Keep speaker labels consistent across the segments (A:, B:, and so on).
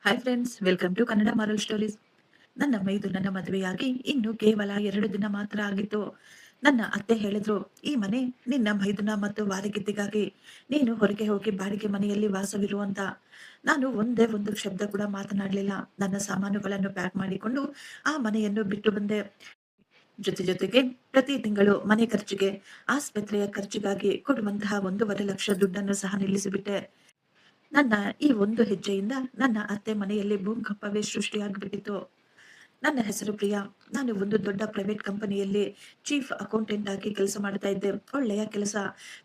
A: Hi friends, welcome to Kannada moral stories. ನನ್ನ ಮದುವೆಯಾಗಿ ಇನ್ನು ಕೇವಲ 2 ದಿನ ಮಾತ್ರ ಆಗಿತ್ತು. ನನ್ನ ಅತ್ತೆ ಹೇಳಿದ್ರು, ಈ ಮನೆ ನಿನ್ನ ಮೈದುನ ಮತ್ತು ವಾರಗಿತ್ತಿಗಾಗಿ ನೀನು ಹೊರಗೆ ಹೋಗಿ ಬಾಡಿಗೆ ಮನೆಯಲ್ಲಿ ವಾಸವಿರು ಅಂತ. ನಾನು ಒಂದೇ ಒಂದು ಶಬ್ದ ಕೂಡ ಮಾತನಾಡಲಿಲ್ಲ. ನನ್ನ ಸಾಮಾನುಗಳನ್ನು ಪ್ಯಾಕ್ ಮಾಡಿಕೊಂಡು ಆ ಮನೆಯನ್ನು ಬಿಟ್ಟು ಬಂದೆ. ಜೊತೆಗೆ ಪ್ರತಿ ತಿಂಗಳು ಮನೆ ಖರ್ಚಿಗೆ, ಆಸ್ಪತ್ರೆಯ ಖರ್ಚಿಗಾಗಿ ಕೊಡುವಂತಹ 1.5 ಲಕ್ಷ ದುಡ್ಡನ್ನು ಸಹ ನಿಲ್ಲಿಸಿಬಿಟ್ಟೆ. ನನ್ನ ಈ ಒಂದು ಹೆಜ್ಜೆಯಿಂದ ನನ್ನ ಅತ್ತೆ ಮನೆಯಲ್ಲಿ ಭೂಕಂಪವೇ ಸೃಷ್ಟಿಯಾಗ್ಬಿಟ್ಟಿತ್ತು. ನನ್ನ ಹೆಸರು ಪ್ರಿಯಾ. ನಾನು ಒಂದು ದೊಡ್ಡ ಪ್ರೈವೇಟ್ ಕಂಪನಿಯಲ್ಲಿ ಚೀಫ್ ಅಕೌಂಟೆಂಟ್ ಆಗಿ ಕೆಲಸ ಮಾಡ್ತಾ ಇದ್ದೆ. ಒಳ್ಳೆಯ ಕೆಲಸ,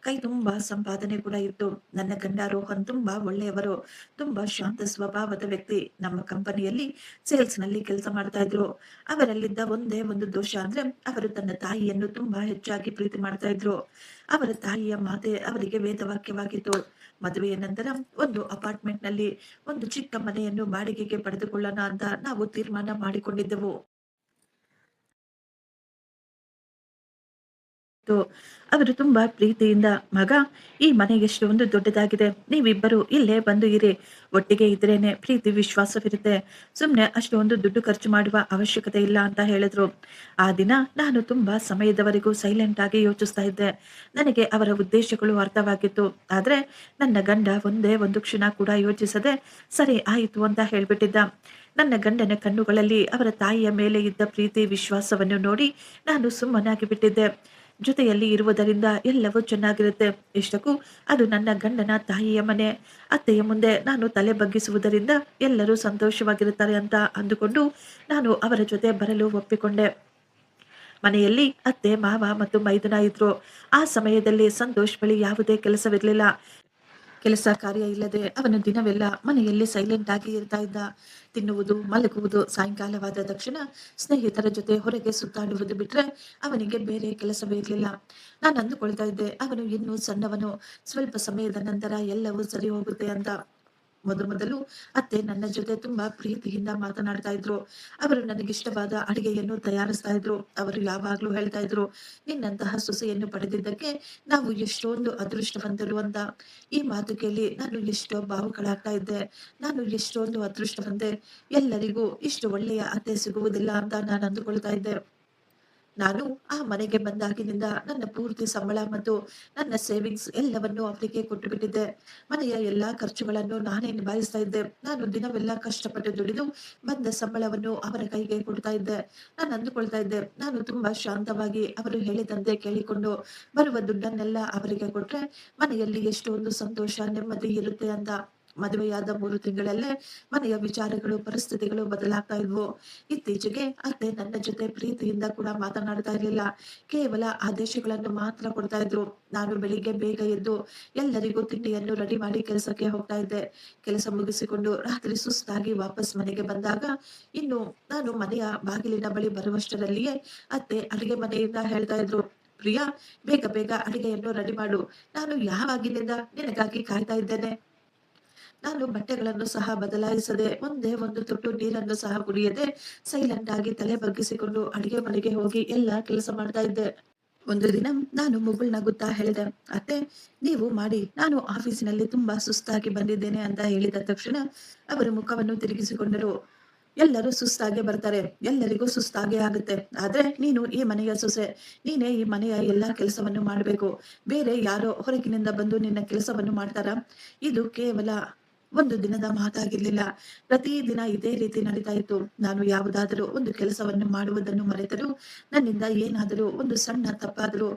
A: ಕೈ ತುಂಬಾ ಸಂಪಾದನೆ ಕೂಡ ಇತ್ತು. ನನ್ನ ಗಂಡ ರೋಹನ್ ತುಂಬಾ ಒಳ್ಳೆಯವರು, ತುಂಬಾ ಶಾಂತ ಸ್ವಭಾವದ ವ್ಯಕ್ತಿ. ನಮ್ಮ ಕಂಪನಿಯಲ್ಲಿ ಸೇಲ್ಸ್ ನಲ್ಲಿ ಕೆಲಸ ಮಾಡ್ತಾ ಇದ್ರು. ಅವರಲ್ಲಿದ್ದ ಒಂದೇ ಒಂದು ದೋಷ ಅಂದ್ರೆ ಅವರು ತನ್ನ ತಾಯಿಯನ್ನು ತುಂಬಾ ಹೆಚ್ಚಾಗಿ ಪ್ರೀತಿ ಮಾಡ್ತಾ ಇದ್ರು. ಅವರ ತಾಯಿಯ ಮಾತೆ ಅವರಿಗೆ ವೇದವಾಕ್ಯವಾಗಿತ್ತು. ಮದುವೆಯ ನಂತರ ಒಂದು ಅಪಾರ್ಟ್ಮೆಂಟ್ ನಲ್ಲಿ ಒಂದು ಚಿಕ್ಕ ಮನೆಯನ್ನು ಬಾಡಿಗೆಗೆ ಪಡೆದುಕೊಳ್ಳೋಣ ಅಂತ ನಾವು ತೀರ್ಮಾನ ಮಾಡಿಕೊಂಡಿದ್ದೆವು. ಇತ್ತು. ಅವರು ತುಂಬಾ ಪ್ರೀತಿಯಿಂದ, ಮಗ, ಈ ಮನೆ ಎಷ್ಟು ಒಂದು ದೊಡ್ಡದಾಗಿದೆ, ನೀವಿಬ್ಬರು ಇಲ್ಲೇ ಬಂದು ಇರಿ, ಒಟ್ಟಿಗೆ ಇದ್ರೇನೆ ಪ್ರೀತಿ ವಿಶ್ವಾಸವಿರುತ್ತೆ, ಸುಮ್ನೆ ಅಷ್ಟೊಂದು ದುಡ್ಡು ಖರ್ಚು ಮಾಡುವ ಅವಶ್ಯಕತೆ ಇಲ್ಲ ಅಂತ ಹೇಳಿದ್ರು. ಆ ದಿನ ನಾನು ತುಂಬಾ ಸಮಯದವರೆಗೂ ಸೈಲೆಂಟ್ ಆಗಿ ಯೋಚಿಸ್ತಾ ಇದ್ದೆ. ನನಗೆ ಅವರ ಉದ್ದೇಶಗಳು ಅರ್ಥವಾಗಿತ್ತು. ಆದ್ರೆ ನನ್ನ ಗಂಡ ಒಂದೇ ಒಂದು ಕ್ಷಣ ಕೂಡ ಯೋಚಿಸದೆ ಸರಿ ಆಯಿತು ಅಂತ ಹೇಳ್ಬಿಟ್ಟಿದ್ದ. ನನ್ನ ಗಂಡನ ಕಣ್ಣುಗಳಲ್ಲಿ ಅವರ ತಾಯಿಯ ಮೇಲೆ ಇದ್ದ ಪ್ರೀತಿ ವಿಶ್ವಾಸವನ್ನು ನೋಡಿ ನಾನು ಸುಮ್ಮನಾಗಿ ಬಿಟ್ಟಿದ್ದೆ. ಜೊತೆಯಲ್ಲಿ ಇರುವುದರಿಂದ ಎಲ್ಲವೂ ಚೆನ್ನಾಗಿರುತ್ತೆ. ಇಷ್ಟಕ್ಕೂ ಅದು ನನ್ನ ಗಂಡನ ತಾಯಿಯ ಮನೆ. ಅತ್ತೆಯ ಮುಂದೆ ನಾನು ತಲೆ ಬಗ್ಗಿಸುವುದರಿಂದ ಎಲ್ಲರೂ ಸಂತೋಷವಾಗಿರುತ್ತಾರೆ ಅಂತ ಅಂದುಕೊಂಡು ನಾನು ಅವರ ಜೊತೆ ಬರಲು ಒಪ್ಪಿಕೊಂಡೆ. ಮನೆಯಲ್ಲಿ ಅತ್ತೆ, ಮಾವ ಮತ್ತು ಮೈದುನ ಇದ್ರು. ಆ ಸಮಯದಲ್ಲಿ ಸಂತೋಷ್ ಬಳಿ ಯಾವುದೇ ಕೆಲಸವಿರಲಿಲ್ಲ. ಕೆಲಸ ಕಾರ್ಯ ಇಲ್ಲದೆ ಅವನು ದಿನವೆಲ್ಲ ಮನೆಯಲ್ಲಿ ಸೈಲೆಂಟ್ ಆಗಿ ಇರ್ತಾ ಇದ್ದ. ತಿನ್ನುವುದು, ಮಲಗುವುದು, ಸಾಯಂಕಾಲವಾದ ತಕ್ಷಣ ಸ್ನೇಹಿತರ ಜೊತೆ ಹೊರಗೆ ಸುತ್ತಾಡುವುದು ಬಿಟ್ರೆ ಅವನಿಗೆ ಬೇರೆ ಕೆಲಸವೇ ಇರಲಿಲ್ಲ. ನಾನು ಅಂದುಕೊಳ್ತಾ ಇದ್ದೆ, ಅವನು ಇನ್ನೂ ಸಣ್ಣವನು, ಸ್ವಲ್ಪ ಸಮಯದ ನಂತರ ಎಲ್ಲವೂ ಸರಿ ಹೋಗುತ್ತೆ ಅಂತ. ಮೊದಲು ಅತ್ತೆ ನನ್ನ ಜೊತೆ ತುಂಬಾ ಪ್ರೀತಿಯಿಂದ ಮಾತನಾಡ್ತಾ ಇದ್ರು. ಅವರು ನನಗಿಷ್ಟವಾದ ಅಡಿಗೆಯನ್ನು ತಯಾರಿಸ್ತಾ ಇದ್ರು. ಅವರು ಯಾವಾಗ್ಲೂ ಹೇಳ್ತಾ ಇದ್ರು, ನಿನ್ನಂತಹ ಸೊಸೆಯನ್ನು ಪಡೆದಿದ್ದಕ್ಕೆ ನಾವು ಎಷ್ಟೊಂದು ಅದೃಷ್ಟವಂತರು ಅಂತ. ಈ ಮಾತು ಕೇಳಿ ನಾನು ಎಷ್ಟೋ ಭಾವುಕಳಾಗ್ತಾ ಇದ್ದೆ. ನಾನು ಎಷ್ಟೊಂದು ಅದೃಷ್ಟವಂತೆ, ಎಲ್ಲರಿಗೂ ಇಷ್ಟು ಒಳ್ಳೆಯ ಅತ್ತೆ ಸಿಗುವುದಿಲ್ಲ ಅಂತ ನಾನು ಅಂದುಕೊಳ್ತಾ ಇದ್ದೆ. ನಾನು ಆ ಮನೆಗೆ ಬಂದಾಗಿನಿಂದ ನನ್ನ ಪೂರ್ತಿ ಸಂಬಳ ಮತ್ತು ನನ್ನ ಸೇವಿಂಗ್ಸ್ ಎಲ್ಲವನ್ನು ಅವರಿಗೆ ಕೊಟ್ಟು ಬಿಟ್ಟಿದ್ದೆ. ಮನೆಯ ಎಲ್ಲಾ ಖರ್ಚುಗಳನ್ನು ನಾನೇ ನಿಭಾಯಿಸ್ತಾ ಇದ್ದೆ. ನಾನು ದಿನವೆಲ್ಲ ಕಷ್ಟಪಟ್ಟು ದುಡಿದು ಬಂದ ಸಂಬಳವನ್ನು ಅವರ ಕೈಗೆ ಕೊಡ್ತಾ ಇದ್ದೆ. ನಾನು ಅಂದುಕೊಳ್ತಾ ಇದ್ದೆ, ನಾನು ತುಂಬಾ ಶಾಂತವಾಗಿ ಅವರು ಹೇಳಿದಂತೆ ಕೇಳಿಕೊಂಡು ಬರುವ ದುಡ್ಡನ್ನೆಲ್ಲ ಅವರಿಗೆ ಕೊಟ್ರೆ ಮನೆಯಲ್ಲಿ ಎಷ್ಟೊಂದು ಸಂತೋಷ, ನೆಮ್ಮದಿ ಇರುತ್ತೆ ಅಂತ. ಮದುವೆಯಾದ 3 ತಿಂಗಳಲ್ಲೇ ಮನೆಯ ವಿಚಾರಗಳು, ಪರಿಸ್ಥಿತಿಗಳು ಬದಲಾಗ್ತಾ ಇದ್ವು. ಇತ್ತೀಚೆಗೆ ಅತ್ತೆ ನನ್ನ ಜೊತೆ ಪ್ರೀತಿಯಿಂದ ಕೂಡ ಮಾತನಾಡ್ತಾ ಇರಲಿಲ್ಲ. ಕೇವಲ ಆದೇಶಗಳನ್ನು ಮಾತ್ರ ಕೊಡ್ತಾ ಇದ್ರು. ನಾನು ಬೆಳಿಗ್ಗೆ ಬೇಗ ಎದ್ದು ಎಲ್ಲರಿಗೂ ತಿಂಡಿಯನ್ನು ರೆಡಿ ಮಾಡಿ ಕೆಲಸಕ್ಕೆ ಹೋಗ್ತಾ ಇದ್ದೆ. ಕೆಲಸ ಮುಗಿಸಿಕೊಂಡು ರಾತ್ರಿ ಸುಸ್ತಾಗಿ ವಾಪಸ್ ಮನೆಗೆ ಬಂದಾಗ ಇನ್ನು ನಾನು ಮನೆಯ ಬಾಗಿಲಿನ ಬಳಿ ಬರುವಷ್ಟರಲ್ಲಿಯೇ ಅತ್ತೆ ಅಡಿಗೆ ಮನೆಯಿಂದ ಹೇಳ್ತಾ ಇದ್ರು, ಪ್ರಿಯಾ, ಬೇಗ ಬೇಗ ಅಡಿಗೆಯನ್ನು ರೆಡಿ ಮಾಡು, ನಾನು ಯಾವಾಗಿನಿಂದ ನಿನಗಾಗಿ ಕಾಯ್ತಾ ಇದ್ದೇನೆ. ನಾನು ಬಟ್ಟೆಗಳನ್ನು ಸಹ ಬದಲಾಯಿಸದೆ, ಒಂದೇ ಒಂದು ತುತ್ತು ನೀರನ್ನು ಸಹ ಕುಡಿಯದೆ ಸೈಲೆಂಟ್ ಆಗಿ ತಲೆ ಬಗ್ಗಿಸಿಕೊಂಡು ಅಡಿಗೆ ಮನೆಗೆ ಹೋಗಿ ಎಲ್ಲಾ ಕೆಲಸ ಮಾಡ್ತಾ ಇದ್ದೆ. ಒಂದು ದಿನ ನಾನು ಮುಗುಳ್ನಗುತ್ತಾ ಹೇಳಿದೆ, ಅತ್ತೆ, ನೀವು ಮಾಡಿ, ನಾನು ಆಫೀಸಿನಲ್ಲಿ ತುಂಬಾ ಸುಸ್ತಾಗಿ ಬಂದಿದ್ದೇನೆ ಅಂತ ಹೇಳಿದ ತಕ್ಷಣ ಅವರು ಮುಖವನ್ನು ತಿರುಗಿಸಿಕೊಂಡರು. ಎಲ್ಲರೂ ಸುಸ್ತಾಗೆ ಬರ್ತಾರೆ, ಎಲ್ಲರಿಗೂ ಸುಸ್ತಾಗೆ ಆಗುತ್ತೆ, ಆದ್ರೆ ನೀನು ಈ ಮನೆಯ ಸೊಸೆ, ನೀನೇ ಈ ಮನೆಯ ಎಲ್ಲಾ ಕೆಲಸವನ್ನು ಮಾಡಬೇಕು. ಬೇರೆ ಯಾರೋ ಹೊರಗಿನಿಂದ ಬಂದು ನಿನ್ನ ಕೆಲಸವನ್ನು ಮಾಡ್ತಾರಾ? ಇದು ಕೇವಲ ಒಂದು ದಿನದ ಮಾತಾಗಿರ್ಲಿಲ್ಲ. ಪ್ರತಿದಿನ ಇದೇ ರೀತಿ ನಡೀತಾ ಇತ್ತು. ನಾನು ಯಾವುದಾದರೂ ಒಂದು ಕೆಲಸವನ್ನು ಮಾಡುವುದನ್ನು ಮರೆತರೂ, ನನ್ನಿಂದ ಏನಾದರೂ ಒಂದು ಸಣ್ಣ ತಪ್ಪಾದರೂ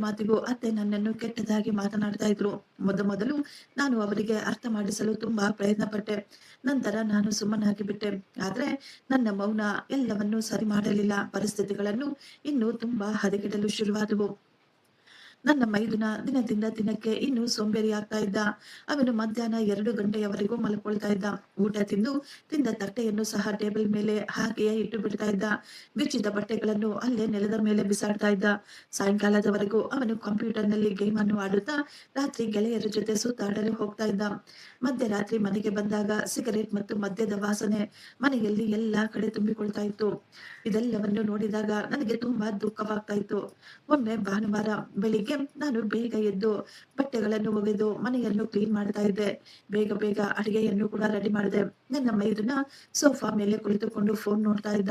A: ಮಾತಿಗೂ ಅತ್ತೆ ನನ್ನನ್ನು ಕೆಟ್ಟದಾಗಿ ಮಾತನಾಡ್ತಾ ಇದ್ರು. ಮೊದಲು ನಾನು ಅವರಿಗೆ ಅರ್ಥ ಮಾಡಿಸಲು ತುಂಬಾ ಪ್ರಯತ್ನ ಪಟ್ಟೆ. ನಂತರ ನಾನು ಸುಮ್ಮನಾಗಿ ಬಿಟ್ಟೆ. ಆದ್ರೆ ನನ್ನ ಮೌನ ಎಲ್ಲವನ್ನೂ ಸರಿ ಮಾಡಲಿಲ್ಲ. ಪರಿಸ್ಥಿತಿಗಳನ್ನು ಇನ್ನೂ ತುಂಬಾ ಹದಗೆಡಲು ಶುರುವಾದವು. ನನ್ನ ಮೈದುನ ದಿನದಿಂದ ದಿನಕ್ಕೆ ಇನ್ನೂ ಸೋಂಬೇರಿ ಆಗ್ತಾ ಇದ್ದ. ಅವನು ಮಧ್ಯಾಹ್ನ 2 ಗಂಟೆಯವರೆಗೂ ಮಲ್ಕೊಳ್ತಾ ಇದ್ದ. ಊಟ ತಿಂದ ತಟ್ಟೆಯನ್ನು ಸಹ ಟೇಬಲ್ ಮೇಲೆ ಹಾಗೆಯೇ ಇಟ್ಟು ಬಿಡ್ತಾ ಇದ್ದ. ಬಿಚ್ಚಿದ ಬಟ್ಟೆಗಳನ್ನು ಅಲ್ಲೇ ನೆಲದ ಮೇಲೆ ಬಿಸಾಡ್ತಾ ಇದ್ದ. ಸಾಯಂಕಾಲದವರೆಗೂ ಅವನು ಕಂಪ್ಯೂಟರ್ ನಲ್ಲಿ ಗೇಮ್ ಅನ್ನು ಆಡುತ್ತಾ ರಾತ್ರಿ ಗೆಳೆಯರ ಜೊತೆ ಸುತ್ತಾಡಲು ಹೋಗ್ತಾ ಇದ್ದ. ಮಧ್ಯರಾತ್ರಿ ಮನೆಗೆ ಬಂದಾಗ ಸಿಗರೇಟ್ ಮತ್ತು ಮದ್ಯದ ವಾಸನೆ ಮನೆಯಲ್ಲಿ ಎಲ್ಲಾ ಕಡೆ ತುಂಬಿಕೊಳ್ತಾ ಇತ್ತು. ಇದೆಲ್ಲವನ್ನು ನೋಡಿದಾಗ ನನಗೆ ತುಂಬಾ ದುಃಖವಾಗ್ತಾ ಇತ್ತು. ಒಮ್ಮೆ ಭಾನುವಾರ ಬೆಳಿಗ್ಗೆ ಬೆಳಿಗ್ಗೆ ನಾನು ಬೇಗ ಎದ್ದು ಬಟ್ಟೆಗಳನ್ನು ಒಗೆದು ಮನೆಯನ್ನು ಕ್ಲೀನ್ ಮಾಡ್ತಾ ಇದ್ದೆ. ಬೇಗ ಬೇಗ ಅಡಿಗೆಯನ್ನು ಕೂಡ ರೆಡಿ ಮಾಡಿದೆ. ನನ್ನ ಮೈದುನ ಸೋಫಾ ಮೇಲೆ ಕುಳಿತುಕೊಂಡು ಫೋನ್ ನೋಡ್ತಾ ಇದ್ದ.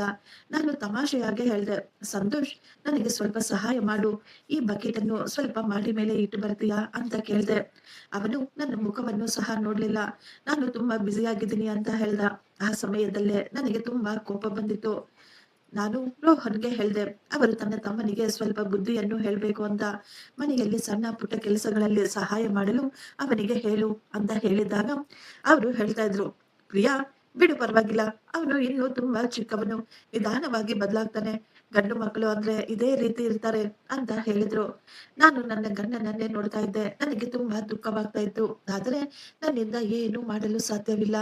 A: ನಾನು ತಮಾಷೆಯಾಗಿ ಹೇಳ್ದೆ, ಸಂತೋಷ್, ನನಗೆ ಸ್ವಲ್ಪ ಸಹಾಯ ಮಾಡು. ಈ ಬಕೆಟ್ ಅನ್ನು ಸ್ವಲ್ಪ ಮಾಡಿ ಮೇಲೆ ಇಟ್ಟು ಬರ್ತೀಯಾ ಅಂತ ಕೇಳ್ದೆ. ಅವನು ನನ್ನ ಮುಖವನ್ನು ಸಹ ನೋಡ್ಲಿಲ್ಲ. ನಾನು ತುಂಬಾ ಬ್ಯುಸಿಯಾಗಿದ್ದೀನಿ ಅಂತ ಹೇಳ್ದ. ಆ ಸಮಯದಲ್ಲೇ ನನಗೆ ತುಂಬಾ ಕೋಪ ಬಂದಿತ್ತು. ನಾನು ರೋಹನ್‌ಗೆ ಹೇಳ್ದೆ, ಅವರು ತನ್ನ ತಮ್ಮನಿಗೆ ಸ್ವಲ್ಪ ಬುದ್ಧಿಯನ್ನು ಹೇಳ್ಬೇಕು ಅಂತ. ಮನೆಯಲ್ಲಿ ಸಣ್ಣ ಪುಟ್ಟ ಕೆಲಸಗಳಲ್ಲಿ ಸಹಾಯ ಮಾಡಲು ಅವನಿಗೆ ಹೇಳು ಅಂತ ಹೇಳಿದಾಗ ಅವರು ಹೇಳ್ತಾ ಇದ್ರು, ಪ್ರಿಯಾ, ಬಿಡು ಪರವಾಗಿಲ್ಲ. ಅವನು ಇನ್ನು ತುಂಬಾ ಚಿಕ್ಕವನು. ನಿಧಾನವಾಗಿ ಬದಲಾಗ್ತಾನೆ. ಗಂಡು ಮಕ್ಕಳು ಅಂದ್ರೆ ಇದೇ ರೀತಿ ಇರ್ತಾರೆ ಅಂತ ಹೇಳಿದ್ರು. ನಾನು ನನ್ನ ಗಂಡನನ್ನೇ ನೋಡ್ತಾ ಇದ್ದೆ. ನನಗೆ ತುಂಬಾ ದುಃಖವಾಗ್ತಾ ಇತ್ತು. ಆದ್ರೆ ನನ್ನಿಂದ ಏನೂ ಮಾಡಲು ಸಾಧ್ಯವಿಲ್ಲ.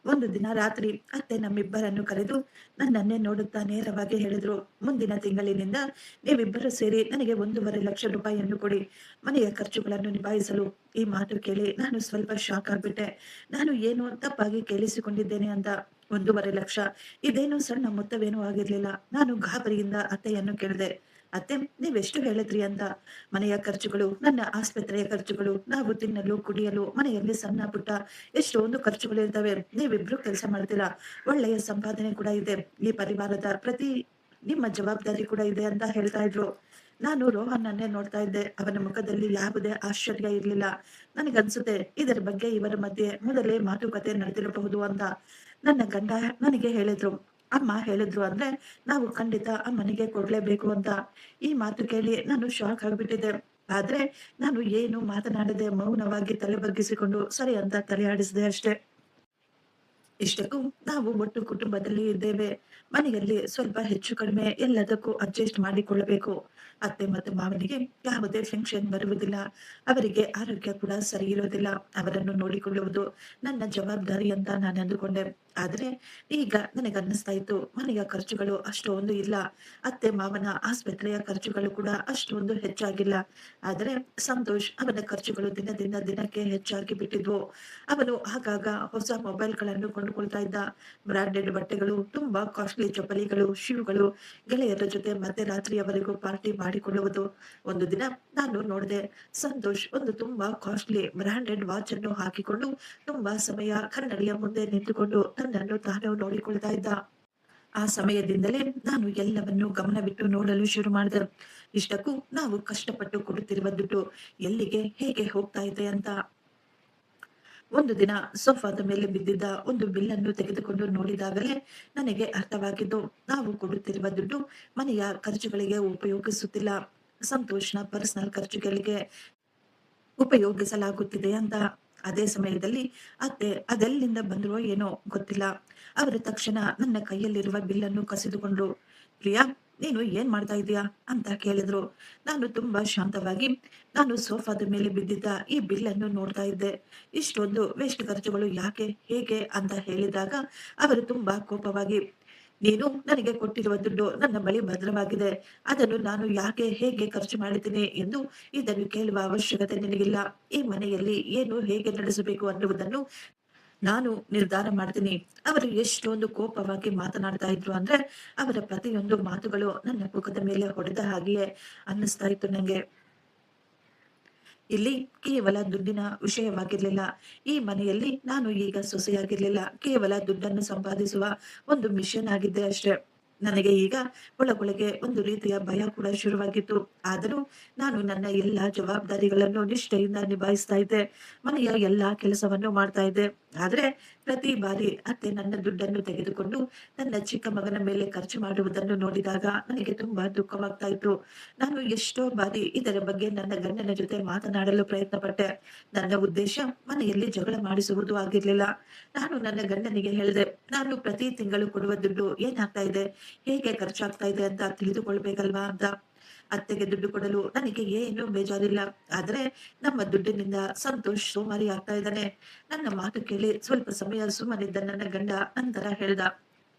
A: ಒಂದು ದಿನ ರಾತ್ರಿ ಅತ್ತೆ ನಮ್ಮಿಬ್ಬರನ್ನು ಕರೆದು ನನ್ನನ್ನೇ ನೋಡುತ್ತಾ ನೇರವಾಗಿ ಹೇಳಿದ್ರು, ಮುಂದಿನ ತಿಂಗಳಿನಿಂದ ನೀವಿಬ್ಬರು ಸೇರಿ ನನಗೆ 1,50,000 ರೂಪಾಯಿಯನ್ನು ಕೊಡಿ, ಮನೆಯ ಖರ್ಚುಗಳನ್ನು ನಿಭಾಯಿಸಲು. ಈ ಮಾತು ಕೇಳಿ ನಾನು ಸ್ವಲ್ಪ ಶಾಕ್ ಆಗ್ಬಿಟ್ಟೆ. ನಾನು ಏನೋ ತಪ್ಪಾಗಿ ಕೇಳಿಸಿಕೊಂಡಿದ್ದೇನೆ ಅಂತ. 1,50,000 ಇದೇನು ಸಣ್ಣ ಮೊತ್ತವೇನೂ ಆಗಿರ್ಲಿಲ್ಲ. ನಾನು ಗಾಬರಿಯಿಂದ ಅತ್ತೆಯನ್ನು ಕೇಳಿದೆ, ಅತ್ತೆ, ನೀವೆಷ್ಟು ಹೇಳಿದ್ರಿ ಅಂತ. ಮನೆಯ ಖರ್ಚುಗಳು, ನನ್ನ ಆಸ್ಪತ್ರೆಯ ಖರ್ಚುಗಳು, ನಾವು ತಿನ್ನಲು ಕುಡಿಯಲು, ಮನೆಯಲ್ಲಿ ಸಣ್ಣ ಪುಟ್ಟ ಎಷ್ಟೊಂದು ಖರ್ಚುಗಳು ಇರ್ತವೆ. ನೀವಿಬ್ರು ಕೆಲಸ ಮಾಡ್ತೀರಾ, ಒಳ್ಳೆಯ ಸಂಪಾದನೆ ಕೂಡ ಇದೆ. ಈ ಪರಿವಾರದ ಪ್ರತಿ ನಿಮ್ಮ ಜವಾಬ್ದಾರಿ ಕೂಡ ಇದೆ ಅಂತ ಹೇಳ್ತಾ ಇದ್ರು. ನಾನು ರೋಹನ್ನನ್ನೇ ನೋಡ್ತಾ ಇದ್ದೆ. ಅವನ ಮುಖದಲ್ಲಿ ಯಾವುದೇ ಆಶ್ಚರ್ಯ ಇರ್ಲಿಲ್ಲ. ನನಗನ್ಸುತ್ತೆ ಇದರ ಬಗ್ಗೆ ಇವರ ಮಧ್ಯೆ ಮೊದಲೇ ಮಾತುಕತೆ ನಡೆದಿರಬಹುದು ಅಂತ. ನನ್ನ ಗಂಡ ನನಗೆ ಹೇಳಿದ್ರು, ಅಮ್ಮ ಹೇಳಿದ್ರು ಅಂದ್ರೆ ನಾವು ಖಂಡಿತ ಅಮ್ಮನಿಗೆ ಕೊಡ್ಲೇಬೇಕು ಅಂತ. ಈ ಮಾತು ಕೇಳಿ ನಾನು ಶಾಕ್ ಆಗ್ಬಿಟ್ಟಿದ್ದೆ. ಆದ್ರೆ ನಾನು ಏನು ಮಾತನಾಡದೆ ಮೌನವಾಗಿ ತಲೆ ಬಗ್ಗಿಸಿಕೊಂಡು ಸರಿ ಅಂತ ತಲೆ ಆಡಿಸಿದೆ ಅಷ್ಟೇ. ಇಷ್ಟಕ್ಕೂ ನಾವು ಒಟ್ಟು ಕುಟುಂಬದಲ್ಲಿ ಇದ್ದೇವೆ. ಮನೆಯಲ್ಲಿ ಸ್ವಲ್ಪ ಹೆಚ್ಚು ಕಡಿಮೆ ಎಲ್ಲದಕ್ಕೂ ಅಡ್ಜಸ್ಟ್ ಮಾಡಿಕೊಳ್ಳಬೇಕು. ಅತ್ತೆ ಮತ್ತು ಮಾವನಿಗೆ ಯಾವುದೇ ಫಂಕ್ಷನ್ ಬರುವುದಿಲ್ಲ. ಅವರಿಗೆ ಆರೋಗ್ಯ ಕೂಡ ಸರಿ ಇರೋದಿಲ್ಲ. ಅವರನ್ನು ನೋಡಿಕೊಳ್ಳುವುದು ನನ್ನ ಜವಾಬ್ದಾರಿ ಅಂತ ನಾನು ಅಂದುಕೊಂಡೆ. ಆದ್ರೆ ಈಗ ನನಗನ್ನಿಸ್ತಾ ಇತ್ತು, ಮನೆಯ ಖರ್ಚುಗಳು ಅಷ್ಟೊಂದು ಇಲ್ಲ. ಅತ್ತೆ ಮಾವನ ಆಸ್ಪತ್ರೆಯ ಖರ್ಚುಗಳು ಕೂಡ ಅಷ್ಟೊಂದು ಹೆಚ್ಚಾಗಿಲ್ಲ. ಆದರೆ ಸಂತೋಷ್, ಅವನ ಖರ್ಚುಗಳು ದಿನದಿಂದ ದಿನಕ್ಕೆ ಹೆಚ್ಚಾಗಿ ಬಿಟ್ಟಿದ್ವು. ಅವನು ಆಗಾಗ ಹೊಸ ಮೊಬೈಲ್‌ಗಳನ್ನು ಕೊಂಡುಕೊಳ್ತಾ ಇದ್ದ. ಬ್ರಾಂಡೆಡ್ ಬಟ್ಟೆಗಳು, ತುಂಬಾ ಕಾಸ್ಟ್ಲಿ ಚಪ್ಪಲಿಗಳು, ಶೂಗಳು, ಗೆಳೆಯರ ಜೊತೆ ಮಧ್ಯರಾತ್ರಿಯವರೆಗೂ ಪಾರ್ಟಿ ಮಾಡಿಕೊಳ್ಳುವುದು. ಒಂದು ದಿನ ನಾನು ನೋಡಿದೆ, ಸಂತೋಷ್ ಒಂದು ತುಂಬಾ ಕಾಸ್ಟ್ಲಿ ಬ್ರಾಂಡೆಡ್ ವಾಚ್ ಅನ್ನು ಹಾಕಿಕೊಂಡು ತುಂಬಾ ಸಮಯ ಕನ್ನಡಿಯ ಮುಂದೆ ನಿಂತುಕೊಂಡು ತನ್ನನ್ನು ತಾನು ನೋಡಿಕೊಳ್ತಾ ಇದ್ದ. ಆ ಸಮಯದಿಂದಲೇ ನಾನು ಎಲ್ಲವನ್ನೂ ಗಮನವಿಟ್ಟು ನೋಡಲು ಶುರು ಮಾಡಿದೆ. ಇಷ್ಟಕ್ಕೂ ನಾವು ಕಷ್ಟಪಟ್ಟು ಕೊಡುತ್ತಿರುವ ದುಡ್ಡು ಎಲ್ಲಿಗೆ, ಹೇಗೆ ಹೋಗ್ತಾ ಇದೆ ಅಂತ. ಒಂದು ದಿನ ಸೋಫಾದ ಮೇಲೆ ಬಿದ್ದಿದ್ದ ಒಂದು ಬಿಲ್ಲನ್ನು ತೆಗೆದುಕೊಂಡು ನೋಡಿದಾಗಲೇ ನನಗೆ ಅರ್ಥವಾಗಿದ್ದು, ನಾವು ಕೊಡುತ್ತಿರುವ ದುಡ್ಡು ಮನೆಯ ಖರ್ಚುಗಳಿಗೆ ಉಪಯೋಗಿಸುತ್ತಿಲ್ಲ, ಸಂತೋಷ್‌ನ ಪರ್ಸನಲ್ ಖರ್ಚುಗಳಿಗೆ ಉಪಯೋಗಿಸಲಾಗುತ್ತಿದೆ ಅಂತ. ಅದೇ ಸಮಯದಲ್ಲಿ ಅತ್ತೆ ಅದೆಲ್ಲಿಂದ ಬಂದ್ರೋ ಏನೋ ಗೊತ್ತಿಲ್ಲ. ಅವರು ತಕ್ಷಣ ನನ್ನ ಕೈಯಲ್ಲಿರುವ ಬಿಲ್ಲನ್ನು ಕಸಿದುಕೊಂಡ್ರು. ಪ್ರಿಯಾ, ನೀನು ಏನ್ ಮಾಡ್ತಾ ಇದೀಯಾ ಅಂತ ಕೇಳಿದ್ರು. ನಾನು ತುಂಬಾ ಶಾಂತವಾಗಿ, ನಾನು ಸೋಫಾದ ಮೇಲೆ ಬಿದ್ದಿದ್ದ ಈ ಬಿಲ್ಲನ್ನು ನೋಡ್ತಾ ಇದ್ದೆ. ಇಷ್ಟೊಂದು ವೇಸ್ಟ್ ಖರ್ಚುಗಳು ಯಾಕೆ, ಹೇಗೆ ಅಂತ ಹೇಳಿದಾಗ ಅವರು ತುಂಬಾ ಕೋಪವಾಗಿ, ನೀನು ನನಗೆ ಕೊಟ್ಟಿರುವ ದುಡ್ಡು ನನ್ನ ಬಳಿ ಭದ್ರವಾಗಿದೆ. ಅದನ್ನು ನಾನು ಯಾಕೆ, ಹೇಗೆ ಖರ್ಚು ಮಾಡಿದ್ದೀನಿ ಎಂದು ಇದನ್ನು ಕೇಳುವ ಅವಶ್ಯಕತೆ ನಿನಗಿಲ್ಲ. ಈ ಮನೆಯಲ್ಲಿ ಏನು, ಹೇಗೆ ನಡೆಸಬೇಕು ಅನ್ನುವುದನ್ನು ನಾನು ನಿರ್ಧಾರ ಮಾಡ್ತೀನಿ. ಅವರು ಎಷ್ಟೊಂದು ಕೋಪವಾಗಿ ಮಾತನಾಡ್ತಾ ಇದ್ರು ಅಂದ್ರೆ ಅವರ ಪ್ರತಿಯೊಂದು ಮಾತುಗಳು ನನ್ನ ಮುಖದ ಮೇಲೆ ಹೊಡೆದ ಹಾಗೆಯೇ ಅನ್ನಿಸ್ತಾ ಇತ್ತು ನಂಗೆ. ಇಲ್ಲಿ ಕೇವಲ ದುಡ್ಡಿನ ವಿಷಯವಾಗಿರ್ಲಿಲ್ಲ. ಈ ಮನೆಯಲ್ಲಿ ನಾನು ಈಗ ಸೊಸೆಯಾಗಿರ್ಲಿಲ್ಲ. ಕೇವಲ ದುಡ್ಡನ್ನು ಸಂಪಾದಿಸುವ ಒಂದು ಮಿಷನ್ ಆಗಿದ್ದೆ ಅಷ್ಟೇ. ನನಗೆ ಈಗ ಒಳಗೊಳಗೆ ಒಂದು ರೀತಿಯ ಭಯ ಕೂಡ ಶುರುವಾಗಿತ್ತು. ಆದರೂ ನಾನು ನನ್ನ ಎಲ್ಲಾ ಜವಾಬ್ದಾರಿಗಳನ್ನು ನಿಷ್ಠೆಯಿಂದ ನಿಭಾಯಿಸ್ತಾ ಇದ್ದೆ. ಮನೆಯ ಎಲ್ಲಾ ಕೆಲಸವನ್ನು ಮಾಡ್ತಾ ಇದ್ದೆ. ಆದ್ರೆ ಪ್ರತಿ ಬಾರಿ ಅತ್ತೆ ನನ್ನ ದುಡ್ಡನ್ನು ತೆಗೆದುಕೊಂಡು ನನ್ನ ಚಿಕ್ಕ ಮಗನ ಮೇಲೆ ಖರ್ಚು ಮಾಡುವುದನ್ನು ನೋಡಿದಾಗ ನನಗೆ ತುಂಬಾ ದುಃಖವಾಗ್ತಾ ಇತ್ತು. ನಾನು ಎಷ್ಟೋ ಬಾರಿ ಇದರ ಬಗ್ಗೆ ನನ್ನ ಗಂಡನ ಜೊತೆ ಮಾತನಾಡಲು ಪ್ರಯತ್ನ ಪಟ್ಟೆ. ನನ್ನ ಉದ್ದೇಶ ಮನೆಯಲ್ಲಿ ಜಗಳ ಮಾಡಿಸುವುದು ಆಗಿರ್ಲಿಲ್ಲ. ನಾನು ನನ್ನ ಗಂಡನಿಗೆ ಹೇಳಿದೆ, ನಾನು ಪ್ರತಿ ತಿಂಗಳು ಕೊಡುವ ದುಡ್ಡು ಏನಾಗ್ತಾ ಇದೆ, ಹೇಗೆ ಖರ್ಚಾಗ್ತಾ ಇದೆ ಅಂತ ತಿಳಿದುಕೊಳ್ಬೇಕಲ್ವಾ ಅಂತ. ಅತ್ತೆಗೆ ದುಡ್ಡು ಕೊಡಲು ನನಗೆ ಏನು ಬೇಜಾರಿಲ್ಲ. ಆದ್ರೆ ನಮ್ಮ ದುಡ್ಡಿನಿಂದ ಸಂತೋಷ್ ಸೋಮಾರಿ ಆಗ್ತಾ ಇದ್ದಾನೆ. ನನ್ನ ಮಾತು ಕೇಳಿ ಸ್ವಲ್ಪ ಸಮಯ ಸುಮ್ಮನಿದ್ದ ನನ್ನ ಗಂಡ ನಂತರ ಹೇಳ್ದ,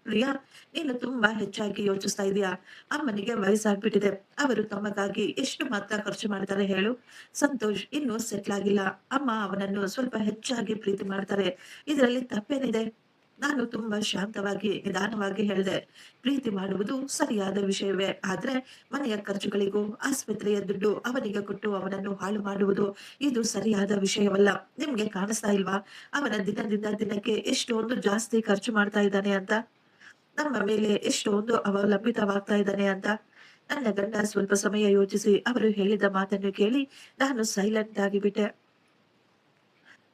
A: ಪ್ರಿಯಾ, ನೀನು ತುಂಬಾ ಹೆಚ್ಚಾಗಿ ಯೋಚಿಸ್ತಾ ಇದೀಯಾ. ಅಮ್ಮನಿಗೆ ವಯಸ್ಸಾಗ್ಬಿಟ್ಟಿದೆ. ಅವರು ತಮಗಾಗಿ ಎಷ್ಟು ಮಾತ್ರ ಖರ್ಚು ಮಾಡ್ತಾರೆ ಹೇಳು. ಸಂತೋಷ್ ಇನ್ನೂ ಸೆಟ್ಲ್ ಆಗಿಲ್ಲ. ಅಮ್ಮ ಅವನನ್ನು ಸ್ವಲ್ಪ ಹೆಚ್ಚಾಗಿ ಪ್ರೀತಿ ಮಾಡ್ತಾರೆ. ಇದರಲ್ಲಿ ತಪ್ಪೇನಿದೆ? ನಾನು ತುಂಬಾ ಶಾಂತವಾಗಿ, ನಿಧಾನವಾಗಿ ಹೇಳಿದೆ. ಪ್ರೀತಿ ಮಾಡುವುದು ಸರಿಯಾದ ವಿಷಯವೇ. ಆದ್ರೆ ಮನೆಯ ಖರ್ಚುಗಳಿಗೂ, ಆಸ್ಪತ್ರೆಯ ದುಡ್ಡು ಅವನಿಗೆ ಕೊಟ್ಟು ಅವನನ್ನು ಹಾಳು ಮಾಡುವುದು ಇದು ಸರಿಯಾದ ವಿಷಯವಲ್ಲ. ನಿಮ್ಗೆ ಕಾಣಿಸ್ತಾ ಇಲ್ವಾ? ಅವನ ದಿನದಿಂದ ದಿನಕ್ಕೆ ಎಷ್ಟೊಂದು ಜಾಸ್ತಿ ಖರ್ಚು ಮಾಡ್ತಾ ಇದ್ದಾನೆ ಅಂತ. ನಮ್ಮ ಮೇಲೆ ಎಷ್ಟೊಂದು ಅವಲಂಬಿತವಾಗ್ತಾ ಇದ್ದಾನೆ ಅಂತ. ನನ್ನ ಗಂಡ ಸ್ವಲ್ಪ ಸಮಯ ಯೋಚಿಸಿ ಅವರು ಹೇಳಿದ ಮಾತನ್ನು ಕೇಳಿ ನಾನು ಸೈಲೆಂಟ್ ಆಗಿಬಿಟ್ಟೆ.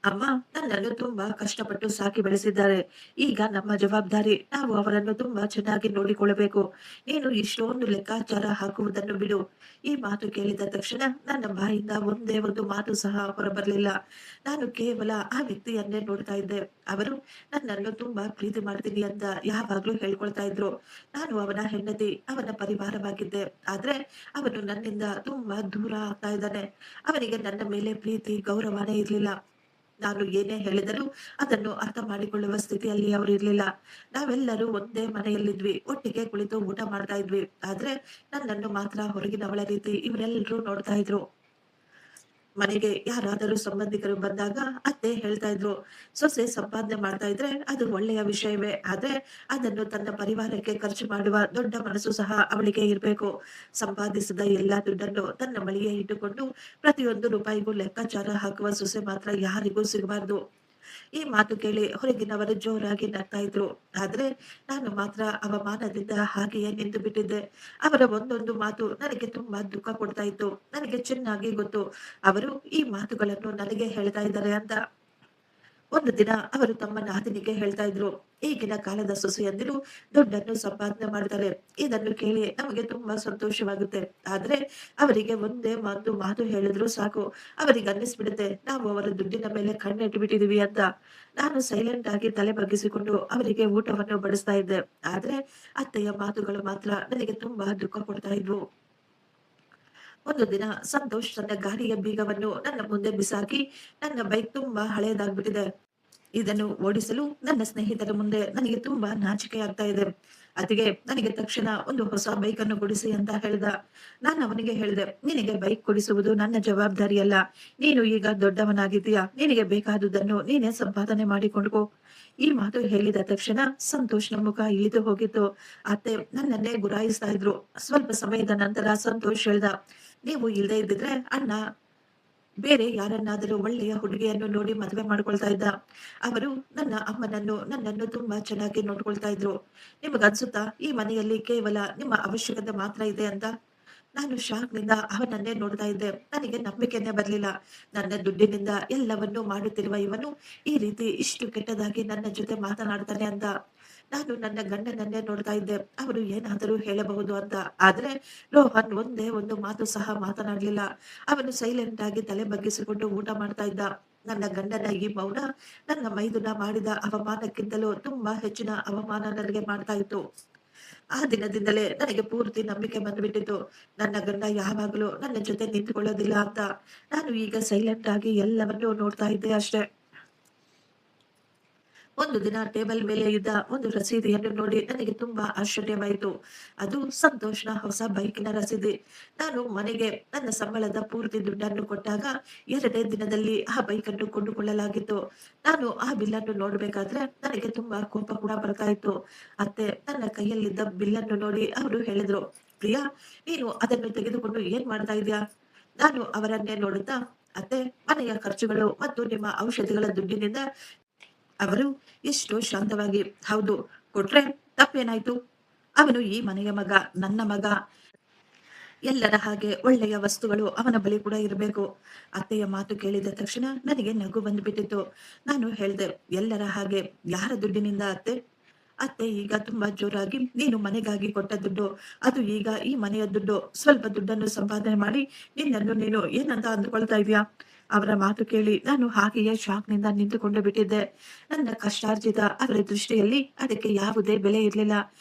A: ಅಮ್ಮ ನನ್ನನ್ನು ತುಂಬಾ ಕಷ್ಟಪಟ್ಟು ಸಾಕಿ ಬೆಳೆಸಿದ್ದಾರೆ. ಈಗ ನಮ್ಮ ಜವಾಬ್ದಾರಿ ನಾವು ಅವರನ್ನು ತುಂಬಾ ಚೆನ್ನಾಗಿ ನೋಡಿಕೊಳ್ಳಬೇಕು. ನೀನು ಇಷ್ಟೊಂದು ಲೆಕ್ಕಾಚಾರ ಹಾಕುವುದನ್ನು ಬಿಡು. ಈ ಮಾತು ಕೇಳಿದ ತಕ್ಷಣ ನನ್ನ ಬಾಯಿಂದ ಒಂದೇ ಒಂದು ಮಾತು ಸಹ ಹೊರಬರಲಿಲ್ಲ. ನಾನು ಕೇವಲ ಆ ವ್ಯಕ್ತಿಯನ್ನೇ ನೋಡ್ತಾ ಇದ್ದೆ. ಅವರು ನನ್ನನ್ನು ತುಂಬಾ ಪ್ರೀತಿ ಮಾಡ್ತೀನಿ ಅಂತ ಯಾವಾಗ್ಲೂ ಹೇಳ್ಕೊಳ್ತಾ ಇದ್ರು. ನಾನು ಅವನ ಹೆಂಡತಿ, ಅವನ ಪರಿವಾರವಾಗಿದ್ದೆ. ಆದ್ರೆ ಅವನು ನನ್ನಿಂದ ತುಂಬಾ ದೂರ ಆಗ್ತಾ ಇದ್ದಾನೆ. ಅವನಿಗೆ ನನ್ನ ಮೇಲೆ ಪ್ರೀತಿ, ಗೌರವನೇ ಇರ್ಲಿಲ್ಲ. ನಾನು ಏನೇ ಹೇಳಿದರೂ ಅದನ್ನು ಅರ್ಥ ಮಾಡಿಕೊಳ್ಳುವ ಸ್ಥಿತಿಯಲ್ಲಿ ಅವರು ಇರ್ಲಿಲ್ಲ. ನಾವೆಲ್ಲರೂ ಒಂದೇ ಮನೆಯಲ್ಲಿದ್ವಿ. ಒಟ್ಟಿಗೆ ಕುಳಿತು ಊಟ ಮಾಡ್ತಾ ಇದ್ವಿ. ಆದ್ರೆ ನನ್ನನ್ನು ಮಾತ್ರ ಹೊರಗಿನವಳ ರೀತಿ ಇವರೆಲ್ಲರೂ ನೋಡ್ತಾ ಇದ್ರು. ಮನೆಗೆ ಯಾರಾದರೂ ಸಂಬಂಧಿಕರು ಬಂದಾಗ ಅತ್ತೆ ಹೇಳ್ತಾ ಇದ್ರು, ಸೊಸೆ ಸಂಪಾದನೆ ಮಾಡ್ತಾ ಇದ್ರೆ ಅದು ಒಳ್ಳೆಯ ವಿಷಯವೇ. ಆದ್ರೆ ಅದನ್ನು ತನ್ನ ಪರಿವಾರಕ್ಕೆ ಖರ್ಚು ಮಾಡುವ ದೊಡ್ಡ ಮನಸ್ಸು ಸಹ ಅವಳಿಗೆ ಇರ್ಬೇಕು. ಸಂಪಾದಿಸಿದ ಎಲ್ಲಾ ದುಡ್ಡನ್ನು ತನ್ನ ಬಳಿಯೇ ಇಟ್ಟುಕೊಂಡು ಪ್ರತಿಯೊಂದು ರೂಪಾಯಿಗೂ ಲೆಕ್ಕಾಚಾರ ಹಾಕುವ ಸೊಸೆ ಮಾತ್ರ ಯಾರಿಗೂ ಸಿಗಬಾರ್ದು. ಈ ಮಾತು ಕೇಳಿ ಹೊರಗಿನವರು ಜೋರಾಗಿ ನಗ್ತಾ ಇದ್ರು. ಆದ್ರೆ ನಾನು ಮಾತ್ರ ಅವಮಾನದಿಂದ ಹಾಗೆಯೇ ನಿಂತು ಬಿಟ್ಟಿದ್ದೆ. ಅವರ ಒಂದೊಂದು ಮಾತು ನನಗೆ ತುಂಬಾ ದುಃಖ ಕೊಡ್ತಾ ಇತ್ತು. ನನಗೆ ಚೆನ್ನಾಗಿ ಗೊತ್ತು ಅವರು ಈ ಮಾತುಗಳನ್ನು ನನಗೆ ಹೇಳ್ತಾ ಇದ್ದಾರೆ ಅಂತ. ಒಂದು ದಿನ ಅವರು ತಮ್ಮ ನಾದಿನಿಗೆ ಹೇಳ್ತಾ ಇದ್ರು, ಈಗಿನ ಕಾಲದ ಸೊಸೆಯಂದಿರು ದುಡ್ಡನ್ನು ಸಂಪಾದನೆ ಮಾಡ್ತಾರೆ. ಇದನ್ನು ಕೇಳಿ ನಮಗೆ ತುಂಬಾ ಸಂತೋಷವಾಗುತ್ತೆ. ಆದ್ರೆ ಅವರಿಗೆ ಒಂದೇ ಒಂದು ಮಾತು ಹೇಳಿದ್ರು ಸಾಕು, ಅವರಿಗೆ ಅನ್ನಿಸ್ಬಿಡುತ್ತೆ ನಾವು ಅವರ ದುಡ್ಡಿನ ಮೇಲೆ ಕಣ್ಣಿಟ್ಟು ಬಿಟ್ಟಿದೀವಿ ಅಂತ. ನಾನು ಸೈಲೆಂಟ್ ಆಗಿ ತಲೆ ಬಗ್ಗಿಸಿಕೊಂಡು ಅವರಿಗೆ ಊಟವನ್ನು ಬಡಿಸ್ತಾ ಇದ್ದೆ. ಆದ್ರೆ ಅತ್ತೆಯ ಮಾತುಗಳು ಮಾತ್ರ ನನಗೆ ತುಂಬಾ ದುಃಖ ಕೊಡ್ತಾ ಇದ್ವು. ಒಂದು ದಿನ ಸಂತೋಷ್ ತನ್ನ ಗಾಡಿಯ ಬೀಗವನ್ನು ನನ್ನ ಮುಂದೆ ಬಿಸಾಕಿ, ನನ್ನ ಬೈಕ್ ತುಂಬಾ ಹಳೆಯದಾಗ್ಬಿಟ್ಟಿದೆ. ಇದನ್ನು ಓಡಿಸಲು ನನ್ನ ಸ್ನೇಹಿತರ ಮುಂದೆ ನನಗೆ ತುಂಬಾ ನಾಚಿಕೆ ಆಗ್ತಾ ಇದೆ. ಅದಕ್ಕೆ ನನಗೆ ತಕ್ಷಣ ಒಂದು ಹೊಸ ಬೈಕ್ ಅನ್ನು ಕೊಡಿಸಿ ಅಂತ ಹೇಳ್ದ. ನಾನು ಅವನಿಗೆ ಹೇಳಿದೆ, ನಿನಗೆ ಬೈಕ್ ಕೊಡಿಸುವುದು ನನ್ನ ಜವಾಬ್ದಾರಿ ಅಲ್ಲ. ನೀನು ಈಗ ದೊಡ್ಡವನಾಗಿದ್ದೀಯಾ. ನಿನಗೆ ಬೇಕಾದುದನ್ನು ನೀನೇ ಸಂಪಾದನೆ ಮಾಡಿಕೊಂಡ್ಕೋ. ಈ ಮಾತು ಹೇಳಿದ ತಕ್ಷಣ ಸಂತೋಷ್‌ನ ಮುಖ ಇಳಿದು ಹೋಗಿತ್ತು. ಅತ್ತೆ ನನ್ನನ್ನೇ ಗುರಾಯಿಸ್ತಾ ಇದ್ರು. ಸ್ವಲ್ಪ ಸಮಯದ ನಂತರ ಸಂತೋಷ್ ಹೇಳ್ದ, ನೀವು ಇಲ್ದೇ ಇದ್ದಿದ್ರೆ ಅಣ್ಣ ಬೇರೆ ಯಾರನ್ನಾದರೂ ಒಳ್ಳೆಯ ಹುಡುಗಿಯನ್ನು ನೋಡಿ ಮದುವೆ ಮಾಡ್ಕೊಳ್ತಾ ಇದ್ದ. ಅವರು ನನ್ನ ಅಮ್ಮನನ್ನು, ನನ್ನನ್ನು ತುಂಬಾ ಚೆನ್ನಾಗಿ ನೋಡ್ಕೊಳ್ತಾ ಇದ್ರು. ನಿಮಗನ್ಸುತ್ತಾ ಈ ಮನೆಯಲ್ಲಿ ಕೇವಲ ನಿಮ್ಮ ಅವಶ್ಯಕತೆ ಮಾತ್ರ ಇದೆ ಅಂತ? ನಾನು ಶಾಕ್‌ನಿಂದ ಅವನನ್ನೇ ನೋಡ್ತಾ ಇದ್ದೆ. ನನಗೆ ನಂಬಿಕೆನೇ ಬರ್ಲಿಲ್ಲ. ನನ್ನ ದುಡ್ಡಿನಿಂದ ಎಲ್ಲವನ್ನೂ ಮಾಡುತ್ತಿರುವ ಇವನು ಈ ರೀತಿ ಇಷ್ಟು ಕೆಟ್ಟದಾಗಿ ನನ್ನ ಜೊತೆ ಮಾತನಾಡ್ತಾನೆ ಅಂತ. ನಾನು ನನ್ನ ಗಂಡನನ್ನೇ ನೋಡ್ತಾ ಇದ್ದೆ. ಅವರು ಏನಾದರೂ ಹೇಳಬಹುದು ಅಂತ. ಆದ್ರೆ ರೋಹನ್ ಒಂದೇ ಒಂದು ಮಾತು ಸಹ ಮಾತನಾಡ್ಲಿಲ್ಲ. ಅವನು ಸೈಲೆಂಟ್ ಆಗಿ ತಲೆ ಬಗ್ಗಿಸಿಕೊಂಡು ಊಟ ಮಾಡ್ತಾ ಇದ್ದ. ನನ್ನ ಗಂಡನ ಈ ಮೌನ ನನ್ನ ಮೈದುನ ಮಾಡಿದ ಅವಮಾನಕ್ಕಿಂತಲೂ ತುಂಬಾ ಹೆಚ್ಚಿನ ಅವಮಾನ ನನಗೆ ಮಾಡ್ತಾ ಇತ್ತು. ಆ ದಿನದಿಂದಲೇ ನನಗೆ ಪೂರ್ತಿ ನಂಬಿಕೆ ಬಂದ್ಬಿಟ್ಟಿತ್ತು. ನನ್ನ ಗಂಡ ಯಾವಾಗಲೂ ನನ್ನ ಜೊತೆ ನಿಂತುಕೊಳ್ಳೋದಿಲ್ಲ ಅಂತ. ನಾನು ಈಗ ಸೈಲೆಂಟ್ ಆಗಿ ಎಲ್ಲವನ್ನೂ ನೋಡ್ತಾ ಇದ್ದೆ ಅಷ್ಟೇ. ಒಂದು ದಿನ ಟೇಬಲ್ ಮೇಲೆ ಇದ್ದ ಒಂದು ರಸೀದಿಯನ್ನು ನೋಡಿ ನನಗೆ ತುಂಬಾ ಆಶ್ಚರ್ಯವಾಯಿತು. ಅದು ಸಂತೋಷ್‌ನ ಹೊಸ ಬೈಕಿನ ರಸೀದಿ. ನಾನು ಮನೆಗೆ ನನ್ನ ಸಂಬಳದ ಪೂರ್ತಿ ದುಡ್ಡನ್ನು ಕೊಟ್ಟಾಗ 2 ದಿನದಲ್ಲಿ ಆ ಬೈಕನ್ನು ಕೊಂಡುಕೊಳ್ಳಲಾಗಿತ್ತು. ನಾನು ಆ ಬಿಲ್ಲನ್ನು ನೋಡ್ಬೇಕಾದ್ರೆ ನನಗೆ ತುಂಬಾ ಕೋಪ ಕೂಡ ಬರ್ತಾ ಇತ್ತು. ಅತ್ತೆ ನನ್ನ ಕೈಯಲ್ಲಿದ್ದ ಬಿಲ್ಲನ್ನು ನೋಡಿ ಅವರು ಹೇಳಿದ್ರು, "ಪ್ರಿಯಾ, ನೀನು ಅದನ್ನು ತೆಗೆದುಕೊಂಡು ಏನ್ ಮಾಡ್ತಾ ಇದೀಯಾ?" ನಾನು ಅವರನ್ನೇ ನೋಡುತ್ತಾ, "ಅತ್ತೆ, ಮನೆಯ ಖರ್ಚುಗಳು ಮತ್ತು ನಿಮ್ಮ ಔಷಧಿಗಳ ದುಡ್ಡಿನಿಂದ ಅವರು ಎಷ್ಟು ಶಾಂತವಾಗಿ, ಹೌದು, ಕೊಟ್ರೆ ತಪ್ಪೇನಾಯ್ತು? ಅವನು ಈ ಮನೆಯ ಮಗ, ನನ್ನ ಮಗ. ಎಲ್ಲರ ಹಾಗೆ ಒಳ್ಳೆಯ ವಸ್ತುಗಳು ಅವನ ಬಳಿ ಕೂಡ ಇರಬೇಕು." ಅತ್ತೆಯ ಮಾತು ಕೇಳಿದ ತಕ್ಷಣ ನನಗೆ ನಗು ಬಂದ್ಬಿಟ್ಟಿತ್ತು. ನಾನು ಹೇಳ್ದೆ, "ಎಲ್ಲರ ಹಾಗೆ ಯಾರ ದುಡ್ಡಿನಿಂದ ಅತ್ತೆ?" ಅತ್ತೆ ಈಗ ತುಂಬಾ ಜೋರಾಗಿ, "ನೀನು ಮನೆಗಾಗಿ ಕೊಟ್ಟ ದುಡ್ಡು, ಅದು ಈಗ ಈ ಮನೆಯ ದುಡ್ಡು. ಸ್ವಲ್ಪ ದುಡ್ಡನ್ನು ಸಂಪಾದನೆ ಮಾಡಿ ನಿನ್ನನ್ನು ನೀನು ಏನಂತ ಅಂದುಕೊಳ್ತಾ ಇದೀಯಾ?" ಅವರ ಮಾತು ಕೇಳಿ ನಾನು ಹಾಗೆಯೇ ಶಾಕ್‌ನಿಂದ ನಿಂತುಕೊಂಡು ಬಿಟ್ಟಿದ್ದೆ. ನನ್ನ ಕಷ್ಟಾರ್ಜಿತ ಅವರ ದೃಷ್ಟಿಯಲ್ಲಿ ಅದಕ್ಕೆ ಯಾವುದೇ ಬೆಲೆ ಇರ್ಲಿಲ್ಲ.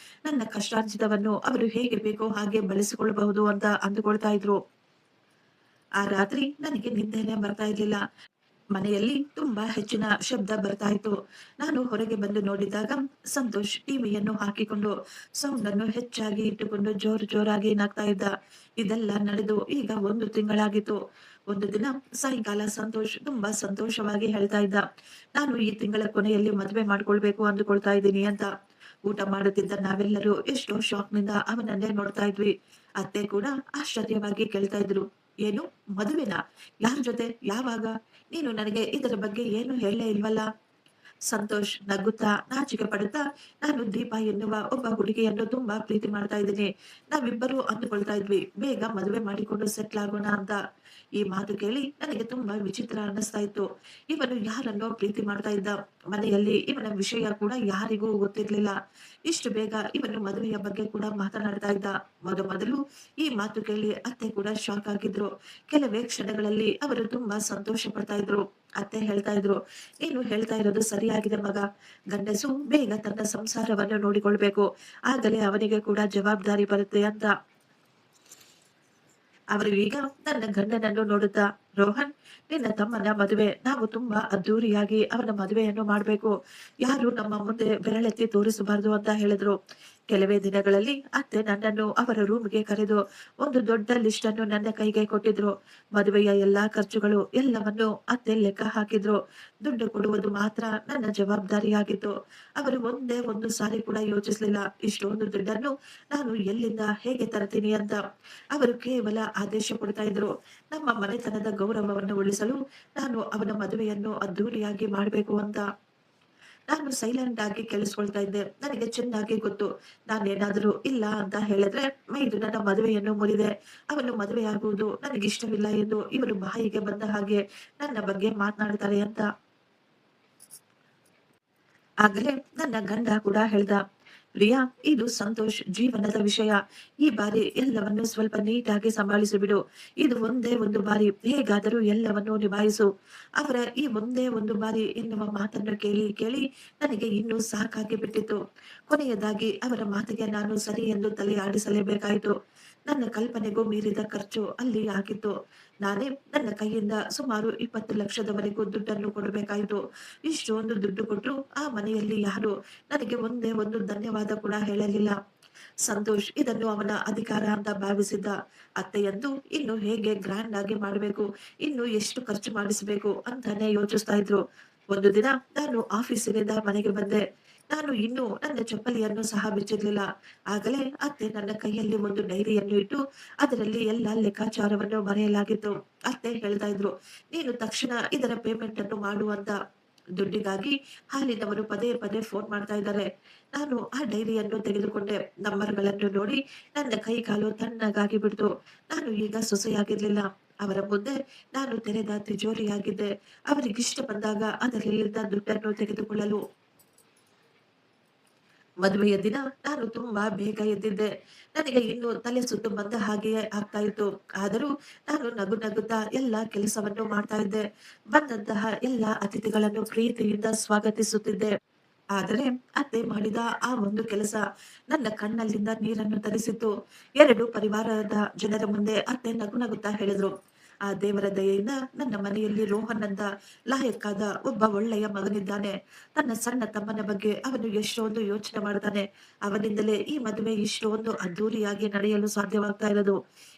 A: ನನ್ನ ಕಷ್ಟಾರ್ಜಿತವನ್ನು ಅವರು ಹೇಗೆ ಬೇಕೋ ಹಾಗೆ ಬಳಸಿಕೊಳ್ಳಬಹುದು ಅಂತ ಅಂದುಕೊಳ್ತಾ ಇದ್ರು. ಆ ರಾತ್ರಿ ನನಗೆ ನಿದ್ದೆನೇ ಬರ್ತಾ ಇರ್ಲಿಲ್ಲ. ಮನೆಯಲ್ಲಿ ತುಂಬಾ ಹೆಚ್ಚಿನ ಶಬ್ದ ಬರ್ತಾ ಇತ್ತು. ನಾನು ಹೊರಗೆ ಬಂದು ನೋಡಿದಾಗ ಸಂತೋಷ್ ಟಿವಿಯನ್ನು ಹಾಕಿಕೊಂಡು ಸೌಂಡ್ ಅನ್ನು ಹೆಚ್ಚಾಗಿ ಇಟ್ಟುಕೊಂಡು ಜೋರಾಗಿ ನಗ್ತಾ ಇದ್ದ. ಇದೆಲ್ಲ ನಡೆದು ಈಗ 1 ತಿಂಗಳಾಗಿತ್ತು. ಒಂದು ದಿನ ಸಾಯಂಕಾಲ ಸಂತೋಷ್ ತುಂಬಾ ಸಂತೋಷವಾಗಿ ಹೇಳ್ತಾ ಇದ್ದ, ನಾನು ಈ ತಿಂಗಳ ಕೊನೆಯಲ್ಲಿ ಮದುವೆ ಮಾಡ್ಕೊಳ್ಬೇಕು ಅಂದುಕೊಳ್ತಾ ಇದ್ದೀನಿ ಅಂತ. ಊಟ ಮಾಡುತ್ತಿದ್ದ ನಾವೆಲ್ಲರೂ ಎಷ್ಟೋ ಶಾಕ್ ನಿಂದ ಅವನನ್ನೇ ನೋಡ್ತಾ ಇದ್ವಿ. ಅತ್ತೆ ಕೂಡ ಆಶ್ಚರ್ಯವಾಗಿ ಕೇಳ್ತಾ ಇದ್ರು, ಏನು, ಮದುವೆನಾ? ಯಾರ ಜೊತೆ, ಯಾವಾಗ? ನೀನು ನನಗೆ ಇದರ ಬಗ್ಗೆ ಏನು ಹೇಳಲೇ ಇಲ್ವಲ್ಲ? ಸಂತೋಷ್ ನಗುತ್ತಾ ನಾಚಿಕೆ ಪಡುತ್ತಾ, ನಾನು ದೀಪಾ ಎನ್ನುವ ಒಬ್ಬ ಹುಡುಗಿಯನ್ನು ತುಂಬಾ ಪ್ರೀತಿ ಮಾಡ್ತಾ ಇದ್ದೀನಿ. ನಾವಿಬ್ಬರು ಅಂದುಕೊಳ್ತಾ ಇದ್ವಿ ಬೇಗ ಮದುವೆ ಮಾಡಿಕೊಂಡು ಸೆಟ್ಲ್ ಆಗೋಣ ಅಂತ. ಈ ಮಾತು ಕೇಳಿ ನನಗೆ ತುಂಬಾ ವಿಚಿತ್ರ ಅನ್ನಿಸ್ತಾ ಇತ್ತು. ಇವನು ಯಾರನ್ನೋ ಪ್ರೀತಿ ಮಾಡ್ತಾ ಇದ್ದ. ಮನೆಯಲ್ಲಿ ಇವನ ವಿಷಯ ಕೂಡ ಯಾರಿಗೂ ಗೊತ್ತಿರ್ಲಿಲ್ಲ. ಇಷ್ಟು ಬೇಗ ಇವನು ಮದುವೆಯ ಬಗ್ಗೆ ಕೂಡ ಮಾತನಾಡ್ತಾ ಇದ್ದ. ಮೊದಲು ಈ ಮಾತು ಕೇಳಿ ಅತ್ತೆ ಕೂಡ ಶಾಕ್ ಆಗಿದ್ರು. ಕೆಲವೇ ಕ್ಷಣಗಳಲ್ಲಿ ಅವರು ತುಂಬಾ ಸಂತೋಷ ಪಡ್ತಾ ಇದ್ರು. ಅತ್ತೆ ಹೇಳ್ತಾ ಇದ್ರು, ನೀನು ಹೇಳ್ತಾ ಇರೋದು ಸರಿಯಾಗಿದೆ ಮಗ. ಗಂಡಸು ಬೇಗ ತನ್ನ ಸಂಸಾರವನ್ನು ನೋಡಿಕೊಳ್ಬೇಕು. ಆಗಲೇ ಅವನಿಗೆ ಕೂಡ ಜವಾಬ್ದಾರಿ ಬರುತ್ತೆ ಅಂತ. ಅವರು ಈಗ ನನ್ನ ಗಂಡನನ್ನು ನೋಡುತ್ತಾ, ರೋಹನ್, ನಿನ್ನ ತಮ್ಮನ ಮದುವೆ ನಾವು ತುಂಬಾ ಅದ್ದೂರಿಯಾಗಿ ಅವನ ಮದುವೆಯನ್ನು ಮಾಡ್ಬೇಕು. ಯಾರು ನಮ್ಮ ಮುಂದೆ ಬೆರಳೆತ್ತಿ ತೋರಿಸಬಾರದು ಅಂತ ಹೇಳಿದ್ರು. ಕೆಲವೇ ದಿನಗಳಲ್ಲಿ ಅತ್ತೆ ನನ್ನನ್ನು ಅವರ ರೂಮ್ಗೆ ಕರೆದು ಒಂದು ದೊಡ್ಡ ಲಿಸ್ಟ್ ಅನ್ನು ನನ್ನ ಕೈಗೆ ಕೊಟ್ಟಿದ್ರು. ಮದುವೆಯ ಎಲ್ಲಾ ಖರ್ಚುಗಳು ಎಲ್ಲವನ್ನು ಅತ್ತೆ ಲೆಕ್ಕ ಹಾಕಿದ್ರು. ದುಡ್ಡು ಕೊಡುವುದು ಮಾತ್ರ ನನ್ನ ಜವಾಬ್ದಾರಿಯಾಗಿತ್ತು. ಅವರು ಒಂದೇ ಒಂದು ಸಾರಿ ಕೂಡ ಯೋಚಿಸಲಿಲ್ಲ, ಇಷ್ಟೊಂದು ದುಡ್ಡನ್ನು ನಾನು ಎಲ್ಲಿಂದ ಹೇಗೆ ತರ್ತೀನಿ ಅಂತ. ಅವರು ಕೇವಲ ಆದೇಶ ಕೊಡ್ತಾ ಇದ್ರು. ನಮ್ಮ ಮನೆತನದ ಗೌರವವನ್ನು ಉಳಿಸಲು ನಾನು ಅವನ ಮದುವೆಯನ್ನು ಅದ್ದೂರಿಯಾಗಿ ಮಾಡ್ಬೇಕು ಅಂತ. ನಾನು ಸೈಲೆಂಟ್ ಆಗಿ ಕೇಳಿಸ್ಕೊಳ್ತಾ ಇದ್ದೆ. ನನಗೆ ಚೆನ್ನಾಗಿ ಗೊತ್ತು, ನಾನೇನಾದರೂ ಇಲ್ಲ ಅಂತ ಹೇಳಿದ್ರೆ ಇದು ನನ್ನ ಮದುವೆಯನ್ನು ಮುರಿದೆ. ಅವನು ಮದುವೆಯಾಗುವುದು ನನಗಿಷ್ಟವಿಲ್ಲ ಎಂದು ಇವರು ಬಾಯಿಗೆ ಬಂದ ಹಾಗೆ ನನ್ನ ಬಗ್ಗೆ ಮಾತನಾಡ್ತಾರೆ ಅಂತ. ಆಗಲೇ ನನ್ನ ಗಂಡ ಕೂಡ ಹೇಳ್ದ, ಪ್ರಿಯಾ, ಇದು ಸಂತೋಷ್ ಜೀವನದ ವಿಷಯ. ಈ ಬಾರಿ ಎಲ್ಲವನ್ನು ಸ್ವಲ್ಪ ನೀಟಾಗಿ ಸಂಭಾಳಿಸಿ ಬಿಡು. ಇದು ಒಂದೇ ಒಂದು ಬಾರಿ, ಹೇಗಾದರೂ ಎಲ್ಲವನ್ನೂ ನಿಭಾಯಿಸು. ಅವರ ಈ ಒಂದೇ ಒಂದು ಬಾರಿ ಎನ್ನುವ ಮಾತನ್ನು ಕೇಳಿ ಕೇಳಿ ನನಗೆ ಇನ್ನೂ ಸಾಕಾಗಿ ಬಿಟ್ಟಿತ್ತು. ಕೊನೆಯದಾಗಿ ಅವರ ಮಾತಿಗೆ ನಾನು ಸರಿ ಎಂದು ತಲೆ ಆಡಿಸಲೇಬೇಕಾಯಿತು. ನನ್ನ ಕಲ್ಪನೆಗೂ ಮೀರಿದ ಖರ್ಚು ಅಲ್ಲಿ ಆಗಿತ್ತು. ನಾನೇ ನನ್ನ ಕೈಯಿಂದ ಸುಮಾರು 20 ಲಕ್ಷದವರೆಗೂ ದುಡ್ಡನ್ನು ಕೊಡಬೇಕಾಯಿತು. ಇಷ್ಟೊಂದು ದುಡ್ಡು ಕೊಟ್ಟರು ಆ ಮನೆಯಲ್ಲಿ ಯಾರು ನನಗೆ ಒಂದೇ ಒಂದು ಧನ್ಯವಾದ ಕೂಡ ಹೇಳಲಿಲ್ಲ. ಸಂತೋಷ್ ಇದನ್ನು ಅವನ ಅಧಿಕಾರ ಅಂತ ಭಾವಿಸಿದ್ದ. ಅತ್ತೆಯಂತೂ ಇನ್ನು ಹೇಗೆ ಗ್ರ್ಯಾಂಡ್ ಆಗಿ ಮಾಡಬೇಕು, ಇನ್ನು ಎಷ್ಟು ಖರ್ಚು ಮಾಡಿಸಬೇಕು ಅಂತಾನೆ ಯೋಚಿಸ್ತಾ ಇದ್ರು. ಒಂದು ದಿನ ನಾನು ಆಫೀಸಿನಿಂದ ಮನೆಗೆ ಬಂದೆ. ನಾನು ಇನ್ನೂ ನನ್ನ ಚಪ್ಪಲಿಯನ್ನು ಸಹ ಬಿಚ್ಚಿರ್ಲಿಲ್ಲ. ಆಗಲೇ ಅತ್ತೆ ನನ್ನ ಕೈಯಲ್ಲಿ ಒಂದು ಡೈರಿಯನ್ನು ಇಟ್ಟು ಅದರಲ್ಲಿ ಎಲ್ಲ ಲೆಕ್ಕಾಚಾರವನ್ನು ಬರೆಯಲಾಗಿತ್ತು. ಅತ್ತೆ ಹೇಳ್ತಾ ಇದ್ರು, ನೀನು ತಕ್ಷಣ ಇದರ ಪೇಮೆಂಟ್ ಅನ್ನು ಮಾಡು ಅಂತ. ದುಡ್ಡಿಗಾಗಿ ಹಾಲಿನವರು ಪದೇ ಪದೇ ಫೋನ್ ಮಾಡ್ತಾ ಇದ್ದಾರೆ. ನಾನು ಆ ಡೈರಿಯನ್ನು ತೆಗೆದುಕೊಂಡೆ. ನಂಬರ್ಗಳನ್ನು ನೋಡಿ ನನ್ನ ಕೈ ಕಾಲು ತಣ್ಣಗಾಗಿ ಬಿಡ್ತು. ನಾನು ಈಗ ಸೊಸೆಯಾಗಿರ್ಲಿಲ್ಲ. ಅವರ ಮುಂದೆ ನಾನು ತೆರೆದ ತಿಜೋರಿಯಾಗಿದ್ದೆ. ಅವರಿಗಿಷ್ಟ ಬಂದಾಗ ಅದರಲ್ಲಿದ್ದ ದುಡ್ಡನ್ನು ತೆಗೆದುಕೊಳ್ಳಲು. ಮದುವೆಯ ದಿನ ನಾನು ತುಂಬಾ ಬೇಗ ಎದ್ದಿದ್ದೆ. ನನಗೆ ಇನ್ನು ತಲೆ ಸುತ್ತು ಬಂದ ಹಾಗೆಯೇ ಆಗ್ತಾ ಇತ್ತು. ಆದರೂ ನಾನು ನಗು ನಗುತ್ತಾ ಎಲ್ಲಾ ಕೆಲಸವನ್ನು ಮಾಡ್ತಾ ಇದ್ದೆ. ಬಂದಂತಹ ಎಲ್ಲಾ ಅತಿಥಿಗಳನ್ನು ಪ್ರೀತಿಯಿಂದ ಸ್ವಾಗತಿಸುತ್ತಿದ್ದೆ. ಆದರೆ ಅತ್ತೆ ಮಾಡಿದ ಆ ಒಂದು ಕೆಲಸ ನನ್ನ ಕಣ್ಣಲ್ಲಿಂದ ನೀರನ್ನು ತರಿಸಿತು. ಎರಡು ಪರಿವಾರದ ಜನರ ಮುಂದೆ ಅತ್ತೆ ನಗು ನಗುತ್ತಾ ಹೇಳಿದ್ರು, ಆ ದೇವರ ದಯೆಯಿಂದ ನನ್ನ ಮನೆಯಲ್ಲಿ ರೋಹನ್ ಅಂತ ಲಾಯಕ್ಕಾದ ಒಬ್ಬ ಒಳ್ಳೆಯ ಮಗನಿದ್ದಾನೆ. ತನ್ನ ಸಣ್ಣ ತಮ್ಮನ ಬಗ್ಗೆ ಅವನು ಎಷ್ಟೊಂದು ಯೋಚನೆ ಮಾಡ್ತಾನೆ. ಅವನಿಂದಲೇ ಈ ಮದುವೆ ಇಷ್ಟೊಂದು ಅದ್ದೂರಿಯಾಗಿ ನಡೆಯಲು ಸಾಧ್ಯವಾಗ್ತಾ ಇರೋದು.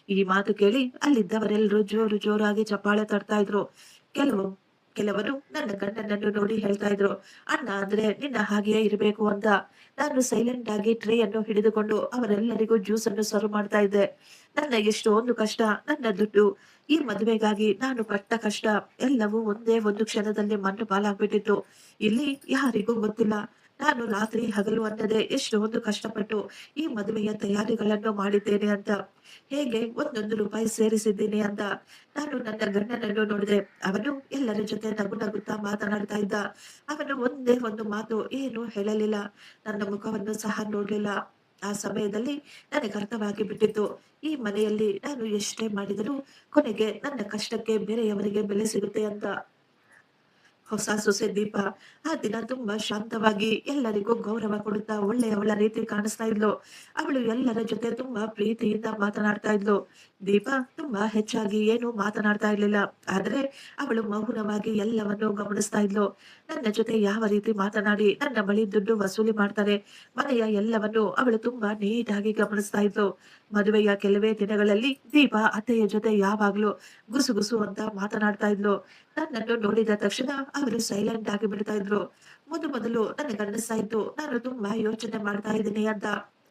A: ಈ ಮಾತು ಕೇಳಿ ಅಲ್ಲಿದ್ದವರೆಲ್ಲರೂ ಜೋರು ಜೋರಾಗಿ ಚಪ್ಪಾಳೆ ತಟ್ತಾ ಇದ್ರು. ಕೆಲವು ಕೆಲವರು ನನ್ನ ಗಂಡನನ್ನು ನೋಡಿ ಹೇಳ್ತಾ ಇದ್ರು, ಅಣ್ಣ ಅಂದ್ರೆ ನಿನ್ನ ಹಾಗೆಯೇ ಇರಬೇಕು ಅಂತ. ನಾನು ಸೈಲೆಂಟ್ ಆಗಿ ಟ್ರೇ ಅನ್ನು ಹಿಡಿದುಕೊಂಡು ಅವರೆಲ್ಲರಿಗೂ ಜ್ಯೂಸ್ ಅನ್ನು ಸರ್ವ್ ಮಾಡ್ತಾ ಇದ್ದೆ. ನನ್ನ ಎಷ್ಟೊಂದು ಕಷ್ಟ, ನನ್ನ ದುಡ್ಡು, ಈ ಮದುವೆಗಾಗಿ ನಾನು ಪಟ್ಟ ಕಷ್ಟ ಎಲ್ಲವೂ ಒಂದೇ ಒಂದು ಕ್ಷಣದಲ್ಲಿ ಮಣ್ಣು ಪಾಲಾಗ್ಬಿಟ್ಟಿತ್ತು. ಇಲ್ಲಿ ಯಾರಿಗೂ ಗೊತ್ತಿಲ್ಲ ನಾನು ರಾತ್ರಿ ಹಗಲು ಅನ್ನದೆ ಎಷ್ಟೊಂದು ಕಷ್ಟಪಟ್ಟು ಈ ಮದುವೆಯ ತಯಾರಿಗಳನ್ನು ಮಾಡಿದ್ದೇನೆ ಅಂತ, ಹೇಗೆ ಒಂದೊಂದು ರೂಪಾಯಿ ಸೇರಿಸಿದ್ದೀನಿ ಅಂತ. ನಾನು ನನ್ನ ಗಂಡನನ್ನು ನೋಡಿದೆ. ಅವನು ಎಲ್ಲರ ಜೊತೆ ನಗು ನಗುತ್ತಾ ಮಾತನಾಡ್ತಾ ಇದ್ದ. ಅವನು ಒಂದೇ ಒಂದು ಮಾತು ಏನು ಹೇಳಲಿಲ್ಲ. ನನ್ನ ಮುಖವನ್ನು ಸಹ ನೋಡ್ಲಿಲ್ಲ. ಆ ಸಮಯದಲ್ಲಿ ನನಗೆ ಅರ್ಥವಾಗಿ ಬಿಟ್ಟಿತ್ತು, ಈ ಮನೆಯಲ್ಲಿ ನಾನು ಎಷ್ಟೇ ಮಾಡಿದರೂ ಕೊನೆಗೆ ನನ್ನ ಕಷ್ಟಕ್ಕೆ ಬೇರೆಯವರಿಗೆ ಬೆಲೆ ಸಿಗುತ್ತೆ ಅಂತ. ಹೊಸ ಸೊಸೆ ದೀಪ ಆ ದಿನ ತುಂಬಾ ಶಾಂತವಾಗಿ ಎಲ್ಲರಿಗೂ ಗೌರವ ಕೊಡುತ್ತಾ ಒಳ್ಳೆಯವಳ ರೀತಿ ಕಾಣಿಸ್ತಾ ಇದ್ಲು. ಅವಳು ಎಲ್ಲರ ಜೊತೆ ತುಂಬಾ ಪ್ರೀತಿಯಿಂದ ಮಾತನಾಡ್ತಾ ಇದ್ಲು. ದೀಪ ತುಂಬಾ ಹೆಚ್ಚಾಗಿ ಏನು ಮಾತನಾಡ್ತಾ ಇರ್ಲಿಲ್ಲ. ಆದ್ರೆ ಅವಳು ಮೌನವಾಗಿ ಎಲ್ಲವನ್ನು ಗಮನಿಸ್ತಾ ಇದ್ಲು. ನನ್ನ ಜೊತೆ ಯಾವ ರೀತಿ ಮಾತನಾಡಿ ನನ್ನ ಬಳಿ ದುಡ್ಡು ವಸೂಲಿ ಮಾಡ್ತಾರೆ, ಮನೆಯ ಎಲ್ಲವನ್ನು ಅವಳು ತುಂಬಾ ನೀಟಾಗಿ ಗಮನಿಸ್ತಾ ಇದ್ಲು. ಮದುವೆಯ ಕೆಲವೇ ದಿನಗಳಲ್ಲಿ ದೀಪ ಅತ್ತೆಯ ಜೊತೆ ಯಾವಾಗ್ಲೂ ಗುಸುಗುಸು ಅಂತ ಮಾತನಾಡ್ತಾ ಇದ್ಲು. ನನ್ನನ್ನು ನೋಡಿದ ತಕ್ಷಣ ಅವರು ಸೈಲೆಂಟ್ ಆಗಿ ಬಿಡ್ತಾ ಇದ್ರು. ಮೊದಲು ನನಗೆ ಅನ್ನಿಸ್ತಾ ಇತ್ತು ನಾನು ತುಂಬಾ ಯೋಚನೆ ಮಾಡ್ತಾ ಇದ್ದೀನಿ ಅಂತ.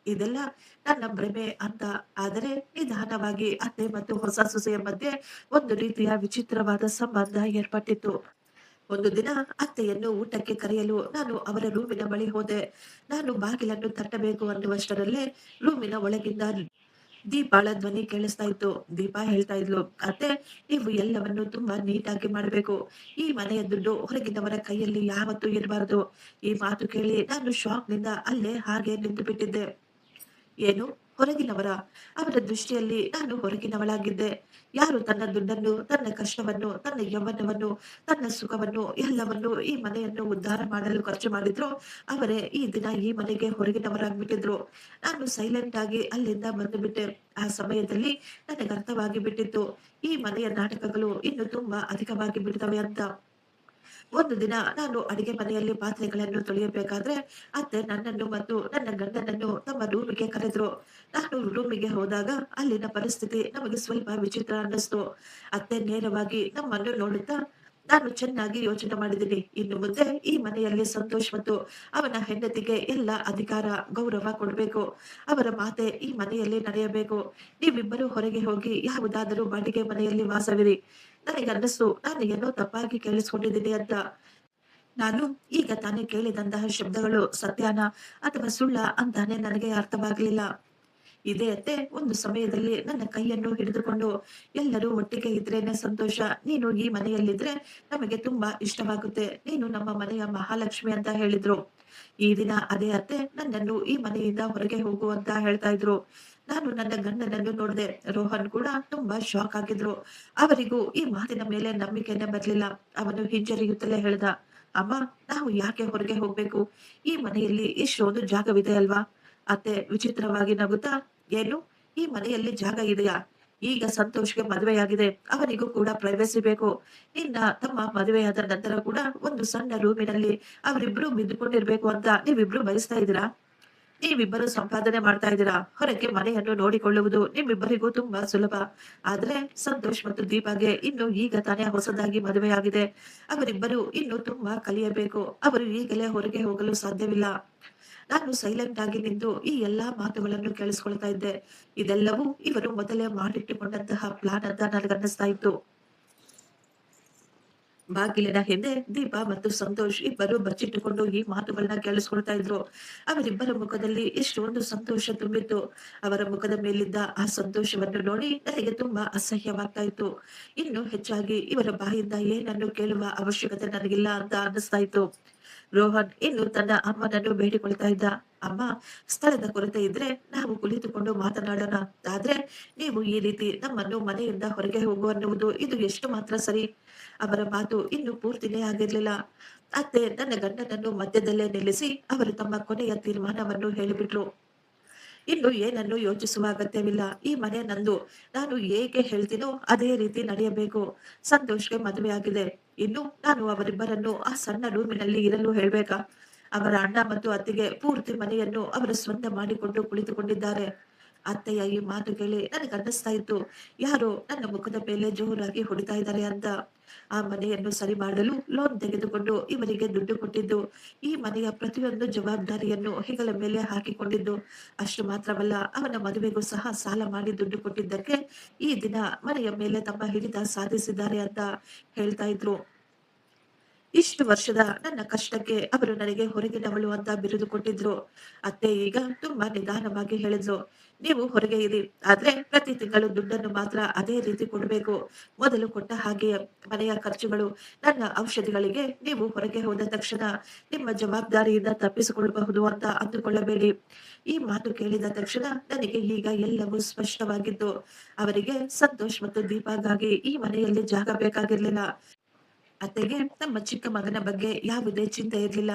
A: ಇದೆಲ್ಲ ನನ್ನ ಭ್ರಮೆ ಅಂತ. ಆದರೆ ನಿಧಾನವಾಗಿ ಅತ್ತೆ ಮತ್ತು ಹೊಸ ಸೊಸೆಯ ಮಧ್ಯೆ ಒಂದು ರೀತಿಯ ವಿಚಿತ್ರವಾದ ಸಂಬಂಧ ಏರ್ಪಟ್ಟಿತ್ತು. ಒಂದು ದಿನ ಅತ್ತೆಯನ್ನು ಊಟಕ್ಕೆ ಕರೆಯಲು ನಾನು ಅವರ ರೂಮಿನ ಬಳಿ ಹೋದೆ. ನಾನು ಬಾಗಿಲನ್ನು ತಟ್ಟಬೇಕು ಅನ್ನುವಷ್ಟರಲ್ಲೇ ರೂಮಿನ ಒಳಗಿಂದ ದೀಪಾಳ ಧ್ವನಿ ಕೇಳಿಸ್ತಾ ಇತ್ತು. ದೀಪಾ ಹೇಳ್ತಾ ಇದ್ಲು, "ಅತ್ತೆ, ನೀವು ಎಲ್ಲವನ್ನು ತುಂಬಾ ನೀಟಾಗಿ ಮಾಡ್ಬೇಕು. ಈ ಮನೆಯ ದುಡ್ಡು ಹೊರಗಿನವರ ಕೈಯಲ್ಲಿ ಯಾವತ್ತೂ ಇರಬಾರದು." ಈ ಮಾತು ಕೇಳಿ ನಾನು ಶಾಕ್‌ನಿಂದ ಅಲ್ಲೇ ಹಾಗೆ ನಿಂತು ಬಿಟ್ಟಿದ್ದೆ. ಏನು? ಹೊರಗಿನವರ? ಅವರ ದೃಷ್ಟಿಯಲ್ಲಿ ನಾನು ಹೊರಗಿನವಳಾಗಿದ್ದೆ. ಯಾರು ತನ್ನ ದುಡ್ಡನ್ನು, ತನ್ನ ಕಷ್ಟವನ್ನು, ತನ್ನ ಯೌವನವನ್ನು, ತನ್ನ ಸುಖವನ್ನು ಎಲ್ಲವನ್ನೂ ಈ ಮನೆಯನ್ನು ಉದ್ಧಾರ ಮಾಡಲು ಖರ್ಚು ಮಾಡಿದ್ರೋ, ಅವರೇ ಈ ದಿನ ಈ ಮನೆಗೆ ಹೊರಗಿನವರಾಗ್ಬಿಟ್ಟಿದ್ರು. ನಾನು ಸೈಲೆಂಟ್ ಆಗಿ ಅಲ್ಲಿಂದ ಬಂದುಬಿಟ್ಟೆ. ಆ ಸಮಯದಲ್ಲಿ ನನಗರ್ಥವಾಗಿ ಬಿಟ್ಟಿತ್ತು, ಈ ಮನೆಯ ನಾಟಕಗಳು ಇನ್ನು ತುಂಬಾ ಅಧಿಕವಾಗಿ ಬಿಡ್ತವೆ ಅಂತ. ಒಂದು ದಿನ ನಾನು ಅಡಿಗೆ ಮನೆಯಲ್ಲಿ ಪಾತ್ರೆಗಳನ್ನು ತೊಳೆಯಬೇಕಾದ್ರೆ ಅತ್ತೆ ನನ್ನನ್ನು ಮತ್ತು ನನ್ನ ಗಂಡನನ್ನು ತಮ್ಮ ರೂಮಿಗೆ ಕರೆದ್ರು. ನಾನು ರೂಮಿಗೆ ಹೋದಾಗ ಅಲ್ಲಿನ ಪರಿಸ್ಥಿತಿ ನಮಗೆ ಸ್ವಲ್ಪ ವಿಚಿತ್ರ ಅನ್ನಿಸ್ತು. ಅತ್ತೆ ನೇರವಾಗಿ ನಮ್ಮನ್ನು ನೋಡುತ್ತಾ, "ನಾನು ಚೆನ್ನಾಗಿ ಯೋಚನೆ ಮಾಡಿದ್ದೀನಿ. ಇನ್ನು ಮುಂದೆ ಈ ಮನೆಯಲ್ಲಿ ಸಂತೋಷ್ ಮತ್ತು ಅವನ ಹೆಂಡತಿಗೆ ಎಲ್ಲ ಅಧಿಕಾರ, ಗೌರವ ಕೊಡಬೇಕು. ಅವರ ಮಾತೆ ಈ ಮನೆಯಲ್ಲಿ ನಡೆಯಬೇಕು. ನೀವಿಬ್ಬರು ಹೊರಗೆ ಹೋಗಿ ಯಾವುದಾದರೂ ಬಾಡಿಗೆ ಮನೆಯಲ್ಲಿ ವಾಸವಿರಿ." ನನಗನ್ನಿಸ್ತು ನಾನು ಏನೋ ತಪ್ಪಾಗಿ ಕೇಳಿಸ್ಕೊಂಡಿದ್ದೀನಿ ಅಂತ. ನಾನು ಈಗ ತಾನೇ ಕೇಳಿದಂತಹ ಶಬ್ದಗಳು ಸತ್ಯನಾ ಅಥವಾ ಸುಳ್ಳ ಅಂತಾನೆ ನನಗೆ ಅರ್ಥವಾಗ್ಲಿಲ್ಲ. ಇದೇ ಅತ್ತೆ ಒಂದು ಸಮಯದಲ್ಲಿ ನನ್ನ ಕೈಯನ್ನು ಹಿಡಿದುಕೊಂಡು, "ಎಲ್ಲರೂ ಒಟ್ಟಿಗೆ ಇದ್ರೇನೆ ಸಂತೋಷ. ನೀನು ಈ ಮನೆಯಲ್ಲಿದ್ರೆ ನಮಗೆ ತುಂಬಾ ಇಷ್ಟವಾಗುತ್ತೆ. ನೀನು ನಮ್ಮ ಮನೆಯ ಮಹಾಲಕ್ಷ್ಮಿ" ಅಂತ ಹೇಳಿದ್ರು. ಈ ದಿನ ಅದೇ ಅತ್ತೆ ನನ್ನನ್ನು ಈ ಮನೆಯಿಂದ ಹೊರಗೆ ಹೋಗು ಅಂತ ಹೇಳ್ತಾ ಇದ್ರು. ನಾನು ನನ್ನ ಗಂಡನನ್ನು ನೋಡ್ದೆ. ರೋಹನ್ ಕೂಡ ತುಂಬಾ ಶಾಕ್ ಆಗಿದ್ರು. ಅವರಿಗೂ ಈ ಮಾತಿನ ಮೇಲೆ ನಂಬಿಕೆನೇ ಬರ್ಲಿಲ್ಲ. ಅವನು ಹಿಂಜರಿಯುತ್ತಲೇ ಹೇಳ್ದ, "ಅಮ್ಮ, ನಾವು ಯಾಕೆ ಹೊರಗೆ ಹೋಗ್ಬೇಕು? ಈ ಮನೆಯಲ್ಲಿ ಎಷ್ಟೊಂದು ಜಾಗವಿದೆ ಅಲ್ವಾ?" ಅತ್ತೆ ವಿಚಿತ್ರವಾಗಿ ನಗುತ್ತಾ, "ಏನು? ಈ ಮನೆಯಲ್ಲಿ ಜಾಗ ಇದೆಯಾ? ಈಗ ಸಂತೋಷ್‌ಗೆ ಮದುವೆಯಾಗಿದೆ. ಅವನಿಗೂ ಕೂಡ ಪ್ರೈವಸಿ ಬೇಕು. ನಿನ್ನ ತಮ್ಮ ಮದುವೆಯಾದ ನಂತರ ಕೂಡ ಒಂದು ಸಣ್ಣ ರೂಮಿನಲ್ಲಿ ಅವರಿಬ್ರು ಬಿದ್ದುಕೊಂಡಿರ್ಬೇಕು ಅಂತ ನೀವಿಬ್ರು ಬಯಸ್ತಾ ಇದ್ದೀರಾ? ನೀವಿಬ್ಬರು ಸಂಪಾದನೆ ಮಾಡ್ತಾ ಇದ್ದೀರಾ. ಹೊರಗೆ ಮನೆಯನ್ನು ನೋಡಿಕೊಳ್ಳುವುದು ನಿಮ್ಮಿಬ್ಬರಿಗೂ ತುಂಬಾ ಸುಲಭ. ಆದ್ರೆ ಸಂತೋಷ್ ಮತ್ತು ದೀಪಾಗೆ ಇನ್ನು ಈಗ ತಾನೇ ಹೊಸದಾಗಿ ಮದುವೆಯಾಗಿದೆ. ಅವರಿಬ್ಬರು ಇನ್ನು ತುಂಬಾ ಕಲಿಯಬೇಕು. ಅವರು ಈಗಲೇ ಹೊರಗೆ ಹೋಗಲು ಸಾಧ್ಯವಿಲ್ಲ." ನಾನು ಸೈಲೆಂಟ್ ಆಗಿ ನಿಂತು ಈ ಎಲ್ಲಾ ಮಾತುಗಳನ್ನು ಕೇಳಿಸ್ಕೊಳ್ತಾ ಇದ್ದೆ. ಇದೆಲ್ಲವೂ ಇವರು ಮೊದಲೇ ಮಾಡಿಟ್ಟುಕೊಂಡಂತಹ ಪ್ಲಾನ್ ಅಂತ ನನಗನ್ನಿಸ್ತಾ ಇತ್ತು. ಬಾಗಿಲಿನ ಹಿಂದೆ ದೀಪ ಮತ್ತು ಸಂತೋಷ್ ಇಬ್ಬರು ಬಚ್ಚಿಟ್ಟುಕೊಂಡು ಈ ಮಾತುಗಳನ್ನ ಕೇಳಿಸ್ಕೊಳ್ತಾ ಇದ್ರು. ಅವರಿಬ್ಬರ ಮುಖದಲ್ಲಿ ಎಷ್ಟೊಂದು ಸಂತೋಷ ತುಂಬಿತ್ತು. ಅವರ ಮುಖದ ಮೇಲಿದ್ದ ಆ ಸಂತೋಷವನ್ನು ನೋಡಿ ನನಗೆ ತುಂಬಾ ಅಸಹ್ಯವಾಗ್ತಾ ಇತ್ತು. ಇನ್ನು ಹೆಚ್ಚಾಗಿ ಇವರ ಬಾಯಿಂದ ಏನನ್ನು ಕೇಳುವ ಅವಶ್ಯಕತೆ ನನಗಿಲ್ಲ ಅಂತ ಅನ್ನಿಸ್ತಾ ಇತ್ತು. ರೋಹನ್ ಇನ್ನು ತನ್ನ ಅಮ್ಮನನ್ನು ಬೇಡಿಕೊಳ್ತಾ ಇದ್ದ, "ಅಮ್ಮ, ಸ್ಥಳದ ಕೊರತೆ ಇದ್ರೆ ನಾವು ಕುಳಿತುಕೊಂಡು ಮಾತನಾಡೋಣ. ಆದ್ರೆ ನೀವು ಈ ರೀತಿ ನಮ್ಮನ್ನು ಮನೆಯಿಂದ ಹೊರಗೆ ಹೋಗು ಅನ್ನುವುದು ಇದು ಎಷ್ಟು ಮಾತ್ರ ಸರಿ?" ಅವರ ಮಾತು ಇನ್ನು ಪೂರ್ತಿನೇ ಆಗಿರ್ಲಿಲ್ಲ. ಅತ್ತೆ ನನ್ನ ಗಂಡನನ್ನು ಮಧ್ಯದಲ್ಲೇ ನಿಲ್ಲಿಸಿ ಅವರು ತಮ್ಮ ಕೊನೆಯ ತೀರ್ಮಾನವನ್ನು ಹೇಳಿಬಿಟ್ರು. "ಇನ್ನು ಏನನ್ನು ಯೋಚಿಸುವ ಅಗತ್ಯವಿಲ್ಲ. ಈ ಮನೆ ನಂದು. ನಾನು ಹೇಗೆ ಹೇಳ್ತೀನೋ ಅದೇ ರೀತಿ ನಡೆಯಬೇಕು. ಸಂತೋಷ್‌ಗೆ ಮದುವೆ ಆಗಿದೆ. ಇನ್ನು ನಾನು ಅವರಿಬ್ಬರನ್ನು ಆ ಸಣ್ಣ ರೂಮಿನಲ್ಲಿ ಇರಲು ಹೇಳ್ಬೇಕಾ? ಅವರ ಅಣ್ಣ ಮತ್ತು ಅತ್ತಿಗೆ ಪೂರ್ತಿ ಮನೆಯನ್ನು ಅವರ ಸ್ವಂತ ಮಾಡಿಕೊಂಡು ಕುಳಿತುಕೊಂಡಿದ್ದಾರೆ." ಅತ್ತೆಯ ಈ ಮಾತು ಕೇಳಿ ನನಗನ್ನಿಸ್ತಾ ಇತ್ತು, ಯಾರೋ ನನ್ನ ಮುಖದ ಮೇಲೆ ಜೋರಾಗಿ ಹೊಡಿತಾ ಇದ್ದಾರೆ ಅಂತ. ಆ ಮನೆಯನ್ನು ಸರಿ ಮಾಡಲು ಲೋನ್ ತೆಗೆದುಕೊಂಡು ಇವರಿಗೆ ದುಡ್ಡು ಕೊಟ್ಟಿದ್ದು, ಈ ಮನೆಯ ಪ್ರತಿಯೊಂದು ಜವಾಬ್ದಾರಿಯನ್ನು ಹೆಗಲ ಮೇಲೆ ಹಾಕಿಕೊಂಡಿದ್ದು, ಅಷ್ಟು ಮಾತ್ರವಲ್ಲ ಅವನ ಮದುವೆಗೂ ಸಹ ಸಾಲ ಮಾಡಿ ದುಡ್ಡು ಕೊಟ್ಟಿದ್ದಕ್ಕೆ ಈ ದಿನ ಮನೆಯ ಮೇಲೆ ತಮ್ಮ ಹಿಡಿತ ಸಾಧಿಸಿದ್ದಾರೆ ಅಂತ ಹೇಳ್ತಾ ಇದ್ರು. ಇಷ್ಟು ವರ್ಷದ ನನ್ನ ಕಷ್ಟಕ್ಕೆ ಅವರು ನನಗೆ ಹೊರಗಿನವಳು ಅಂತ ಬಿರುದು ಕೊಟ್ಟಿದ್ರು. ಅತ್ತೆ ಈಗ ತುಂಬಾ ನಿಧಾನವಾಗಿ ಹೇಳಿದ್ರು, "ನೀವು ಹೊರಗೆ ಇರಿ. ಆದ್ರೆ ಪ್ರತಿ ತಿಂಗಳು ದುಡ್ಡನ್ನು ಮಾತ್ರ ಅದೇ ರೀತಿ ಕೊಡಬೇಕು. ಮೊದಲು ಕೊಟ್ಟ ಹಾಗೆ ಮನೆಯ ಖರ್ಚುಗಳು, ನನ್ನ ಔಷಧಿಗಳಿಗೆ ನೀವು ಹೊರಗೆ ಹೋದ ತಕ್ಷಣ ನಿಮ್ಮ ಜವಾಬ್ದಾರಿಯಿಂದ ತಪ್ಪಿಸಿಕೊಳ್ಳಬಹುದು ಅಂತ ಅಂದುಕೊಳ್ಳಬೇಡಿ." ಈ ಮಾತು ಕೇಳಿದ ತಕ್ಷಣ ನನಗೆ ಈಗ ಎಲ್ಲವೂ ಸ್ಪಷ್ಟವಾಗಿತ್ತು. ಅವರಿಗೆ ಸಂತೋಷ್ ಮತ್ತು ದೀಪಾಗಾಗಿ ಈ ಮನೆಯಲ್ಲಿ ಜಾಗ ಬೇಕಾಗಿರ್ಲಿಲ್ಲ. ಅತ್ತೆಗೆ ನಮ್ಮ ಚಿಕ್ಕ ಮಗನ ಬಗ್ಗೆ ಯಾವುದೇ ಚಿಂತೆ ಇರ್ಲಿಲ್ಲ.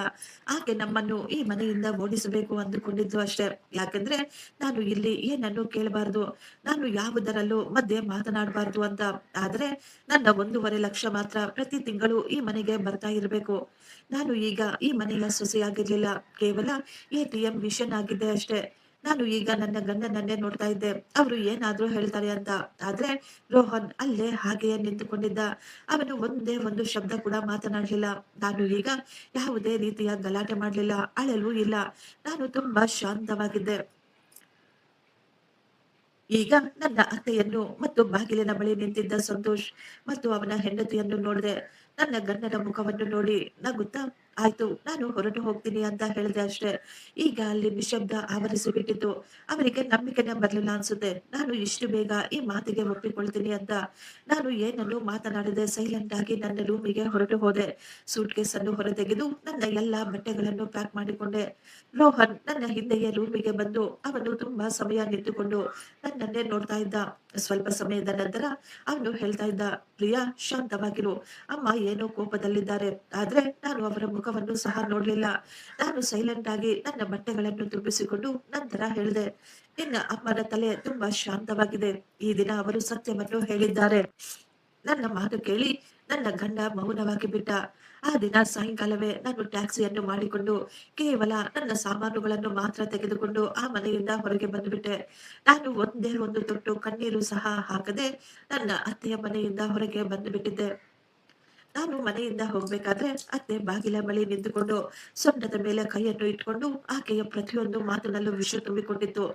A: ಆಕೆ ನಮ್ಮನ್ನು ಈ ಮನೆಯಿಂದ ಓಡಿಸಬೇಕು ಅಂದುಕೊಂಡಿದ್ದು ಅಷ್ಟೇ. ಯಾಕಂದ್ರೆ ನಾನು ಇಲ್ಲಿ ಏನನ್ನು ಕೇಳಬಾರದು. ನಾನು ಯಾವುದರಲ್ಲೂ ಮಧ್ಯೆ ಮಾತನಾಡಬಾರದು ಅಂತ. ಆದ್ರೆ ನನ್ನ 1.5 ಲಕ್ಷ ಮಾತ್ರ ಪ್ರತಿ ತಿಂಗಳು ಈ ಮನೆಗೆ ಬರ್ತಾ ಇರಬೇಕು. ನಾನು ಈಗ ಈ ಮನೆಯ ಸೊಸೆಯಾಗಿರ್ಲಿಲ್ಲ. ಕೇವಲ ಎಟಿಎಂ ಮಿಷನ್ ಆಗಿದ್ದೆ ಅಷ್ಟೇ. ನಾನು ಈಗ ನನ್ನ ಗಂಡನನ್ನೇ ನೋಡ್ತಾ ಇದ್ದೆ. ಅವರು ಏನಾದ್ರೂ ಹೇಳ್ತಾರೆ ಅಂತ. ಆದ್ರೆ ರೋಹನ್ ಅಲ್ಲೇ ಹಾಗೆಯೇ ನಿಂತುಕೊಂಡಿದ್ದ. ಅವನು ಒಂದೇ ಒಂದು ಶಬ್ದ ಕೂಡ ಮಾತನಾಡಲಿಲ್ಲ. ನಾನು ಈಗ ಯಾವುದೇ ರೀತಿಯ ಗಲಾಟೆ ಮಾಡಲಿಲ್ಲ, ಅಳಲೂ ಇಲ್ಲ. ನಾನು ತುಂಬಾ ಶಾಂತವಾಗಿದ್ದೆ. ಈಗ ನನ್ನ ಅತ್ತೆಯನ್ನು ಮತ್ತು ಬಾಗಿಲಿನ ಬಳಿ ನಿಂತಿದ್ದ ಸಂತೋಷ್ ಮತ್ತು ಅವನ ಹೆಂಡತಿಯನ್ನು ನೋಡಿದೆ. ನನ್ನ ಗಂಡನ ಮುಖವನ್ನು ನೋಡಿ ನಗುತ್ತಾ, ಆಯ್ತು, ನಾನು ಹೊರಟು ಹೋಗ್ತೀನಿ ಅಂತ ಹೇಳಿದೆ ಅಷ್ಟೇ. ಈಗ ಅಲ್ಲಿ ನಿಶ್ಶಬ್ದ ಆವರಿಸಿ ಬಿಟ್ಟಿತ್ತು. ಅವರಿಗೆ ನಂಬಿಕೆನೇ ಬರ್ಲಿಲ್ಲ ಅನ್ಸುತ್ತೆ. ನಾನು ಇಷ್ಟು ಬೇಗ ಈ ಮಾತಿಗೆ ಒಪ್ಪಿಕೊಳ್ತೀನಿ ಅಂತ. ನಾನು ಏನನ್ನೂ ಮಾತನಾಡದೆ ಸೈಲೆಂಟ್ ಆಗಿ ನನ್ನ ರೂಮಿಗೆ ಹೊರಟು ಹೋದೆ. ಸೂಟ್ ಕೇಸ್ ಅನ್ನು ಹೊರತೆಗೆದು ನನ್ನ ಎಲ್ಲಾ ಬಟ್ಟೆಗಳನ್ನು ಪ್ಯಾಕ್ ಮಾಡಿಕೊಂಡೆ. ರೋಹನ್ ನನ್ನ ಹಿಂದೆಯೇ ರೂಮಿಗೆ ಬಂದು ಅವನು ತುಂಬಾ ಸಮಯ ನಿಂತುಕೊಂಡು ನನ್ನನ್ನೇ ನೋಡ್ತಾ ಇದ್ದ. ಸ್ವಲ್ಪ ಸಮಯದ ನಂತರ ಅವನು ಹೇಳ್ತಾ ಇದ್ದ, ಪ್ರಿಯಾ, ಶಾಂತವಾಗಿರು. ಅಮ್ಮ ಏನೋ ಕೋಪದಲ್ಲಿದ್ದಾರೆ. ಆದ್ರೆ ನಾನು ಅವರ ಮುಖವನ್ನು ಸಹ ನೋಡ್ಲಿಲ್ಲ. ನಾನು ಸೈಲೆಂಟ್ ಆಗಿ ನನ್ನ ಬಟ್ಟೆಗಳನ್ನು ತುಂಬಿಸಿಕೊಂಡು ನಂತರ ಹೇಳಿದೆ, ನಿನ್ನ ಅಮ್ಮನ ತಲೆ ತುಂಬಾ ಶಾಂತವಾಗಿದೆ. ಈ ದಿನ ಅವರು ಸತ್ಯವನ್ನು ಹೇಳಿದ್ದಾರೆ. ನನ್ನ ಮಾತು ಕೇಳಿ ನನ್ನ ಗಂಡ ಮೌನವಾಗಿ ಬಿಟ್ಟ. ಆ ದಿನ ಸಾಯಂಕಾಲವೇ ನಾನು ಟ್ಯಾಕ್ಸಿಯನ್ನು ಮಾಡಿಕೊಂಡು ಕೇವಲ ನನ್ನ ಸಾಮಾನುಗಳನ್ನು ಮಾತ್ರ ತೆಗೆದುಕೊಂಡು ಆ ಮನೆಯಿಂದ ಹೊರಗೆ ಬಂದುಬಿಟ್ಟೆ. ನಾನು ಒಂದೇ ಒಂದು ತೊಟ್ಟು ಕಣ್ಣೀರು ಸಹ ಹಾಕದೆ ನನ್ನ ಅತ್ತೆಯ ಮನೆಯಿಂದ ಹೊರಗೆ ಬಂದು ಬಿಟ್ಟಿದ್ದೆ. ನಾನು ಮನೆಯಿಂದ ಹೋಗ್ಬೇಕಾದ್ರೆ ಅತ್ತೆ ಬಾಗಿಲ ಬಳಿ ನಿಂತುಕೊಂಡು ಸೊಂಟದ ಮೇಲೆ ಕೈಯನ್ನು ಇಟ್ಕೊಂಡು ಆಕೆಯ ಪ್ರತಿಯೊಂದು ಮಾತಿನಲ್ಲೂ ವಿಷ ತುಂಬಿಕೊಂಡಿತ್ತು.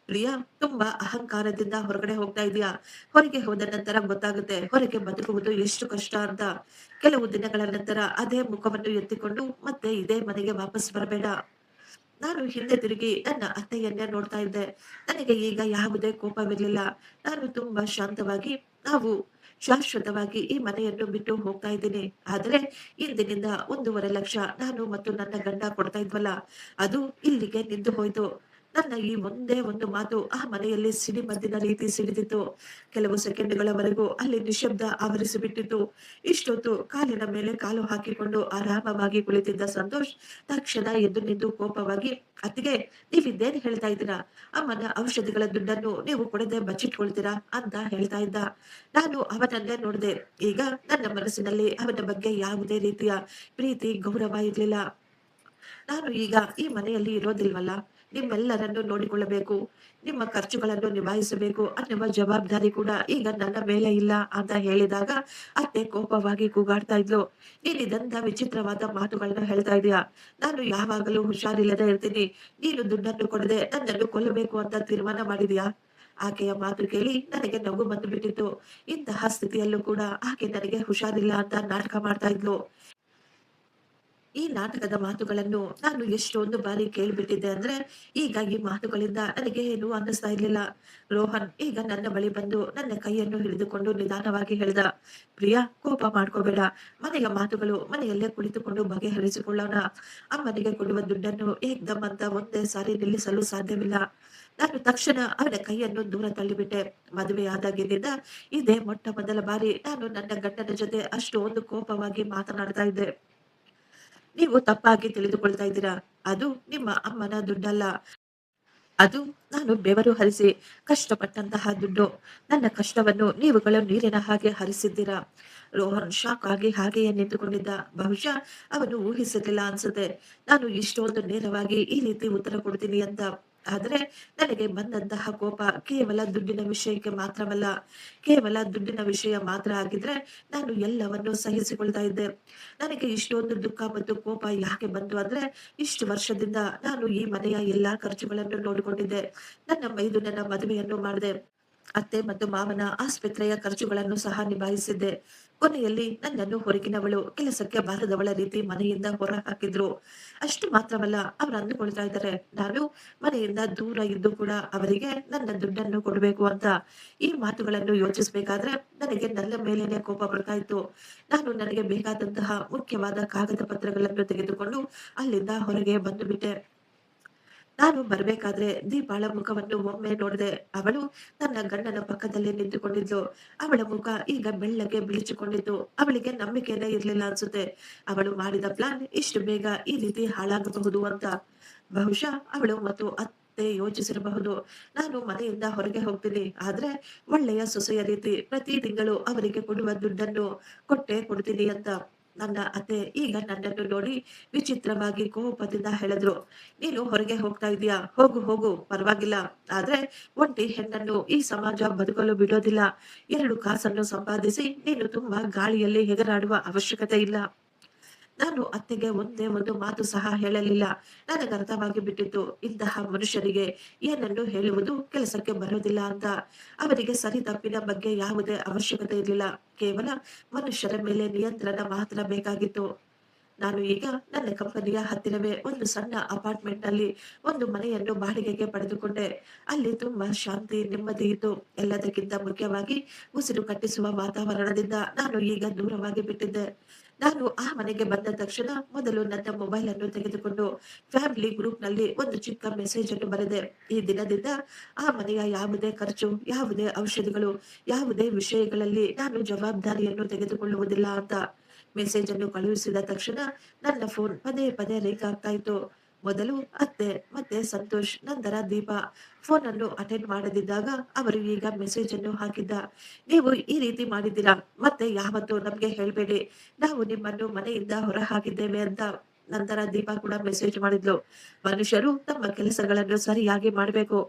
A: ಪ್ರಿಯಾ, ತುಂಬಾ ಅಹಂಕಾರದಿಂದ ಹೊರಗಡೆ ಹೋಗ್ತಾ ಇದೀಯಾ. ಹೊರಗೆ ಹೋದ ನಂತರ ಗೊತ್ತಾಗುತ್ತೆ ಹೊರಗೆ ಬದುಕುವುದು ಎಷ್ಟು ಕಷ್ಟ ಅಂತ. ಕೆಲವು ದಿನಗಳ ನಂತರ ಅದೇ ಮುಖವನ್ನು ಎತ್ತಿಕೊಂಡು ಮತ್ತೆ ಇದೇ ಮನೆಗೆ ವಾಪಸ್ ಬರಬೇಡ. ನಾನು ಹಿಂದೆ ತಿರುಗಿ ನನ್ನ ಅತ್ತೆಯನ್ನೇ ನೋಡ್ತಾ ಇದ್ದೆ. ನನಗೆ ಈಗ ಯಾವುದೇ ಕೋಪವಿರಲಿಲ್ಲ. ನಾನು ತುಂಬಾ ಶಾಂತವಾಗಿ, ನಾವು ಶಾಶ್ವತವಾಗಿ ಈ ಮನೆಯನ್ನು ಬಿಟ್ಟು ಹೋಗ್ತಾ ಇದ್ದೀನಿ. ಆದರೆ ಇಂದಿನಿಂದ 1.5 ಲಕ್ಷ ನಾನು ಮತ್ತು ನನ್ನ ಗಂಡ ಕೊಡ್ತಾ ಇದ್ವಲ್ಲ, ಅದು ಇಲ್ಲಿಗೆ ನಿಂತು ಹೋಯ್ತು. ನನ್ನ ಈ ಒಂದೇ ಒಂದು ಮಾತು ಆ ಮನೆಯಲ್ಲಿ ಸಿಡಿಮದ್ದಿನ ರೀತಿ ಸಿಡಿದಿತ್ತು. ಕೆಲವು ಸೆಕೆಂಡುಗಳವರೆಗೂ ಅಲ್ಲಿ ನಿಶ್ಶಬ್ದ ಆವರಿಸಿಬಿಟ್ಟಿತ್ತು. ಇಷ್ಟೊತ್ತು ಕಾಲಿನ ಮೇಲೆ ಕಾಲು ಹಾಕಿಕೊಂಡು ಆರಾಮವಾಗಿ ಕುಳಿತಿದ್ದ ಸಂತೋಷ್ ತಕ್ಷಣ ಎದ್ದು ನಿಂತು ಕೋಪವಾಗಿ, ಅತ್ತಿಗೆ, ನೀವಿದ್ದೇನ್ ಹೇಳ್ತಾ ಇದ್ದೀರಾ? ಅಮ್ಮನ ಔಷಧಿಗಳ ದುಡ್ಡನ್ನು ನೀವು ಕೊಡದೆ ಬಚ್ಚಿಟ್ಕೊಳ್ತೀರಾ ಅಂತ ಹೇಳ್ತಾ ಇದ್ದ. ನಾನು ಅವನನ್ನೇ ನೋಡಿದೆ. ಈಗ ನನ್ನ ಮನಸ್ಸಿನಲ್ಲಿ ಅವನ ಬಗ್ಗೆ ಯಾವುದೇ ರೀತಿಯ ಪ್ರೀತಿ, ಗೌರವ ಇರ್ಲಿಲ್ಲ. ನಾನು ಈಗ ಈ ಮನೆಯಲ್ಲಿ ಇರೋದಿಲ್ವಲ್ಲ, ನಿಮ್ಮೆಲ್ಲರನ್ನು ನೋಡಿಕೊಳ್ಳಬೇಕು, ನಿಮ್ಮ ಖರ್ಚುಗಳನ್ನು ನಿಭಾಯಿಸಬೇಕು ಅನ್ನುವ ಜವಾಬ್ದಾರಿ ಕೂಡ ಈಗ ನನ್ನ ಮೇಲೆ ಇಲ್ಲ ಅಂತ ಹೇಳಿದಾಗ ಅತ್ತೆ ಕೋಪವಾಗಿ ಕೂಗಾಡ್ತಾ ಇದ್ಲು. ನೀನ್ ಇದಂತ ವಿಚಿತ್ರವಾದ ಮಾತುಗಳನ್ನ ಹೇಳ್ತಾ ಇದೀಯಾ? ನಾನು ಯಾವಾಗಲೂ ಹುಷಾರಿಲ್ಲದೆ ಇರ್ತೀನಿ. ನೀನು ದುಡ್ಡನ್ನು ಕೊಡದೆ ನನ್ನನ್ನು ಕೊಲ್ಲಬೇಕು ಅಂತ ತೀರ್ಮಾನ ಮಾಡಿದ್ಯಾ? ಆಕೆಯ ಮಾತು ಕೇಳಿ ನನಗೆ ನಗು ಬಂದು ಬಿಟ್ಟಿತ್ತು. ಇಂತಹ ಸ್ಥಿತಿಯಲ್ಲೂ ಕೂಡ ಆಕೆ ನನಗೆ ಹುಷಾರಿಲ್ಲ ಅಂತ ನಾಟಕ ಮಾಡ್ತಾ ಇದ್ಲು. ಈ ನಾಟಕದ ಮಾತುಗಳನ್ನು ನಾನು ಎಷ್ಟೊಂದು ಬಾರಿ ಕೇಳಿಬಿಟ್ಟಿದ್ದೆ ಅಂದ್ರೆ, ಈಗ ಈ ಮಾತುಗಳಿಂದ ನನಗೆ ಏನು ಅನ್ನಿಸ್ತಾ ಇರ್ಲಿಲ್ಲ. ರೋಹನ್ ಈಗ ನನ್ನ ಬಳಿ ಬಂದು ನನ್ನ ಕೈಯನ್ನು ಹಿಡಿದುಕೊಂಡು ನಿಧಾನವಾಗಿ ಹೇಳಿದ, ಪ್ರಿಯಾ, ಕೋಪ ಮಾಡ್ಕೋಬೇಡ. ಮನೆಯ ಮಾತುಗಳು ಮನೆಯಲ್ಲೇ ಕುಳಿತುಕೊಂಡು ಬಗೆಹರಿಸಿಕೊಳ್ಳೋಣ. ಅಮ್ಮನಿಗೆ ಕೊಡುವ ದುಡ್ಡನ್ನು ಏಕ್ದಮ್ ಅಂತ ಒಂದೇ ಸಾರಿ ನಿಲ್ಲಿಸಲು ಸಾಧ್ಯವಿಲ್ಲ. ನಾನು ತಕ್ಷಣ ಅವನ ಕೈಯನ್ನು ದೂರ ತಳ್ಳಿಬಿಟ್ಟೆ. ಮದುವೆಯಾದಾಗಿನಿಂದ ಇದೇ ಮೊಟ್ಟ ಮೊದಲ ಬಾರಿ ನಾನು ನನ್ನ ಗಂಡನ ಜೊತೆ ಅಷ್ಟೊಂದು ಕೋಪವಾಗಿ ಮಾತನಾಡ್ತಾ ಇದ್ದೆ. ನೀವು ತಪ್ಪಾಗಿ ತಿಳಿದುಕೊಳ್ತಾ ಇದ್ದೀರಾ. ಅದು ನಿಮ್ಮ ಅಮ್ಮನ ದುಡ್ಡಲ್ಲ. ಅದು ನಾನು ಬೆವರು ಹರಿಸಿ ಕಷ್ಟಪಟ್ಟಂತಹ ದುಡ್ಡು. ನನ್ನ ಕಷ್ಟವನ್ನು ನೀವುಗಳು ನೀರಿನ ಹಾಗೆ ಹರಿಸಿದ್ದೀರಾ. ರೋಹನ್ ಶಾಕ್ ಆಗಿ ಹಾಗೆಯೇ ನಿಂತುಕೊಂಡಿದ್ದ. ಬಹುಶಃ ಅವನು ಊಹಿಸಿರ್ಲಿಲ್ಲ ಅನ್ಸುತ್ತೆ, ನಾನು ಇಷ್ಟೊಂದು ನೇರವಾಗಿ ಈ ರೀತಿ ಉತ್ತರ ಕೊಡ್ತೀನಿ ಅಂತ. ಆದ್ರೆ ನನಗೆ ಬಂದಂತಹ ಕೋಪ ಕೇವಲ ದುಡ್ಡಿನ ವಿಷಯಕ್ಕೆ ಮಾತ್ರವಲ್ಲ. ಕೇವಲ ದುಡ್ಡಿನ ವಿಷಯ ಮಾತ್ರ ಆಗಿದ್ರೆ ನಾನು ಎಲ್ಲವನ್ನೂ ಸಹಿಸಿಕೊಳ್ತಾ ಇದ್ದೆ. ನನಗೆ ಇಷ್ಟೊಂದು ದುಃಖ ಮತ್ತು ಕೋಪ ಯಾಕೆ ಬಂತು ಅಂದ್ರೆ, ಇಷ್ಟು ವರ್ಷದಿಂದ ನಾನು ಈ ಮನೆಯ ಎಲ್ಲಾ ಖರ್ಚುಗಳನ್ನು ನೋಡಿಕೊಂಡಿದ್ದೆ. ನನ್ನ ಮೈದುನನ ಮದುವೆಯನ್ನು ಮಾಡಿದೆ. ಅತ್ತೆ ಮತ್ತು ಮಾವನ ಆಸ್ಪತ್ರೆಯ ಖರ್ಚುಗಳನ್ನು ಸಹ ನಿಭಾಯಿಸಿದ್ದೆ. ಕೊನೆಯಲ್ಲಿ ನನ್ನನ್ನು ಹೊರಗಿನವಳು, ಕೆಲಸಕ್ಕೆ ಬಾರದವಳ ರೀತಿ ಮನೆಯಿಂದ ಹೊರ ಹಾಕಿದ್ರು. ಅಷ್ಟು ಮಾತ್ರವಲ್ಲ, ಅವ್ರು ಅಂದುಕೊಳ್ತಾ ಇದ್ದಾರೆ ನಾನು ಮನೆಯಿಂದ ದೂರ ಇದ್ದು ಕೂಡ ಅವರಿಗೆ ನನ್ನ ದುಡ್ಡನ್ನು ಕೊಡಬೇಕು ಅಂತ. ಈ ಮಾತುಗಳನ್ನು ಯೋಚಿಸಬೇಕಾದ್ರೆ ನನಗೆ ನನ್ನ ಮೇಲೇನೆ ಕೋಪ ಬರ್ತಾ ಇತ್ತು. ನಾನು ನನಗೆ ಬೇಕಾದಂತಹ ಮುಖ್ಯವಾದ ಕಾಗದ ಪತ್ರಗಳನ್ನು ತೆಗೆದುಕೊಂಡು ಅಲ್ಲಿಂದ ಹೊರಗೆ ಬಂದು ಬಿಟ್ಟೆ. ನಾನು ಬರ್ಬೇಕಾದ್ರೆ ದೀಪಾಳ ಮುಖವನ್ನು ಒಮ್ಮೆ ನೋಡಿದೆ. ಅವಳು ತನ್ನ ಗಂಡನ ಪಕ್ಕದಲ್ಲೇ ನಿಂತುಕೊಂಡಿದ್ಲು. ಅವಳ ಮುಖ ಈಗ ಬೆಳ್ಳಗೆ ಬಿಳಿಚಿಕೊಂಡಿತ್ತು. ಅವಳಿಗೆ ನಂಬಿಕೆನೇ ಇರ್ಲಿಲ್ಲ ಅನ್ಸುತ್ತೆ. ಅವಳು ಮಾಡಿದ ಪ್ಲಾನ್ ಇಷ್ಟು ಬೇಗ ಈ ರೀತಿ ಹಾಳಾಗಬಹುದು ಅಂತ. ಬಹುಶಃ ಅವಳು ಮತ್ತು ಅತ್ತೆ ಯೋಚಿಸಿರಬಹುದು. ನಾನು ಮನೆಯಿಂದ ಹೊರಗೆ ಹೋಗ್ತೀನಿ. ಆದ್ರೆ ಒಳ್ಳೆಯ ಸೊಸೆಯ ರೀತಿ ಪ್ರತಿ ತಿಂಗಳು ಅವರಿಗೆ ಕೊಡುವ ದುಡ್ಡನ್ನು ಕೊಟ್ಟೇ ಕೊಡ್ತೀನಿ ಅಂತ. ನನ್ನ ಅತ್ತೆ ಈಗ ನನ್ನನ್ನು ನೋಡಿ ವಿಚಿತ್ರವಾಗಿ ಕೋಪದಿಂದ ಹೇಳಿದ್ರು, "ನೀನು ಹೊರಗೆ ಹೋಗ್ತಾ ಇದೀಯಾ? ಹೋಗು ಹೋಗು ಪರವಾಗಿಲ್ಲ. ಆದ್ರೆ ಒಂಟಿ ಹೆಣ್ಣನ್ನು ಈ ಸಮಾಜ ಬದುಕಲು ಬಿಡೋದಿಲ್ಲ. 2 ಕಾಸನ್ನು ಸಂಪಾದಿಸಿ ನೀನು ತುಂಬಾ ಗಾಳಿಯಲ್ಲಿ ಹೆಗರಾಡುವ ಅವಶ್ಯಕತೆ ಇಲ್ಲ." ನಾನು ಅತ್ತೆಗೆ ಒಂದೇ ಒಂದು ಮಾತು ಸಹ ಹೇಳಲಿಲ್ಲ. ನನಗರ್ಥವಾಗಿ ಬಿಟ್ಟಿತ್ತು, ಇಂತಹ ಮನುಷ್ಯರಿಗೆ ಏನನ್ನು ಹೇಳುವುದು ಕೆಲಸಕ್ಕೆ ಬರೋದಿಲ್ಲ ಅಂತ. ಅವರಿಗೆ ಸರಿ ತಪ್ಪಿನ ಬಗ್ಗೆ ಯಾವುದೇ ಅವಶ್ಯಕತೆ ಇರಲಿಲ್ಲ. ಕೇವಲ ಮನುಷ್ಯರ ಮೇಲೆ ನಿಯಂತ್ರಣ ಮಾತ್ರ ಬೇಕಾಗಿತ್ತು. ನಾನು ಈಗ ನನ್ನ ಕಂಪನಿಯ ಹತ್ತಿರವೇ ಒಂದು ಸಣ್ಣ ಅಪಾರ್ಟ್‌ಮೆಂಟ್‌ನಲ್ಲಿ ಒಂದು ಮನೆಯನ್ನು ಬಾಡಿಗೆಗೆ ಪಡೆದುಕೊಂಡೆ. ಅಲ್ಲಿ ತುಂಬಾ ಶಾಂತಿ, ನೆಮ್ಮದಿ ಇತ್ತು. ಎಲ್ಲದಕ್ಕಿಂತ ಮುಖ್ಯವಾಗಿ ಉಸಿರು ಕಟ್ಟಿಸುವ ವಾತಾವರಣದಿಂದ ನಾನು ಈಗ ದೂರವಾಗಿ ಬಿಟ್ಟಿದ್ದೆ. ನಾನು ಆ ಮನೆಗೆ ಬಂದ ತಕ್ಷಣ ಮೊದಲು ನನ್ನ ಮೊಬೈಲ್ ಅನ್ನು ತೆಗೆದುಕೊಂಡು ಫ್ಯಾಮಿಲಿ ಗ್ರೂಪ್‌ನಲ್ಲಿ ಒಂದು ಚಿಕ್ಕ ಮೆಸೇಜ್ ಅನ್ನು ಬರೆದೆ. ಈ ದಿನದಿಂದ ಆ ಮನೆಯ ಯಾವುದೇ ಖರ್ಚು, ಯಾವುದೇ ಔಷಧಿಗಳು, ಯಾವುದೇ ವಿಷಯಗಳಲ್ಲಿ ನಾನು ಜವಾಬ್ದಾರಿಯನ್ನು ತೆಗೆದುಕೊಳ್ಳುವುದಿಲ್ಲ ಅಂತ. ಮೆಸೇಜ್ ಅನ್ನು ಕಳುಹಿಸಿದ ತಕ್ಷಣ ನನ್ನ ಫೋನ್ ಪದೇ ಪದೇ ರಿಂಗ್ ಆಗ್ತಾ ಇತ್ತು. ಮೊದಲು ಅತ್ತೆ, ಮತ್ತೆ ಸಂತೋಷ್, ನಂತರ ದೀಪಾ. ಫೋನ್ ಅನ್ನು ಅಟೆಂಡ್ ಮಾಡದಿದ್ದಾಗ ಅವರು ಈಗ ಮೆಸೇಜ್ ಅನ್ನು ಹಾಕಿದ್ದ. "ನೀವು ಈ ರೀತಿ ಮಾಡಿದ್ದೀರಾ, ಮತ್ತೆ ಯಾವತ್ತೂ ನಮ್ಗೆ ಹೇಳ್ಬೇಡಿ. ನಾವು ನಿಮ್ಮನ್ನು ಮನೆಯಿಂದ ಹೊರ ಹಾಕಿದ್ದೇವೆ" ಅಂತ. ನಂತರ ದೀಪಾ ಕೂಡ ಮೆಸೇಜ್ ಮಾಡಿದ್ಲು. ಮನುಷ್ಯರು ತಮ್ಮ ಕೆಲಸಗಳನ್ನು ಸರಿಯಾಗಿ ಮಾಡಬೇಕು.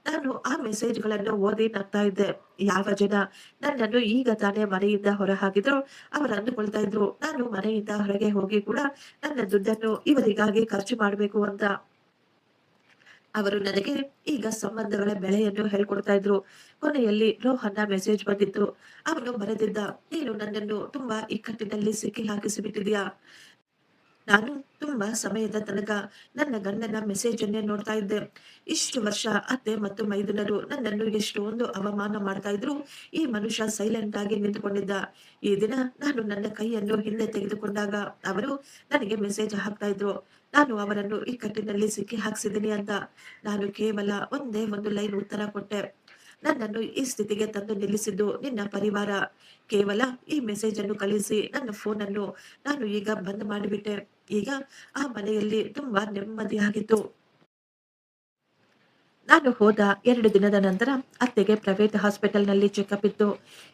A: ನಾನು ಆ ಮೆಸೇಜ್‌ಗಳನ್ನು ಓದಿ ನಗ್ತಾ ಇದ್ದೆ. ಯಾವ ಜನ ನನ್ನನ್ನು ಈಗ ತಾನೇ ಮನೆಯಿಂದ ಹೊರ ಹಾಕಿದ್ರೋ ಅವರು ಅಂದುಕೊಳ್ತಾ ಇದ್ರು, ನಾನು ಮನೆಯಿಂದ ಹೊರಗೆ ಹೋಗಿ ಕೂಡ ನನ್ನ ದುಡ್ಡನ್ನು ಇವರಿಗಾಗಿ ಖರ್ಚು ಮಾಡಬೇಕು ಅಂತ. ಅವರು ನನಗೆ ಈಗ ಸಂಬಂಧಗಳ ಬೆಲೆಯನ್ನು ಹೇಳ್ಕೊಡ್ತಾ ಇದ್ರು. ಕೊನೆಯಲ್ಲಿ ರೋಹನ್ನ ಮೆಸೇಜ್ ಬಂದಿತ್ತು. ಅವನು ಬರೆದಿದ್ದ, "ನೀನು ನನ್ನನ್ನು ತುಂಬಾ ಇಕ್ಕಟ್ಟಿನಲ್ಲಿ ಸಿಕ್ಕಿ ಹಾಕಿಸಿಬಿಟ್ಟಿದೀಯ. ನಾನು ತುಂಬಾ ಸಮಯದ ತನಕ ನನ್ನ ಗಂಡನ ಮೆಸೇಜ್ ಅನ್ನೇ ನೋಡ್ತಾ ಇದ್ದೆ. ಇಷ್ಟು ವರ್ಷ ಅತ್ತೆ ಮತ್ತು ಮೈದುನರು ನನ್ನನ್ನು ಎಷ್ಟೊಂದು ಅವಮಾನ ಮಾಡ್ತಾ ಇದ್ರು. ಈ ಮನುಷ್ಯ ಸೈಲೆಂಟ್ ಆಗಿ ನಿಂತುಕೊಂಡಿದ್ದ. ಈ ದಿನ ನಾನು ನನ್ನ ಕೈಯನ್ನು ಹಿಂದೆ ತೆಗೆದುಕೊಂಡಾಗ ಅವರು ನನಗೆ ಮೆಸೇಜ್ ಹಾಕ್ತಾ ಇದ್ರು. ನಾನು ಅವರನ್ನು ಇಕ್ಕಟ್ಟಿನಲ್ಲಿ ಸಿಕ್ಕಿ ಹಾಕ್ಸಿದ್ದೀನಿ ಅಂತ. ನಾನು ಕೇವಲ ಒಂದೇ ಒಂದು ಲೈನ್ ಉತ್ತರ ಕೊಟ್ಟೆ. ನನ್ನನ್ನು ಈ ಸ್ಥಿತಿಗೆ ತಂದು ನಿಲ್ಲಿಸಿದ್ದು ನಿನ್ನ ಪರಿವಾರ. ಕೇವಲ ಈ ಮೆಸೇಜ್ ಅನ್ನು ಕಳಿಸಿ ನನ್ನ ಫೋನನ್ನು ನಾನು ಈಗ ಬಂದ್ ಮಾಡಿಬಿಟ್ಟೆ. ಈಗ ಆ ಮನೆಯಲ್ಲಿ ತುಂಬಾ ನೆಮ್ಮದಿಯಾಗಿತ್ತು. ನಾನು ಹೋದ 2 ದಿನದ ನಂತರ ಅತ್ತೆಗೆ ಪ್ರೈವೇಟ್ ಹಾಸ್ಪಿಟಲ್‌ನಲ್ಲಿ ಚೆಕಪ್ ಇತ್ತು.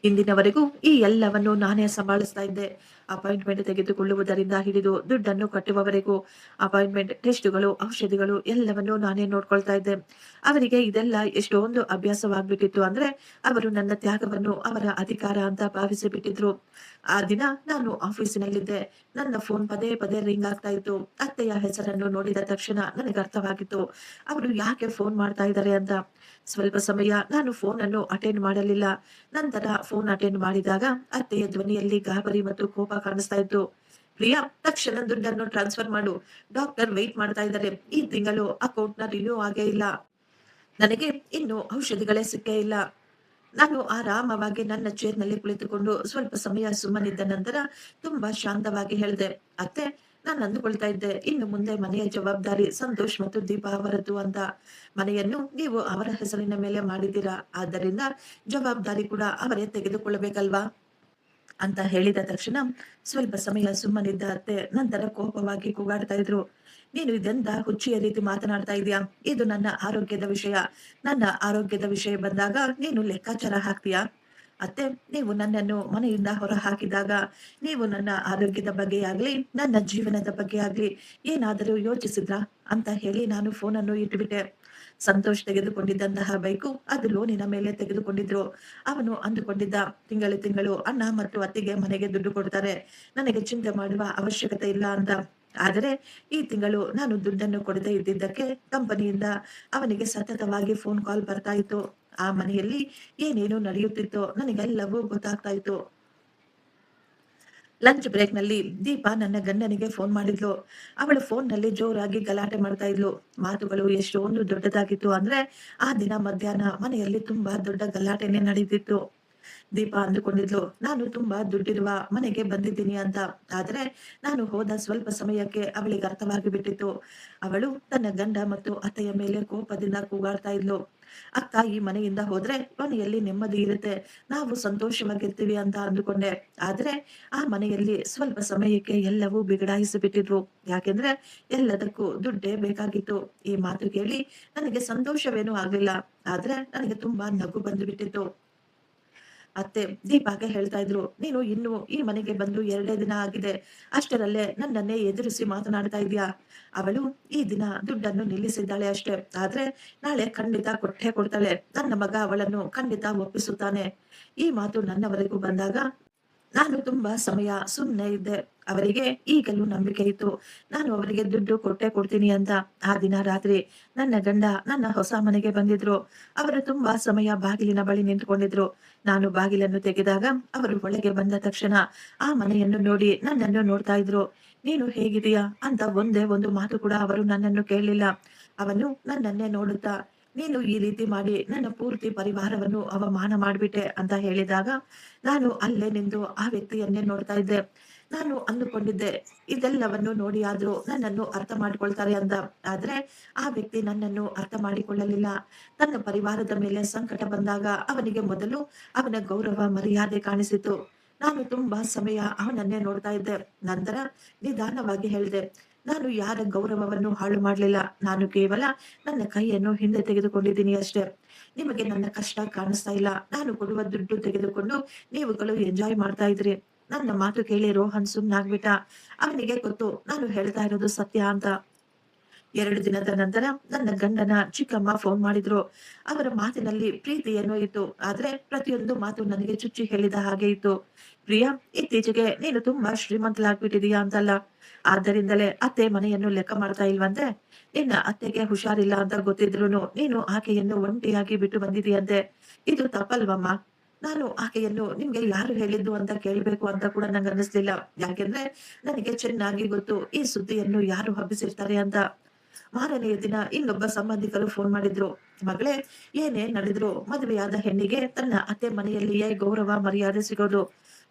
A: ಇಂದಿನವರೆಗೂ ಈ ಎಲ್ಲವನ್ನು ನಾನೇ ಸಂಭಾಳಿಸ್ತಾ ಇದ್ದೆ. ಅಪಾಯಿಂಟ್‌ಮೆಂಟ್ ತೆಗೆದುಕೊಳ್ಳುವುದರಿಂದ ಹಿಡಿದು ದುಡ್ಡನ್ನು ಕಟ್ಟುವವರೆಗೂ ಅಪಾಯಿಂಟ್‌ಮೆಂಟ್, ಟೆಸ್ಟ್‌ಗಳು, ಔಷಧಿಗಳು ಎಲ್ಲವನ್ನೂ ನಾನೇ ನೋಡ್ಕೊಳ್ತಾ ಇದ್ದೆ. ಅವರಿಗೆ ಇದೆಲ್ಲ ಎಷ್ಟೊಂದು ಅಭ್ಯಾಸವಾಗ್ಬಿಟ್ಟಿತ್ತು ಅಂದ್ರೆ, ಅವರು ನನ್ನ ತ್ಯಾಗವನ್ನು ಅವರ ಅಧಿಕಾರ ಅಂತ ಭಾವಿಸಿ ಬಿಟ್ಟಿದ್ರು. ಆ ದಿನ ನಾನು ಆಫೀಸಿನಲ್ಲಿದ್ದೆ. ನನ್ನ ಫೋನ್ ಪದೇ ಪದೇ ರಿಂಗ್ ಆಗ್ತಾ ಇತ್ತು. ಅತ್ತೆಯ ಹೆಸರನ್ನು ನೋಡಿದ ತಕ್ಷಣ ನನಗರ್ಥವಾಗಿತ್ತು, ಅವರು ಯಾಕೆ ಫೋನ್ ಮಾಡ್ತಾ ಇದ್ದಾರೆ ಅಂತ. ಸ್ವಲ್ಪ ಸಮಯ ನಾನು ಫೋನ್ ಅನ್ನು ಅಟೆಂಡ್ ಮಾಡಲಿಲ್ಲ. ನಂತರ ಫೋನ್ ಅಟೆಂಡ್ ಮಾಡಿದಾಗ ಅತ್ತೆಯ ಧ್ವನಿಯಲ್ಲಿ ಗಾಬರಿ ಮತ್ತು ಕೋಪ ಕಾಣಿಸ್ತಾ ಇತ್ತು. "ಪ್ರಿಯಾ, ತಕ್ಷಣ ದುಡ್ಡನ್ನು ಟ್ರಾನ್ಸ್‌ಫರ್ ಮಾಡು. ಡಾಕ್ಟರ್ ವೇಟ್ ಮಾಡ್ತಾ ಇದ್ದಾರೆ. ಈ ತಿಂಗಳು ಅಕೌಂಟ್‌ನ ರಿನ್ಯೂ ಆಗೇ ಇಲ್ಲ. ನನಗೆ ಇನ್ನು ಔಷಧಿಗಳೇ ಸಿಕ್ಕೇ ಇಲ್ಲ." ನಾನು ಆರಾಮವಾಗಿ ನನ್ನ ಚೇರ್‌ನಲ್ಲಿ ಕುಳಿತುಕೊಂಡು ಸ್ವಲ್ಪ ಸಮಯ ಸುಮ್ಮನಿದ್ದ ನಂತರ ತುಂಬಾ ಶಾಂತವಾಗಿ ಹೇಳಿದೆ, "ಅತ್ತೆ, ನಾನು ಅಂದುಕೊಳ್ತಾ ಇದ್ದೆ, ಇನ್ನು ಮುಂದೆ ಮನೆಯ ಜವಾಬ್ದಾರಿ ಸಂತೋಷ್ ಮತ್ತು ದೀಪಾ ಅವರದ್ದು ಅಂತ. ಮನೆಯನ್ನು ನೀವು ಅವರ ಹೆಸರಿನ ಮೇಲೆ ಮಾಡಿದ್ದೀರಾ. ಆದ್ದರಿಂದ ಜವಾಬ್ದಾರಿ ಕೂಡ ಅವರೇ ತೆಗೆದುಕೊಳ್ಳಬೇಕಲ್ವಾ?" ಅಂತ ಹೇಳಿದ ತಕ್ಷಣ ಸ್ವಲ್ಪ ಸಮಯ ಸುಮ್ಮನಿದ್ದ ಅತ್ತೆ ನಂತರ ಕೋಪವಾಗಿ ಕೂಗಾಡ್ತಾ ಇದ್ರು. "ನೀನು ಇದೆಂತ ಹುಚ್ಚಿಯ ರೀತಿ ಮಾತನಾಡ್ತಾ ಇದೀಯಾ? ಇದು ನನ್ನ ಆರೋಗ್ಯದ ವಿಷಯ. ನನ್ನ ಆರೋಗ್ಯದ ವಿಷಯ ಬಂದಾಗ ನೀನು ಲೆಕ್ಕಾಚಾರ ಹಾಕ್ತೀಯಾ? ಅತ್ತೆ, ನೀವು ನನ್ನನ್ನು ಮನೆಯಿಂದ ಹೊರ ಹಾಕಿದಾಗ ನೀವು ನನ್ನ ಆರೋಗ್ಯದ ಬಗ್ಗೆ ಆಗ್ಲಿ, ನನ್ನ ಜೀವನದ ಬಗ್ಗೆ ಆಗ್ಲಿ ಏನಾದರೂ ಯೋಚಿಸಿದ್ರಾ?" ಅಂತ ಹೇಳಿ ನಾನು ಫೋನನ್ನು ಇಟ್ಟುಬಿಟ್ಟೆ. ಸಂತೋಷ್ ತೆಗೆದುಕೊಂಡಿದ್ದಂತಹ ಬೈಕು ಅದು ಲೋನಿನ ಮೇಲೆ ತೆಗೆದುಕೊಂಡಿದ್ರು. ಅವನು ಅಂದುಕೊಂಡಿದ್ದ, ತಿಂಗಳು ತಿಂಗಳು ಅಣ್ಣ ಮತ್ತು ಅತ್ತಿಗೆ ಮನೆಗೆ ದುಡ್ಡು ಕೊಡ್ತಾರೆ. ನನಗೆ ಚಿಂತೆ ಮಾಡುವ ಅವಶ್ಯಕತೆ ಇಲ್ಲ ಅಂತ. ಆದರೆ ಈ ತಿಂಗಳು ನಾನು ದುಡ್ಡನ್ನು ಕೊಡದೇ ಇದ್ದಿದ್ದಕ್ಕೆ ಕಂಪನಿಯಿಂದ ಅವನಿಗೆ ಸತತವಾಗಿ ಫೋನ್ ಕಾಲ್ ಬರ್ತಾ ಇತ್ತು. ಆ ಮನೆಯಲ್ಲಿ ಏನೇನು ನಡೆಯುತ್ತಿತ್ತೋ ನನಗೆಲ್ಲವೂ ಗೊತ್ತಾಗ್ತಾ ಇತ್ತು. ಲಂಚ್ ಬ್ರೇಕ್‌ನಲ್ಲಿ ದೀಪಾ ನನ್ನ ಗಂಡನಿಗೆ ಫೋನ್ ಮಾಡಿದ್ಲು. ಅವಳು ಫೋನ್‌ನಲ್ಲಿ ಜೋರಾಗಿ ಗಲಾಟೆ ಮಾಡ್ತಾ ಇದ್ಲು. ಮಾತುಗಳು ಎಷ್ಟೊಂದು ದೊಡ್ಡದಾಗಿತ್ತು ಅಂದ್ರೆ, ಆ ದಿನ ಮಧ್ಯಾಹ್ನ ಮನೆಯಲ್ಲಿ ತುಂಬಾ ದೊಡ್ಡ ಗಲಾಟೆನೇ ನಡೆದಿತ್ತು. ದೀಪಾ ಅಂದುಕೊಂಡಿದ್ಲು, ನಾನು ತುಂಬಾ ದುಡ್ಡಿರುವ ಮನೆಗೆ ಬಂದಿದ್ದೀನಿ ಅಂತ. ಆದ್ರೆ ನಾನು ಹೋದ ಸ್ವಲ್ಪ ಸಮಯಕ್ಕೆ ಅವಳಿಗೆ ಅರ್ಥವಾಗಿ ಬಿಟ್ಟಿತ್ತು. ಅವಳು ತನ್ನ ಗಂಡ ಮತ್ತು ಅತ್ತೆಯ ಮೇಲೆ ಕೋಪದಿಂದ ಕೂಗಾಡ್ತಾ ಇದ್ಲು. "ಅಕ್ಕ ಈ ಮನೆಯಿಂದ ಹೋದ್ರೆ ಮನೆಯಲ್ಲಿ ನೆಮ್ಮದಿ ಇರುತ್ತೆ. ನಾವು ಸಂತೋಷವಾಗಿರ್ತೀವಿ ಅಂತ ಅಂದುಕೊಂಡೆ. ಆದ್ರೆ ಆ ಮನೆಯಲ್ಲಿ ಸ್ವಲ್ಪ ಸಮಯಕ್ಕೆ ಎಲ್ಲವೂ ಬಿಗಡಾಯಿಸಿ ಬಿಟ್ಟಿದ್ರು. ಯಾಕೆಂದ್ರೆ ಎಲ್ಲದಕ್ಕೂ ದುಡ್ಡೇ ಬೇಕಾಗಿತ್ತು." ಈ ಮಾತು ಕೇಳಿ ನನಗೆ ಸಂತೋಷವೇನೂ ಆಗ್ಲಿಲ್ಲ. ಆದ್ರೆ ನನಗೆ ತುಂಬಾ ನಗು ಬಂದು ಬಿಟ್ಟಿತ್ತು. ಅತ್ತೆ ದೀಪಾಗೆ ಹೇಳ್ತಾ ಇದ್ರು, "ನೀನು ಇನ್ನು ಈ ಮನೆಗೆ ಬಂದು 2 ದಿನ ಆಗಿದೆ. ಅಷ್ಟರಲ್ಲೇ ನನ್ನನ್ನೇ ಎದುರಿಸಿ ಮಾತನಾಡ್ತಾ ಇದೀಯಾ? ಅವಳು ಈ ದಿನ ದುಡ್ಡನ್ನು ನಿಲ್ಲಿಸಿದ್ದಾಳೆ ಅಷ್ಟೇ. ಆದ್ರೆ ನಾಳೆ ಖಂಡಿತ ಕೊಟ್ಟೇ ಕೊಡ್ತಾಳೆ. ನನ್ನ ಮಗ ಅವಳನ್ನು ಖಂಡಿತ ಒಪ್ಪಿಸುತ್ತಾನೆ." ಈ ಮಾತು ನನ್ನವರೆಗೂ ಬಂದಾಗ ನಾನು ತುಂಬಾ ಸಮಯ ಸುಮ್ನೆ ಇದ್ದೆ. ಅವರಿಗೆ ಈಗಲೂ ನಂಬಿಕೆ ಇತ್ತು. ನಾನು ಅವರಿಗೆ ದುಡ್ಡು ಕೊಟ್ಟೇ ಕೊಡ್ತೀನಿ ಅಂತ. ಆ ದಿನ ರಾತ್ರಿ ನನ್ನ ಗಂಡ ನನ್ನ ಹೊಸ ಮನೆಗೆ ಬಂದಿದ್ರು. ಅವರು ತುಂಬಾ ಸಮಯ ಬಾಗಿಲಿನ ಬಳಿ ನಿಂತುಕೊಂಡಿದ್ರು. ನಾನು ಬಾಗಿಲನ್ನು ತೆಗೆದಾಗ ಅವರು ಒಳಗೆ ಬಂದ ತಕ್ಷಣ ಆ ಮನೆಯನ್ನು ನೋಡಿ ನನ್ನನ್ನು ನೋಡ್ತಾ ಇದ್ರು. "ನೀನು ಹೇಗಿದೀಯಾ?" ಅಂತ ಒಂದೇ ಒಂದು ಮಾತು ಕೂಡ ಅವರು ನನ್ನನ್ನು ಕೇಳಲಿಲ್ಲ. ಅವನು ನನ್ನನ್ನೇ ನೋಡುತ್ತಾ, "ನೀನು ಈ ರೀತಿ ಮಾಡಿ ನನ್ನ ಪೂರ್ತಿ ಪರಿವಾರವನ್ನು ಅವಮಾನ ಮಾಡ್ಬಿಟ್ಟೆ" ಅಂತ ಹೇಳಿದಾಗ ನಾನು ಅಲ್ಲೇ ನಿಂತು ಆ ವ್ಯಕ್ತಿಯನ್ನೇ ನೋಡ್ತಾ ಇದ್ದೆ. ನಾನು ಅಂದುಕೊಂಡಿದ್ದೆ ಇದೆಲ್ಲವನ್ನು ನೋಡಿ ಆದ್ರೂ ನನ್ನನ್ನು ಅರ್ಥ ಮಾಡ್ಕೊಳ್ತಾರೆ ಅಂತ. ಆದ್ರೆ ಆ ವ್ಯಕ್ತಿ ನನ್ನನ್ನು ಅರ್ಥ ಮಾಡಿಕೊಳ್ಳಲಿಲ್ಲ. ತನ್ನ ಪರಿವಾರದ ಮೇಲೆ ಸಂಕಟ ಬಂದಾಗ ಅವನಿಗೆ ಮೊದಲು ಅವನ ಗೌರವ ಮರ್ಯಾದೆ ಕಾಣಿಸಿತು. ನಾನು ತುಂಬಾ ಸಮಯ ಅವನನ್ನೇ ನೋಡ್ತಾ ಇದ್ದೆ. ನಂತರ ನಿಧಾನವಾಗಿ ಹೇಳಿದೆ, "ನಾನು ಯಾರ ಗೌರವವನ್ನು ಹಾಳು ಮಾಡ್ಲಿಲ್ಲ. ನಾನು ಕೇವಲ ನನ್ನ ಕೈಯನ್ನು ಹಿಂದೆ ತೆಗೆದುಕೊಂಡಿದ್ದೀನಿ ಅಷ್ಟೇ. ನಿಮಗೆ ನನ್ನ ಕಷ್ಟ ಕಾಣಿಸ್ತಾ ಇಲ್ಲ. ನಾನು ಕೊಡುವ ದುಡ್ಡು ತೆಗೆದುಕೊಂಡು ನೀವುಗಳು ಎಂಜಾಯ್ ಮಾಡ್ತಾ ಇದ್ರಿ." ನನ್ನ ಮಾತು ಕೇಳಿ ರೋಹನ್ ಸುಮ್ನಾಗ್ಬಿಟ್ಟ. ಅವನಿಗೆ ಗೊತ್ತು ನಾನು ಹೇಳ್ತಾ ಇರೋದು ಸತ್ಯ ಅಂತ. 2 ದಿನದ ನಂತರ ನನ್ನ ಗಂಡನ ಚಿಕ್ಕಮ್ಮ ಫೋನ್ ಮಾಡಿದ್ರು. ಅವರ ಮಾತಿನಲ್ಲಿ ಪ್ರೀತಿ ಏನೋ ಇತ್ತು. ಆದ್ರೆ ಪ್ರತಿಯೊಂದು ಮಾತು ನನಗೆ ಚುಚ್ಚಿ ಹೇಳಿದ ಹಾಗೆ ಇತ್ತು. "ಪ್ರಿಯಾ, ಇತ್ತೀಚೆಗೆ ನೀನು ತುಂಬಾ ಶ್ರೀಮಂತಳಾಗ್ಬಿಟ್ಟಿದೀಯಾ ಅಂತಲ್ಲ. ಆದ್ದರಿಂದಲೇ ಅತ್ತೆ ಮನೆಯನ್ನು ಲೆಕ್ಕ ಮಾಡ್ತಾ ಇಲ್ವಂತೆ. ನಿನ್ನ ಅತ್ತೆಗೆ ಹುಷಾರಿಲ್ಲ ಅಂತ ಗೊತ್ತಿದ್ರೂನು ನೀನು ಆಕೆಯನ್ನು ಒಂಟಿಯಾಗಿ ಬಿಟ್ಟು ಬಂದಿದೀಯಂತೆ. ಇದು ತಪ್ಪಲ್ವಮ್ಮ?" ನಾನು ಆಕೆಯನ್ನು ನಿಮ್ಗೆ ಯಾರು ಹೇಳಿದ್ದು ಅಂತ ಕೇಳ್ಬೇಕು ಅಂತ ಕೂಡ ನಂಗನ್ನಿಸ್ಲಿಲ್ಲ. ಯಾಕೆಂದ್ರೆ ನನಗೆ ಚೆನ್ನಾಗಿ ಗೊತ್ತು ಈ ಸುದ್ದಿಯನ್ನು ಯಾರು ಹಬ್ಬಿಸಿರ್ತಾರೆ ಅಂತ. ಮಾರನೆಯ ದಿನ ಇನ್ನೊಬ್ಬ ಸಂಬಂಧಿಕರು ಫೋನ್ ಮಾಡಿದ್ರು. "ಮಗಳೇ, ಏನೇ ನಡೆದ್ರು ಮದುವೆಯಾದ ಹೆಣ್ಣಿಗೆ ತನ್ನ ಅತ್ತೆ ಮನೆಯಲ್ಲಿಯೇ ಗೌರವ ಮರ್ಯಾದೆ ಸಿಗೋದು.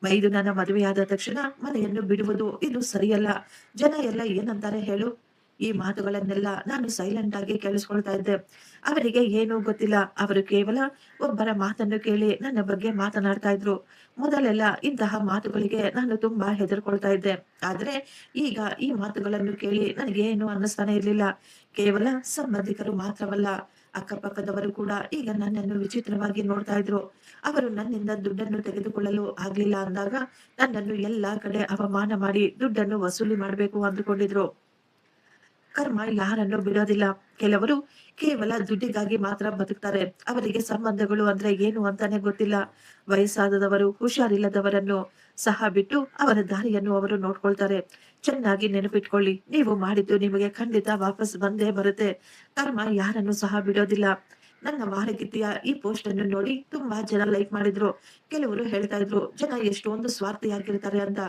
A: ಮೈದುನನ ಮದುವೆಯಾದ ತಕ್ಷಣ ಮನೆಯನ್ನು ಬಿಡುವುದು ಇದು ಸರಿಯಲ್ಲ. ಜನ ಎಲ್ಲ ಏನಂತಾರೆ ಹೇಳು?" ಈ ಮಾತುಗಳನ್ನೆಲ್ಲ ನಾನು ಸೈಲೆಂಟ್ ಆಗಿ ಕೇಳಿಸ್ಕೊಳ್ತಾ ಇದ್ದೆ. ಅವರಿಗೆ ಏನೂ ಗೊತ್ತಿಲ್ಲ. ಅವರು ಕೇವಲ ಒಬ್ಬರ ಮಾತನ್ನು ಕೇಳಿ ನನ್ನ ಬಗ್ಗೆ ಮಾತನಾಡ್ತಾ ಇದ್ರು. ಮೊದಲೆಲ್ಲ ಇಂತಹ ಮಾತುಗಳಿಗೆ ನಾನು ತುಂಬಾ ಹೆದರ್ಕೊಳ್ತಾ ಇದ್ದೆ. ಆದ್ರೆ ಈಗ ಈ ಮಾತುಗಳನ್ನು ಕೇಳಿ ನನಗೇನು ಅನ್ನಿಸ್ತಾನೆ ಇರ್ಲಿಲ್ಲ. ಕೇವಲ ಸಂಬಂಧಿಕರು ಮಾತ್ರವಲ್ಲ, ಅಕ್ಕಪಕ್ಕದವರು ಕೂಡ ಈಗ ನನ್ನನ್ನು ವಿಚಿತ್ರವಾಗಿ ನೋಡ್ತಾ ಇದ್ರು. ಅವರು ನನ್ನಿಂದ ದುಡ್ಡನ್ನು ತೆಗೆದುಕೊಳ್ಳಲು ಆಗ್ಲಿಲ್ಲ ಅಂದಾಗ ನನ್ನನ್ನು ಎಲ್ಲಾ ಕಡೆ ಅವಮಾನ ಮಾಡಿ ದುಡ್ಡನ್ನು ವಸೂಲಿ ಮಾಡ್ಬೇಕು ಅಂದುಕೊಂಡಿದ್ರು. ಕರ್ಮ ಯಾರನ್ನು ಬಿಡೋದಿಲ್ಲ. ಕೆಲವರು ಕೇವಲ ದುಡ್ಡಿಗಾಗಿ ಮಾತ್ರ ಬದುಕ್ತಾರೆ. ಅವರಿಗೆ ಸಂಬಂಧಗಳು ಅಂದ್ರೆ ಏನು ಅಂತಾನೆ ಗೊತ್ತಿಲ್ಲ. ವಯಸ್ಸಾದವರು, ಹುಷಾರಿಲ್ಲದವರನ್ನು ಸಹ ಬಿಟ್ಟು ಅವರ ದಾರಿಯನ್ನು ಅವರು ನೋಡ್ಕೊಳ್ತಾರೆ. ಚೆನ್ನಾಗಿ ನೆನಪಿಟ್ಕೊಳ್ಳಿ, ನೀವು ಮಾಡಿದ್ದು ನಿಮಗೆ ಖಂಡಿತ ವಾಪಸ್ ಬಂದೇ ಬರುತ್ತೆ. ಕರ್ಮ ಯಾರನ್ನು ಸಹ ಬಿಡೋದಿಲ್ಲ. ನನ್ನ ವಾರಗಿತ್ತಿಯ ಈ ಪೋಸ್ಟ್ ಅನ್ನು ನೋಡಿ ತುಂಬಾ ಜನ ಲೈಕ್ ಮಾಡಿದ್ರು. ಕೆಲವರು ಹೇಳ್ತಾ ಇದ್ರು, ಜನ ಎಷ್ಟೊಂದು ಸ್ವಾರ್ಥಿಯಾಗಿರ್ತಾರೆ ಅಂತ.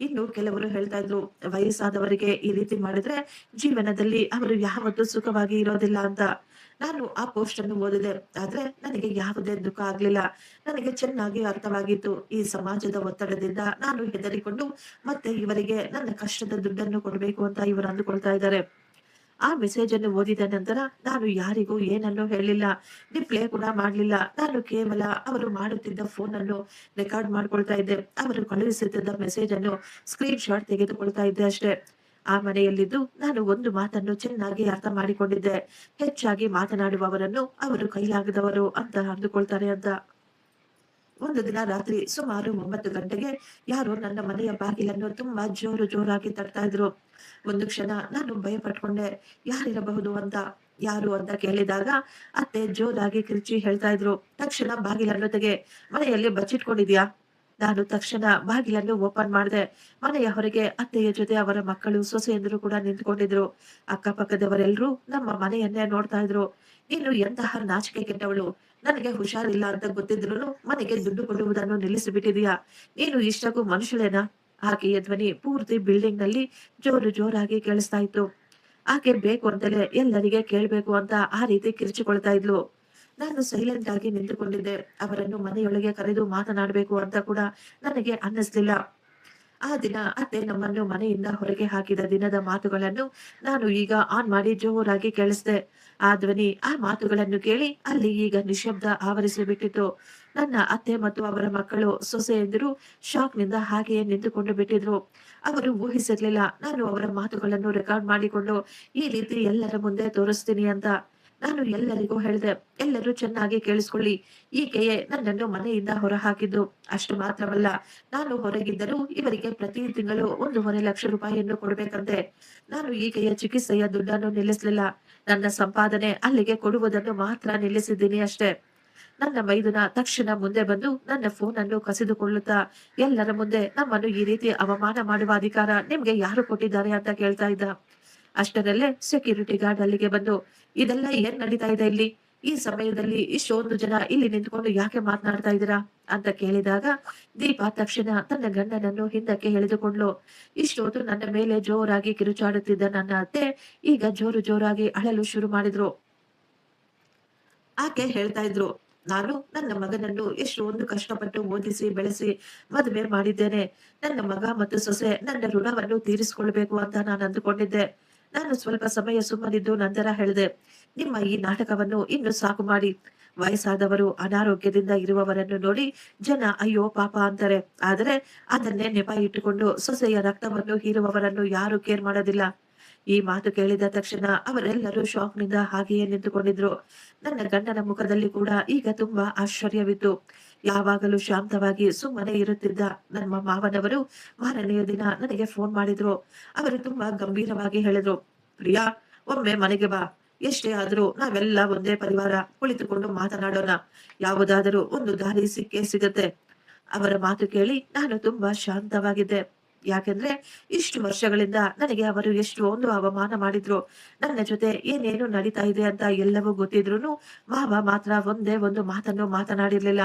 A: ಇನ್ನು ಕೆಲವರು ಹೇಳ್ತಾ ಇದ್ರು, ವಯಸ್ಸಾದವರಿಗೆ ಈ ರೀತಿ ಮಾಡಿದ್ರೆ ಜೀವನದಲ್ಲಿ ಅವರು ಯಾವತ್ತೂ ಸುಖವಾಗಿ ಇರೋದಿಲ್ಲ ಅಂತ. ನಾನು ಆ ಪೋಸ್ಟ್ ಅನ್ನು ಓದಿದೆ. ಆದ್ರೆ ನನಗೆ ಯಾವುದೇ ದುಃಖ ಆಗ್ಲಿಲ್ಲ. ನನಗೆ ಚೆನ್ನಾಗಿ ಅರ್ಥವಾಗಿತ್ತು. ಈ ಸಮಾಜದ ಒತ್ತಡದಿಂದ ನಾನು ಹೆದರಿಕೊಂಡು ಮತ್ತೆ ಇವರಿಗೆ ನನ್ನ ಕಷ್ಟದ ದುಡ್ಡನ್ನು ಕೊಡ್ಬೇಕು ಅಂತ ಇವರು ಅಂದುಕೊಳ್ತಾ ಇದ್ದಾರೆ. ಆ ಮೆಸೇಜ್ ಅನ್ನು ಓದಿದ ನಂತರ ನಾನು ಯಾರಿಗೂ ಏನನ್ನೂ ಹೇಳಿಲ್ಲ. ರಿಪ್ಲೈ ಕೂಡ ಮಾಡ್ಲಿಲ್ಲ. ನಾನು ಕೇವಲ ಅವರು ಮಾಡುತ್ತಿದ್ದ ಫೋನ್ ಅನ್ನು ರೆಕಾರ್ಡ್ ಮಾಡ್ಕೊಳ್ತಾ ಇದ್ದೆ. ಅವರು ಕಳುಹಿಸುತ್ತಿದ್ದ ಮೆಸೇಜ್ ಅನ್ನು ಸ್ಕ್ರೀನ್ ಶಾಟ್ ತೆಗೆದುಕೊಳ್ತಾ ಇದ್ದೆ ಅಷ್ಟೇ. ಆ ಮನೆಯಲ್ಲಿದ್ದು ನಾನು ಒಂದು ಮಾತನ್ನು ಚೆನ್ನಾಗಿ ಅರ್ಥ ಮಾಡಿಕೊಂಡಿದ್ದೆ. ಹೆಚ್ಚಾಗಿ ಮಾತನಾಡುವವರನ್ನು ಅವರು ಕೈಲಾಗದವರು ಅಂತ ಅಂದುಕೊಳ್ತಾರೆ ಅಂತ. ಒಂದು ದಿನ ರಾತ್ರಿ ಸುಮಾರು 9 ಗಂಟೆಗೆ ಯಾರೋ ನನ್ನ ಮನೆಯ ಬಾಗಿಲನ್ನು ತುಂಬಾ ಜೋರಾಗಿ ತಟ್ತಾ ಇದ್ರು. ಒಂದು ಕ್ಷಣ ನಾನು ಭಯ ಪಟ್ಕೊಂಡೆ. ಯಾರಿರಬಹುದು ಅಂತ. ಯಾರು ಅಂತ ಕೇಳಿದಾಗ ಅತ್ತೆ ಜೋರಾಗಿ ಕಿರ್ಚಿ ಹೇಳ್ತಾ ಇದ್ರು, "ತಕ್ಷಣ ಬಾಗಿಲನ್ನು ತೆಗೆ. ಮನೆಯಲ್ಲಿ ಬಚ್ಚಿಟ್ಕೊಂಡಿದ್ಯಾ?" ನಾನು ತಕ್ಷಣ ಬಾಗಿಲನ್ನು ಓಪನ್ ಮಾಡಿದೆ. ಮನೆಯ ಹೊರಗೆ ಅತ್ತೆಯ ಜೊತೆ ಅವರ ಮಕ್ಕಳು, ಸೊಸೆಯಂದಿರು ಕೂಡ ನಿಂತ್ಕೊಂಡಿದ್ರು. ಅಕ್ಕಪಕ್ಕದವರೆಲ್ಲರೂ ನಮ್ಮ ಮನೆಯನ್ನೇ ನೋಡ್ತಾ ಇದ್ರು. "ನೀನು ಎಂತಹ ನಾಚಿಕೆ ಕೆಟ್ಟವಳು. ನನಗೆ ಹುಷಾರಿಲ್ಲ ಅಂತ ಗೊತ್ತಿದ್ರೂನು ಮನೆಗೆ ದುಡ್ಡು ಕೊಡುವುದನ್ನು ನಿಲ್ಲಿಸಿಬಿಟ್ಟಿದೀಯಾ? ನೀನು ಇಷ್ಟಕ್ಕೂ ಮನುಷ್ಯಳೇನಾ?" ಆಕೆಯ ಧ್ವನಿ ಪೂರ್ತಿ ಬಿಲ್ಡಿಂಗ್ ನಲ್ಲಿ ಜೋರಾಗಿ ಕೇಳಿಸ್ತಾ ಇತ್ತು. ಆಕೆ ಬೇಕು ಅಂತಲೇ ಎಲ್ಲರಿಗೆ ಕೇಳ್ಬೇಕು ಅಂತ ಆ ರೀತಿ ಕಿರ್ಚಿಕೊಳ್ತಾ ಇದ್ಲು. ನಾನು ಸೈಲೆಂಟ್ ಆಗಿ ನಿಂತುಕೊಂಡಿದ್ದೆ. ಅವರನ್ನು ಮನೆಯೊಳಗೆ ಕರೆದು ಮಾತನಾಡಬೇಕು ಅಂತ ಕೂಡ ನನಗೆ ಅನ್ನಿಸ್ಲಿಲ್ಲ. ಆ ದಿನ ಅತ್ತೆ ನಮ್ಮನ್ನು ಮನೆಯಿಂದ ಹೊರಗೆ ಹಾಕಿದ ದಿನದ ಮಾತುಗಳನ್ನು ನಾನು ಈಗ ಆನ್ ಮಾಡಿ ಜೋರಾಗಿ ಕೇಳಿಸ್ದೆ. ಆ ಧ್ವನಿ, ಆ ಮಾತುಗಳನ್ನು ಕೇಳಿ ಅಲ್ಲಿ ಈಗ ನಿಶ್ಶಬ್ದ ಆವರಿಸಿ ಬಿಟ್ಟಿತ್ತು. ನನ್ನ ಅತ್ತೆ ಮತ್ತು ಅವರ ಮಕ್ಕಳು, ಸೊಸೆಯಂದಿರು ಶಾಕ್‌ನಿಂದ ಹಾಗೆಯೇ ನಿಂತುಕೊಂಡು ಬಿಟ್ಟಿದ್ರು. ಅವರು ಊಹಿಸಿರ್ಲಿಲ್ಲ ನಾನು ಅವರ ಮಾತುಗಳನ್ನು ರೆಕಾರ್ಡ್ ಮಾಡಿಕೊಂಡು ಈ ರೀತಿ ಎಲ್ಲರ ಮುಂದೆ ತೋರಿಸ್ತೀನಿ ಅಂತ. ನಾನು ಎಲ್ಲರಿಗೂ ಹೇಳಿದೆ. ಎಲ್ಲರೂ ಚೆನ್ನಾಗಿ ಕೇಳಿಸ್ಕೊಳ್ಳಿ. ಈಕೆಯೇ ನನ್ನನ್ನು ಮನೆಯಿಂದ ಹೊರಹಾಕಿದ್ದು. ಅಷ್ಟು ಮಾತ್ರವಲ್ಲ, ನಾನು ಹೊರಗಿದ್ದರೂ ಇವರಿಗೆ ಪ್ರತಿ ತಿಂಗಳು 1,50,000 ರೂಪಾಯಿಯನ್ನು ಕೊಡಬೇಕಂತೆ. ನಾನು ಈಕೆಯ ಚಿಕಿತ್ಸೆಯ ದುಡ್ಡನ್ನು ನಿಲ್ಲಿಸಲಿಲ್ಲ. ನನ್ನ ಸಂಪಾದನೆ ಅಲ್ಲಿಗೆ ಕೊಡುವುದನ್ನು ಮಾತ್ರ ನಿಲ್ಲಿಸಿದ್ದೀನಿ ಅಷ್ಟೇ. ನನ್ನ ಮೈದುನ ತಕ್ಷಣ ಮುಂದೆ ಬಂದು ನನ್ನ ಫೋನನ್ನು ಕಸಿದುಕೊಳ್ಳುತ್ತಾ ಎಲ್ಲರ ಮುಂದೆ ನಮ್ಮನ್ನು ಈ ರೀತಿ ಅವಮಾನ ಮಾಡುವ ಅಧಿಕಾರ ನಿಮ್ಗೆ ಯಾರು ಕೊಟ್ಟಿದ್ದಾರೆ ಅಂತ ಕೇಳ್ತಾ ಇದ್ದ. ಅಷ್ಟರಲ್ಲೇ ಸೆಕ್ಯೂರಿಟಿ ಗಾರ್ಡ್ ಅಲ್ಲಿಗೆ ಬಂದು, ಇದೆಲ್ಲ ಏನ್ ನಡೀತಾ ಇದೆ ಇಲ್ಲಿ? ಈ ಸಮಯದಲ್ಲಿ ಇಷ್ಟೊಂದು ಜನ ಇಲ್ಲಿ ನಿಂತ್ಕೊಂಡು ಯಾಕೆ ಮಾತನಾಡ್ತಾ ಇದ್ದೀರಾ ಅಂತ ಕೇಳಿದಾಗ, ದೀಪಾ ತಕ್ಷಣ ತನ್ನ ಗಂಡನನ್ನು ಹಿಂದಕ್ಕೆ ಎಳೆದುಕೊಂಡ್ಲು. ಇಷ್ಟೊತ್ತು ನನ್ನ ಮೇಲೆ ಜೋರಾಗಿ ಕಿರುಚಾಡುತ್ತಿದ್ದ ನನ್ನ ಅತ್ತೆ ಈಗ ಜೋರು ಜೋರಾಗಿ ಅಳಲು ಶುರು ಮಾಡಿದ್ರು. ಆಕೆ ಹೇಳ್ತಾ ಇದ್ರು, ನಾನು ನನ್ನ ಮಗನನ್ನು ಎಷ್ಟೊಂದು ಕಷ್ಟಪಟ್ಟು ಓದಿಸಿ ಬೆಳೆಸಿ ಮದುವೆ ಮಾಡಿದ್ದೇನೆ. ನನ್ನ ಮಗ ಮತ್ತು ಸೊಸೆ ನನ್ನ ಋಣವನ್ನು ತೀರಿಸಿಕೊಳ್ಬೇಕು ಅಂತ ನಾನು ಅಂದುಕೊಂಡಿದ್ದೆ. ನಾನು ಸ್ವಲ್ಪ ಸಮಯ ಸುಮ್ಮನಿದ್ದು ನಂತರ ಹೇಳಿದೆ, ನಿಮ್ಮ ಈ ನಾಟಕವನ್ನು ಇನ್ನು ಸಾಕು ಮಾಡಿ. ವಯಸ್ಸಾದವರು ಅನಾರೋಗ್ಯದಿಂದ ಇರುವವರನ್ನು ನೋಡಿ ಜನ ಅಯ್ಯೋ ಪಾಪ ಅಂತಾರೆ. ಆದರೆ ಅದನ್ನೇ ನೆಪ ಇಟ್ಟುಕೊಂಡು ಸೊಸೆಯ ರಕ್ತವನ್ನು ಹೀರುವವರನ್ನು ಯಾರು ಕೇರ್ ಮಾಡೋದಿಲ್ಲ. ಈ ಮಾತು ಕೇಳಿದ ತಕ್ಷಣ ಅವರೆಲ್ಲರೂ ಶಾಕ್‌ನಿಂದ ಹಾಗೆಯೇ ನಿಂತುಕೊಂಡಿದ್ರು. ನನ್ನ ಗಂಡನ ಮುಖದಲ್ಲಿ ಕೂಡ ಈಗ ತುಂಬಾ ಆಶ್ಚರ್ಯವಿತ್ತು. ಯಾವಾಗಲೂ ಶಾಂತವಾಗಿ ಸುಮ್ಮನೆ ಇರುತ್ತಿದ್ದ ನಮ್ಮ ಮಾವನವರು ಮಾರನೆಯ ದಿನ ನನಗೆ ಫೋನ್ ಮಾಡಿದ್ರು. ಅವರು ತುಂಬಾ ಗಂಭೀರವಾಗಿ ಹೇಳಿದ್ರು, "ಪ್ರಿಯಾ, ಒಮ್ಮೆ ಮನೆಗೆ ಬಾ. ಎಷ್ಟೇ ಆದ್ರೂ ನಾವೆಲ್ಲ ಒಂದೇ ಪರಿವಾರ. ಕುಳಿತುಕೊಂಡು ಮಾತನಾಡೋಣ. ಯಾವುದಾದರೂ ಒಂದು ದಾರಿ ಸಿಕ್ಕೇ ಸಿಗತ್ತೆ." ಅವರ ಮಾತು ಕೇಳಿ ನಾನು ತುಂಬಾ ಶಾಂತವಾಗಿದ್ದೆ. ಯಾಕೆಂದ್ರೆ ಇಷ್ಟು ವರ್ಷಗಳಿಂದ ನನಗೆ ಅವರು ಎಷ್ಟೊಂದು ಅವಮಾನ ಮಾಡಿದ್ರು. ನನ್ನ ಜೊತೆ ಏನೇನು ನಡೀತಾ ಇದೆ ಅಂತ ಎಲ್ಲವೂ ಗೊತ್ತಿದ್ರೂನು ಮಾವ ಮಾತ್ರ ಒಂದೇ ಒಂದು ಮಾತನ್ನು ಮಾತನಾಡಿರ್ಲಿಲ್ಲ.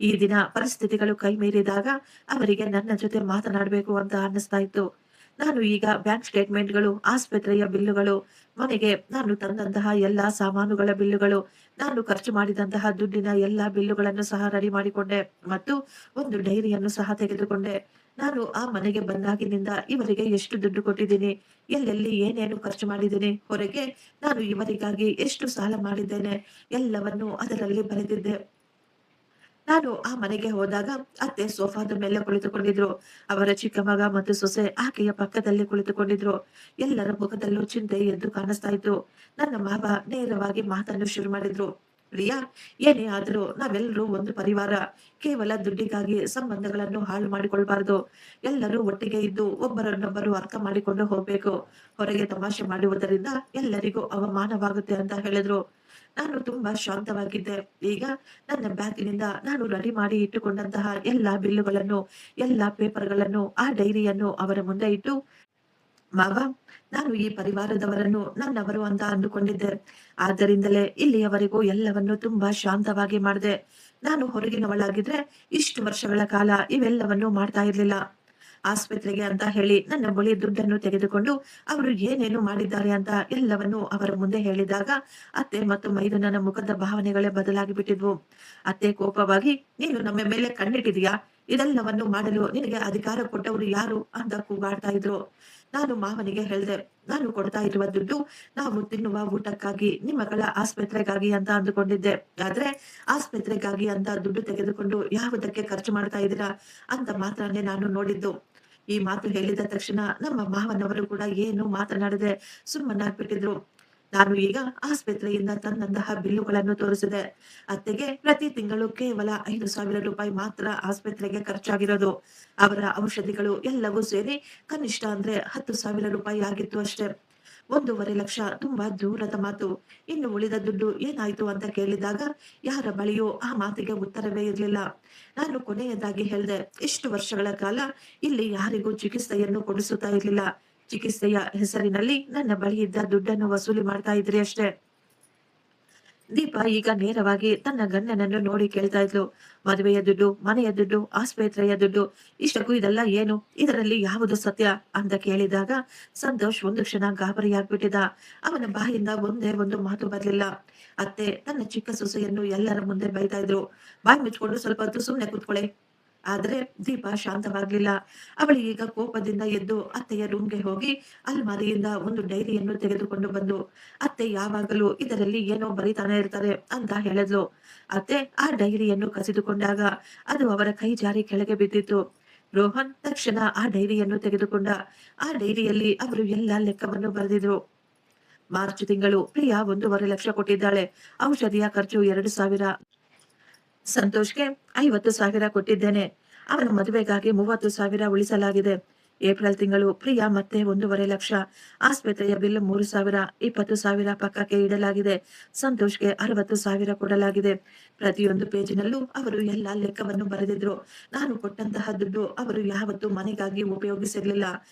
A: ಈ ದಿನ ಪರಿಸ್ಥಿತಿಗಳು ಕೈ ಮೀರಿದಾಗ ಅವರಿಗೆ ನನ್ನ ಜೊತೆ ಮಾತನಾಡಬೇಕು ಅಂತ ಅನ್ನಿಸ್ತಾ ಇತ್ತು. ನಾನು ಈಗ ಬ್ಯಾಂಕ್ ಸ್ಟೇಟ್ಮೆಂಟ್‌ಗಳು, ಆಸ್ಪತ್ರೆಯ ಬಿಲ್ಲುಗಳು, ಮನೆಗೆ ನಾನು ತಂದಂತಹ ಎಲ್ಲಾ ಸಾಮಾನುಗಳ ಬಿಲ್ಲುಗಳು, ನಾನು ಖರ್ಚು ಮಾಡಿದಂತಹ ದುಡ್ಡಿನ ಎಲ್ಲಾ ಬಿಲ್ಲುಗಳನ್ನು ಸಹ ರೆಡಿ ಮಾಡಿಕೊಂಡೆ ಮತ್ತು ಒಂದು ಡೈರಿಯನ್ನು ಸಹ ತೆಗೆದುಕೊಂಡೆ. ನಾನು ಆ ಮನೆಗೆ ಬಂದಾಗಿನಿಂದ ಇವರಿಗೆ ಎಷ್ಟು ದುಡ್ಡು ಕೊಟ್ಟಿದ್ದೀನಿ, ಎಲ್ಲೆಲ್ಲಿ ಏನೇನು ಖರ್ಚು ಮಾಡಿದ್ದೀನಿ, ಹೊರಗೆ ನಾನು ಇವರಿಗಾಗಿ ಎಷ್ಟು ಸಾಲ ಮಾಡಿದ್ದೇನೆ, ಎಲ್ಲವನ್ನೂ ಅದರಲ್ಲಿ ಬರೆದಿದ್ದೆ. ನಾನು ಆ ಮನೆಗೆ ಹೋದಾಗ ಅತ್ತೆ ಸೋಫಾದ ಮೇಲೆ ಕುಳಿತುಕೊಂಡಿದ್ರು. ಅವರ ಚಿಕ್ಕ ಮಗ ಮತ್ತು ಸೊಸೆ ಆಕೆಯ ಪಕ್ಕದಲ್ಲಿ ಕುಳಿತುಕೊಂಡಿದ್ರು. ಎಲ್ಲರ ಮುಖದಲ್ಲೂ ಚಿಂತೆ ಎದ್ದು ಕಾಣಿಸ್ತಾ ಇತ್ತು. ನನ್ನ ಮಾವ ನೇರವಾಗಿ ಮಾತನ್ನು ಶುರು ಮಾಡಿದ್ರು. "ಪ್ರಿಯಾ, ಏನೇ ಆದರೂ ನಾವೆಲ್ಲರೂ ಒಂದು ಪರಿವಾರ. ಕೇವಲ ದುಡ್ಡಿಗಾಗಿ ಸಂಬಂಧಗಳನ್ನು ಹಾಳು ಮಾಡಿಕೊಳ್ಬಾರ್ದು. ಎಲ್ಲರೂ ಒಟ್ಟಿಗೆ ಇದ್ದು ಒಬ್ಬರನ್ನೊಬ್ಬರು ಅರ್ಥ ಮಾಡಿಕೊಂಡು ಹೋಗ್ಬೇಕು. ಹೊರಗೆ ತಮಾಷೆ ಮಾಡುವುದರಿಂದ ಎಲ್ಲರಿಗೂ ಅವಮಾನವಾಗುತ್ತೆ" ಅಂತ ಹೇಳಿದ್ರು. ನಾನು ತುಂಬಾ ಶಾಂತವಾಗಿದ್ದೆ. ಈಗ ನನ್ನ ಬ್ಯಾಗಿನಿಂದ ನಾನು ರೆಡಿ ಮಾಡಿ ಇಟ್ಟುಕೊಂಡಂತಹ ಎಲ್ಲಾ ಬಿಲ್ಲುಗಳನ್ನು, ಎಲ್ಲಾ ಪೇಪರ್‌ಗಳನ್ನು, ಆ ಡೈರಿಯನ್ನು ಅವರ ಮುಂದೆ ಇಟ್ಟು, "ಮಾವ, ನಾನು ಈ ಪರಿವಾರದವರನ್ನು ನನ್ನವರು ಅಂತ ಅಂದುಕೊಂಡಿದ್ದೆ. ಆದ್ದರಿಂದಲೇ ಇಲ್ಲಿಯವರೆಗೂ ಎಲ್ಲವನ್ನು ತುಂಬಾ ಶಾಂತವಾಗಿ ಮಾಡಿದೆ. ನಾನು ಹೊರಗಿನವಳಾಗಿದ್ರೆ ಇಷ್ಟು ವರ್ಷಗಳ ಕಾಲ ಇವೆಲ್ಲವನ್ನೂ ಮಾಡ್ತಾ ಇರ್ಲಿಲ್ಲ. ಆಸ್ಪತ್ರೆಗೆ ಅಂತ ಹೇಳಿ ನನ್ನ ಬಳಿ ದುಡ್ಡನ್ನು ತೆಗೆದುಕೊಂಡು ಅವರು ಏನೇನು ಮಾಡಿದ್ದಾರೆ ಅಂತ ಎಲ್ಲವನ್ನೂ ಅವರ ಮುಂದೆ ಹೇಳಿದಾಗ ಅತ್ತೆ ಮತ್ತು ಮೈದುನನ ಮುಖದ ಭಾವನೆಗಳೇ ಬದಲಾಗಿ ಬಿಟ್ಟಿದ್ವು. ಅತ್ತೆ ಕೋಪವಾಗಿ, "ನೀನು ನಮ್ಮ ಮೇಲೆ ಕಣ್ಣಿಟ್ಟಿದೀಯಾ? ಇದೆಲ್ಲವನ್ನು ಮಾಡಲು ನಿನಗೆ ಅಧಿಕಾರ ಕೊಟ್ಟವರು ಯಾರು?" ಅಂತ ಕೂಗಾಡ್ತಾ ಇದ್ರು. ನಾನು ಮಾವನಿಗೆ ಹೇಳ್ದೆ, "ನಾನು ಕೊಡ್ತಾ ಇರುವ ದುಡ್ಡು ನಾವು ತಿನ್ನುವ ಊಟಕ್ಕಾಗಿ, ನಿಮ್ಮ ಮಗಳ ಆಸ್ಪತ್ರೆಗಾಗಿ ಅಂತ ಅಂದುಕೊಂಡಿದ್ದೆ. ಆದ್ರೆ ಆಸ್ಪತ್ರೆಗಾಗಿ ಅಂತ ದುಡ್ಡು ತೆಗೆದುಕೊಂಡು ಯಾವುದಕ್ಕೆ ಖರ್ಚು ಮಾಡ್ತಾ ಇದ್ದೀರಾ ಅಂತ ಮಾತ್ರನೇ ನಾನು ನೋಡಿದ್ದು." ಈ ಮಾತು ಹೇಳಿದ ತಕ್ಷಣ ನಮ್ಮ ಮಾವನವರು ಕೂಡ ಏನು ಮಾತನಾಡದೆ ಸುಮ್ಮನಾಗ್ಬಿಟ್ಟಿದ್ರು. ನಾನು ಈಗ ಆಸ್ಪತ್ರೆಯಿಂದ ತಂದಂತಹ ಬಿಲ್ಲುಗಳನ್ನು ತೋರಿಸಿದೆ. ಅತ್ತೆಗೆ ಪ್ರತಿ ತಿಂಗಳು ಕೇವಲ 5,000 ರೂಪಾಯಿ ಮಾತ್ರ ಆಸ್ಪತ್ರೆಗೆ ಖರ್ಚಾಗಿರೋದು. ಅವರ ಔಷಧಿಗಳು ಎಲ್ಲವೂ ಸೇರಿ ಕನಿಷ್ಠ ಅಂದ್ರೆ 10,000 ರೂಪಾಯಿ ಆಗಿತ್ತು ಅಷ್ಟೇ. 1,50,000 ತುಂಬಾ ದೂರದ ಮಾತು. ಇನ್ನು ಉಳಿದ ದುಡ್ಡು ಏನಾಯ್ತು ಅಂತ ಕೇಳಿದಾಗ ಯಾರ ಬಳಿಯೂ ಆ ಮಾತಿಗೆ ಉತ್ತರವೇ ಇರ್ಲಿಲ್ಲ. ನಾನು ಕೊನೆಯದಾಗಿ ಹೇಳ್ದೆ, "ಇಷ್ಟು ವರ್ಷಗಳ ಕಾಲ ಇಲ್ಲಿ ಯಾರಿಗೂ ಚಿಕಿತ್ಸೆಯನ್ನು ಕೊಡಿಸುತ್ತಾ ಇರ್ಲಿಲ್ಲ. ಚಿಕಿತ್ಸೆಯ ಹೆಸರಿನಲ್ಲಿ ನನ್ನ ಬಳಿ ಇದ್ದ ದುಡ್ಡನ್ನು ವಸೂಲಿ ಮಾಡ್ತಾ ಇದ್ರಿ ಅಷ್ಟೇ." ದೀಪಾ ಈಗ ನೇರವಾಗಿ ತನ್ನ ಗಂಡನನ್ನು ನೋಡಿ ಕೇಳ್ತಾ ಇದ್ಲು, "ಮದುವೆಯ ದುಡ್ಡು, ಮನೆಯ ದುಡ್ಡು, ಆಸ್ಪತ್ರೆಯ ದುಡ್ಡು, ಇಷ್ಟಕ್ಕೂ ಇದೆಲ್ಲ ಏನು? ಇದರಲ್ಲಿ ಯಾವುದು ಸತ್ಯ?" ಅಂತ ಕೇಳಿದಾಗ ಸಂತೋಷ್ ಒಂದು ಕ್ಷಣ ಗಾಬರಿಯಾಗ್ಬಿಟ್ಟಿದ. ಅವನ ಬಾಯಿಂದ ಒಂದೇ ಒಂದು ಮಾತು ಬರ್ಲಿಲ್ಲ. ಅತ್ತೆ ತನ್ನ ಚಿಕ್ಕ ಸೊಸೆಯನ್ನು ಎಲ್ಲರ ಮುಂದೆ ಬೈತಾ ಇದ್ರು, "ಬಾಯ್ ಮುಚ್ಕೊಂಡು ಸ್ವಲ್ಪ ಹೊತ್ತು ಸುಮ್ನೆ ಕೂತ್ಕೊಳ್ಳೆ." ಆದ್ರೆ ದೀಪಾ ಶಾಂತವಾಗ್ಲಿಲ್ಲ. ಅವಳು ಈಗ ಕೋಪದಿಂದ ಎದ್ದು ಅತ್ತೆಯ ರೂಮ್‌ಗೆ ಹೋಗಿ ಅಲ್ಮಾರಿಯಿಂದ ಒಂದು ಡೈರಿಯನ್ನು ತೆಗೆದುಕೊಂಡು ಬಂದು, "ಅತ್ತೆ ಯಾವಾಗಲೂ ಇದರಲ್ಲಿ ಏನೋ ಬರೀತಾನೆ ಇರ್ತಾರೆ" ಅಂತ ಹೇಳಿದ್ಲು. ಅತ್ತೆ ಆ ಡೈರಿಯನ್ನು ಕಸಿದುಕೊಂಡಾಗ ಅದು ಅವರ ಕೈ ಜಾರಿ ಕೆಳಗೆ ಬಿದ್ದಿತ್ತು. ರೋಹನ್ ತಕ್ಷಣ ಆ ಡೈರಿಯನ್ನು ತೆಗೆದುಕೊಂಡ. ಆ ಡೈರಿಯಲ್ಲಿ ಅವರು ಎಲ್ಲ ಲೆಕ್ಕವನ್ನು ಬರೆದಿದ್ರು. ಮಾರ್ಚ್ ತಿಂಗಳು ಪ್ರಿಯಾ 1.5 ಲಕ್ಷ ಕೊಟ್ಟಿದ್ದಾಳೆ. ಔಷಧಿಯ ಖರ್ಚು 2,000. ಸಂತೋಷ್‌ಗೆ 50,000 ಕೊಟ್ಟಿದ್ದೇನೆ. ಅವನ ಮದುವೆಗಾಗಿ 30,000 ಉಳಿಸಲಾಗಿದೆ. ಏಪ್ರಿಲ್ ತಿಂಗಳು ಪ್ರಿಯಾ ಮತ್ತೆ 1.5 ಲಕ್ಷ. ಆಸ್ಪತ್ರೆಯ ಬಿಲ್ 3,000, 20,000 ಪಕ್ಕಕ್ಕೆ ಇಡಲಾಗಿದೆ. ಸಂತೋಷ್‌ಗೆ 60,000 ಕೊಡಲಾಗಿದೆ. ಪ್ರತಿಯೊಂದು ಪೇಜಿನಲ್ಲೂ ಅವರು ಎಲ್ಲ ಲೆಕ್ಕವನ್ನು ಬರೆದಿದ್ರು. ನಾನು ಕೊಟ್ಟಂತಹ ದುಡ್ಡು ಅವರು ಯಾವತ್ತೂ ಮನೆಗಾಗಿ ಉಪಯೋಗಿಸಿರ್ಲಿಲ್ಲ.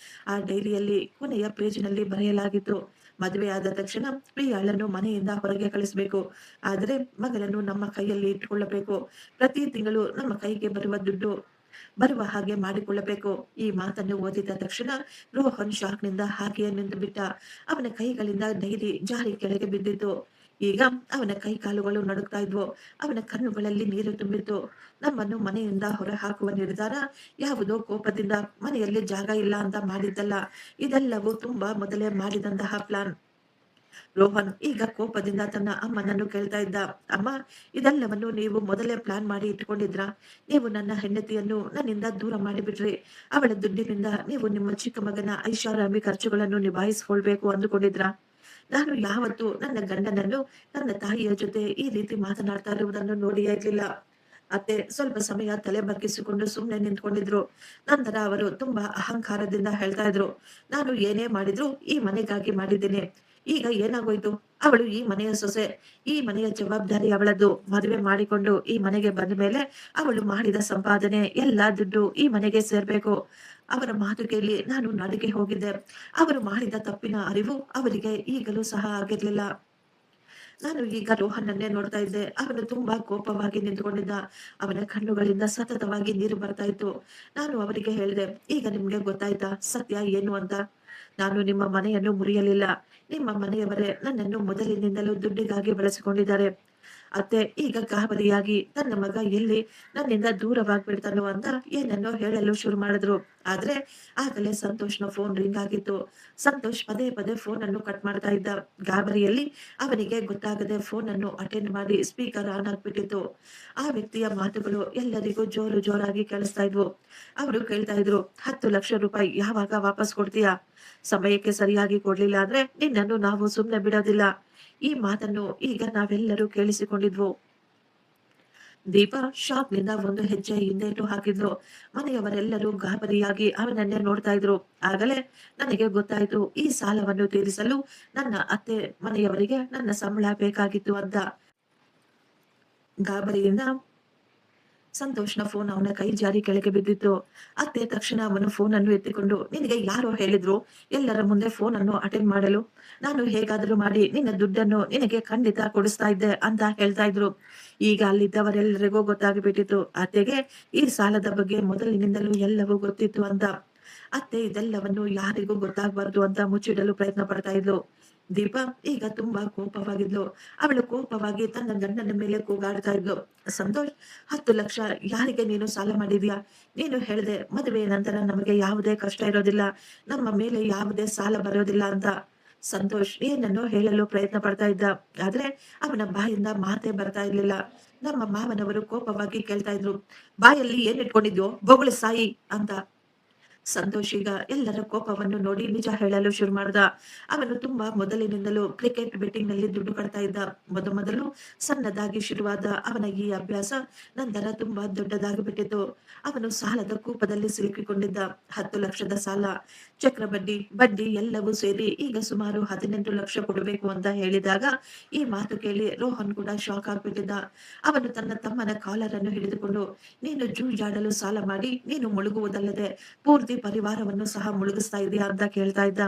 A: ಆ ಡೈರಿಯಲ್ಲಿ ಕೊನೆಯ ಪೇಜಿನಲ್ಲಿ ಬರೆಯಲಾಗಿತ್ತು, ಮದುವೆಯಾದ ತಕ್ಷಣ ಪ್ರಿಯಾಳನ್ನು ಮನೆಯಿಂದ ಹೊರಗೆ ಕಳಿಸಬೇಕು. ಆದರೆ ಮಗಳನ್ನು ನಮ್ಮ ಕೈಯಲ್ಲಿ ಇಟ್ಟುಕೊಳ್ಳಬೇಕು. ಪ್ರತಿ ತಿಂಗಳು ನಮ್ಮ ಕೈಗೆ ಬರುವ ದುಡ್ಡು ಬರುವ ಹಾಗೆ ಮಾಡಿಕೊಳ್ಳಬೇಕು. ಈ ಮಾತನ್ನು ಓದಿದ ತಕ್ಷಣ ರೋಹನ್ ಶಾಕ್ನಿಂದ ಹಾಗೆಯೇ ನಿಂತು ಬಿಟ್ಟ. ಅವನ ಕೈಗಳಿಂದ ಡೈರಿ ಜಾರಿ ಕೆಳಗೆ ಬಿದ್ದಿತ್ತು. ಈಗ ಅವನ ಕೈ ಕಾಲುಗಳು ನಡುಗ್ತಾ ಇದ್ವು. ಅವನ ಕಣ್ಣುಗಳಲ್ಲಿ ನೀರು ತುಂಬಿತ್ತು. ನಮ್ಮನ್ನು ಮನೆಯಿಂದ ಹೊರ ಹಾಕುವ ನಿರ್ಧಾರ ಯಾವುದೋ ಕೋಪದಿಂದ, ಮನೆಯಲ್ಲಿ ಜಾಗ ಇಲ್ಲ ಅಂತ ಮಾಡಿದ್ದಲ್ಲ. ಇದೆಲ್ಲವೂ ತುಂಬಾ ಮೊದಲೇ ಮಾಡಿದಂತಹ ಪ್ಲಾನ್. ರೋಹನ್ ಈಗ ಕೋಪದಿಂದ ತನ್ನ ಅಮ್ಮನನ್ನು ಕೇಳ್ತಾ ಇದ್ದ. ಅಮ್ಮ, ಇದೆಲ್ಲವನ್ನು ನೀವು ಮೊದಲೇ ಪ್ಲಾನ್ ಮಾಡಿ ಇಟ್ಕೊಂಡಿದ್ರ? ನೀವು ನನ್ನ ಹೆಂಡತಿಯನ್ನು ನನ್ನಿಂದ ದೂರ ಮಾಡಿಬಿಟ್ರಿ. ಅವಳ ದುಡ್ಡಿನಿಂದ ನೀವು ನಿಮ್ಮ ಚಿಕ್ಕ ಮಗನ ಐಷಾರಾಮಿ ಖರ್ಚುಗಳನ್ನು ನಿಭಾಯಿಸ್ಕೊಳ್ಬೇಕು ಅಂದುಕೊಂಡಿದ್ರ? ನಾನು ಯಾವತ್ತೂ ನನ್ನ ಗಂಡನನ್ನು ನನ್ನ ತಾಯಿಯ ಜೊತೆ ಈ ರೀತಿ ಮಾತನಾಡ್ತಾ ಇರುವುದನ್ನು ನೋಡಿಯೇ ಇರ್ಲಿಲ್ಲ. ಅತ್ತೆ ಸ್ವಲ್ಪ ಸಮಯ ತಲೆ ಬಗ್ಗಿಸಿಕೊಂಡು ಸುಮ್ಮನೆ ನಿಂತ್ಕೊಂಡಿದ್ರು. ನಂತರ ಅವರು ತುಂಬಾ ಅಹಂಕಾರದಿಂದ ಹೇಳ್ತಾ ಇದ್ರು, ನಾನು ಏನೇ ಮಾಡಿದ್ರು ಈ ಮನೆಗಾಗಿ ಮಾಡಿದ್ದೇನೆ. ಈಗ ಏನಾಗೋಯ್ತು? ಅವಳು ಈ ಮನೆಯ ಸೊಸೆ. ಈ ಮನೆಯ ಜವಾಬ್ದಾರಿ ಅವಳದ್ದು. ಮದುವೆ ಮಾಡಿಕೊಂಡು ಈ ಮನೆಗೆ ಬಂದ ಮೇಲೆ ಅವಳು ಮಾಡಿದ ಸಂಪಾದನೆ ಎಲ್ಲಾ ದುಡ್ಡು ಈ ಮನೆಗೆ ಸೇರ್ಬೇಕು. ಅವರ ಮಾತು ಕೇಳಿ ನಾನು ನಡುಗೆ ಹೋಗಿದ್ದೆ. ಅವರು ಮಾಡಿದ ತಪ್ಪಿನ ಅರಿವು ಅವರಿಗೆ ಈಗಲೂ ಸಹ ಆಗಿರ್ಲಿಲ್ಲ. ನಾನು ಈಗ ರೋಹನ್ನನ್ನೇ ನೋಡ್ತಾ ಇದ್ದೆ. ಅವನು ತುಂಬಾ ಕೋಪವಾಗಿ ನಿಂತುಕೊಂಡಿದ್ದ. ಅವನ ಕಣ್ಣುಗಳಿಂದ ಸತತವಾಗಿ ನೀರು ಬರ್ತಾ ಇತ್ತು. ನಾನು ಅವರಿಗೆ ಹೇಳಿದೆ, ಈಗ ನಿಮ್ಗೆ ಗೊತ್ತಾಯ್ತಾ ಸತ್ಯ ಏನು ಅಂತ? ನಾನು ನಿಮ್ಮ ಮನೆಯನ್ನು ಮುರಿಯಲಿಲ್ಲ. ನಿಮ್ಮ ಮನೆಯವರೇ ನನ್ನನ್ನು ಮೊದಲಿನಿಂದಲೂ ದುಡ್ಡಿಗಾಗಿ ಬಳಸಿಕೊಂಡಿದ್ದಾರೆ. ಅತ್ತೆ ಈಗ ಗಾಬರಿಯಾಗಿ ತನ್ನ ಮಗ ಎಲ್ಲಿ ನನ್ನಿಂದ ದೂರವಾಗ್ಬಿಡ್ತಾನೋ ಅಂತ ಏನನ್ನೋ ಹೇಳಲು ಶುರು ಮಾಡಿದ್ರು. ಆದ್ರೆ ಆಗಲೇ ಸಂತೋಷ್‌ನ ಫೋನ್ ರಿಂಗ್ ಆಗಿತ್ತು. ಸಂತೋಷ್ ಪದೇ ಪದೇ ಫೋನ್ ಅನ್ನು ಕಟ್ ಮಾಡ್ತಾ ಇದ್ದ. ಗಾಬರಿಯಲ್ಲಿ ಅವನಿಗೆ ಗೊತ್ತಾಗದೆ ಫೋನ್ ಅನ್ನು ಅಟೆಂಡ್ ಮಾಡಿ ಸ್ಪೀಕರ್ ಆನ್ ಆಗ್ಬಿಟ್ಟಿತ್ತು. ಆ ವ್ಯಕ್ತಿಯ ಮಾತುಗಳು ಎಲ್ಲರಿಗೂ ಜೋರು ಜೋರಾಗಿ ಕೇಳಿಸ್ತಾ ಇದ್ವು. ಅವರು ಕೇಳ್ತಾ ಇದ್ರು, 10 ಲಕ್ಷ ರೂಪಾಯಿ ಯಾವಾಗ ವಾಪಸ್ ಕೊಡ್ತೀಯಾ? ಸಮಯಕ್ಕೆ ಸರಿಯಾಗಿ ಕೊಡ್ಲಿಲ್ಲ ಅಂದ್ರೆ ನಿನ್ನನ್ನು ನಾವು ಸುಮ್ನೆ ಬಿಡೋದಿಲ್ಲ. ಈ ಮಾತನ್ನು ಈಗ ನಾವೆಲ್ಲರೂ ಕೇಳಿಸಿಕೊಂಡಿದ್ವು. ದೀಪಾ ಶಾಕ್‌ನಿಂದ ಒಂದು ಹೆಜ್ಜೆ ಹಿಂದೇಟು ಹಾಕಿದ್ಲು. ಮನೆಯವರೆಲ್ಲರೂ ಗಾಬರಿಯಾಗಿ ಅವನನ್ನೇ ನೋಡ್ತಾ ಇದ್ರು. ಆಗಲೇ ನನಗೆ ಗೊತ್ತಾಯ್ತು, ಈ ಸಾಲವನ್ನು ತೀರಿಸಲು ನನ್ನ ಅತ್ತೆ ಮನೆಯವರಿಗೆ ನನ್ನ ಸಂಬಳ ಬೇಕಾಗಿತ್ತು ಅಂತ. ಗಾಬರಿಯಿಂದ ಸಂತೋಷ್‌ನ ಫೋನ್ ಅವನ ಕೈ ಜಾರಿ ಕೆಳಗೆ ಬಿದ್ದಿತ್ತು. ಅತ್ತೆ ತಕ್ಷಣ ಅವನು ಫೋನ್ ಅನ್ನು ಎತ್ತಿಕೊಂಡು, ನಿನಗೆ ಯಾರೋ ಹೇಳಿದ್ರು ಎಲ್ಲರ ಮುಂದೆ ಫೋನ್ ಅನ್ನು ಅಟೆಂಡ್ ಮಾಡಲು? ನಾನು ಹೇಗಾದರೂ ಮಾಡಿ ನಿನ್ನ ದುಡ್ಡನ್ನು ನಿನಗೆ ಖಂಡಿತ ಕೊಡಿಸ್ತಾ ಇದ್ದೆ ಅಂತ ಹೇಳ್ತಾ ಇದ್ರು. ಈಗ ಅಲ್ಲಿದ್ದವರೆಲ್ಲರಿಗೂ ಗೊತ್ತಾಗಿಬಿಟ್ಟಿತ್ತು, ಅತ್ತೆಗೆ ಈ ಸಾಲದ ಬಗ್ಗೆ ಮೊದಲಿನಿಂದಲೂ ಎಲ್ಲವೂ ಗೊತ್ತಿತ್ತು ಅಂತ. ಅತ್ತೆ ಇದೆಲ್ಲವನ್ನು ಯಾರಿಗೂ ಗೊತ್ತಾಗಬಾರ್ದು ಅಂತ ಮುಚ್ಚಿಡಲು ಪ್ರಯತ್ನ ಪಡ್ತಾ ಇದ್ಲು. ದೀಪಾ ಈಗ ತುಂಬಾ ಕೋಪವಾಗಿದ್ಲು. ಅವಳು ಕೋಪವಾಗಿ ತನ್ನ ಗಂಡನ ಮೇಲೆ ಕೂಗಾಡ್ತಾ ಇದ್ಲು. ಸಂತೋಷ್, 10 ಲಕ್ಷ ಯಾರಿಗೆ ನೀನು ಸಾಲ ಮಾಡಿದ್ಯಾ? ನೀನು ಹೇಳ್ದೆ ಮದುವೆಯ ನಂತರ ನಮಗೆ ಯಾವುದೇ ಕಷ್ಟ ಇರೋದಿಲ್ಲ, ನಮ್ಮ ಮೇಲೆ ಯಾವುದೇ ಸಾಲ ಬರೋದಿಲ್ಲ ಅಂತ. ಸಂತೋಷ್ ಏನನ್ನೋ ಹೇಳಲು ಪ್ರಯತ್ನ ಪಡ್ತಾ ಇದ್ದ. ಆದ್ರೆ ಅವನ ಬಾಯಿಂದ ಮಾತೇ ಬರ್ತಾ ಇರ್ಲಿಲ್ಲ. ನಮ್ಮ ಮಾವನವರು ಕೋಪವಾಗಿ ಕೇಳ್ತಾ ಇದ್ರು, ಬಾಯಲ್ಲಿ ಏನ್ ಇಟ್ಕೊಂಡಿದ್ಯೋ ಬೊಗಳು ಸಾಯಿ ಅಂತ. ಸಂತೋಷ್ ಈಗ ಎಲ್ಲರ ಕೋಪವನ್ನು ನೋಡಿ ನಿಜ ಹೇಳಲು ಶುರು ಮಾಡ್ದ. ಅವನು ತುಂಬಾ ಮೊದಲಿನಿಂದಲೂ ಕ್ರಿಕೆಟ್ ಬೆಟ್ಟಿಂಗ್ ನಲ್ಲಿ ದುಡ್ಡು ಕಟ್ತಾ ಇದ್ದ. ಮೊದಲು ಸಣ್ಣದಾಗಿ ಶುರುವಾದ ಅವನ ಈ ಅಭ್ಯಾಸ ನಂತರ ತುಂಬಾ ದೊಡ್ಡದಾಗಿ ಬಿಟ್ಟಿತು. ಅವನು ಸಾಲದ ಕೂಪದಲ್ಲಿ ಸಿಲುಕಿಕೊಂಡಿದ್ದ. 10 ಲಕ್ಷದ ಸಾಲ, ಚಕ್ರ ಬಡ್ಡಿ ಎಲ್ಲವೂ ಸೇರಿ ಈಗ ಸುಮಾರು 18 ಲಕ್ಷ ಕೊಡಬೇಕು ಅಂತ ಹೇಳಿದಾಗ ಈ ಮಾತು ಕೇಳಿ ರೋಹನ್ ಕೂಡ ಶಾಕ್ ಆಗ್ಬಿಟ್ಟಿದ್ದ. ಅವನು ತನ್ನ ತಮ್ಮನ ಕಾಲರ್ ಅನ್ನು ಹಿಡಿದುಕೊಂಡು, ನೀನು ಜೂಜಾಡಲು ಸಾಲ ಮಾಡಿ ನೀನು ಮುಳುಗುವುದಲ್ಲದೆ ಪೂರ್ತಿ ಪರಿವಾರವನ್ನು ಸಹ ಮುಳುಗಿಸ್ತಾ ಇದೆಯಾ ಅಂತ ಕೇಳ್ತಾ ಇದ್ದ.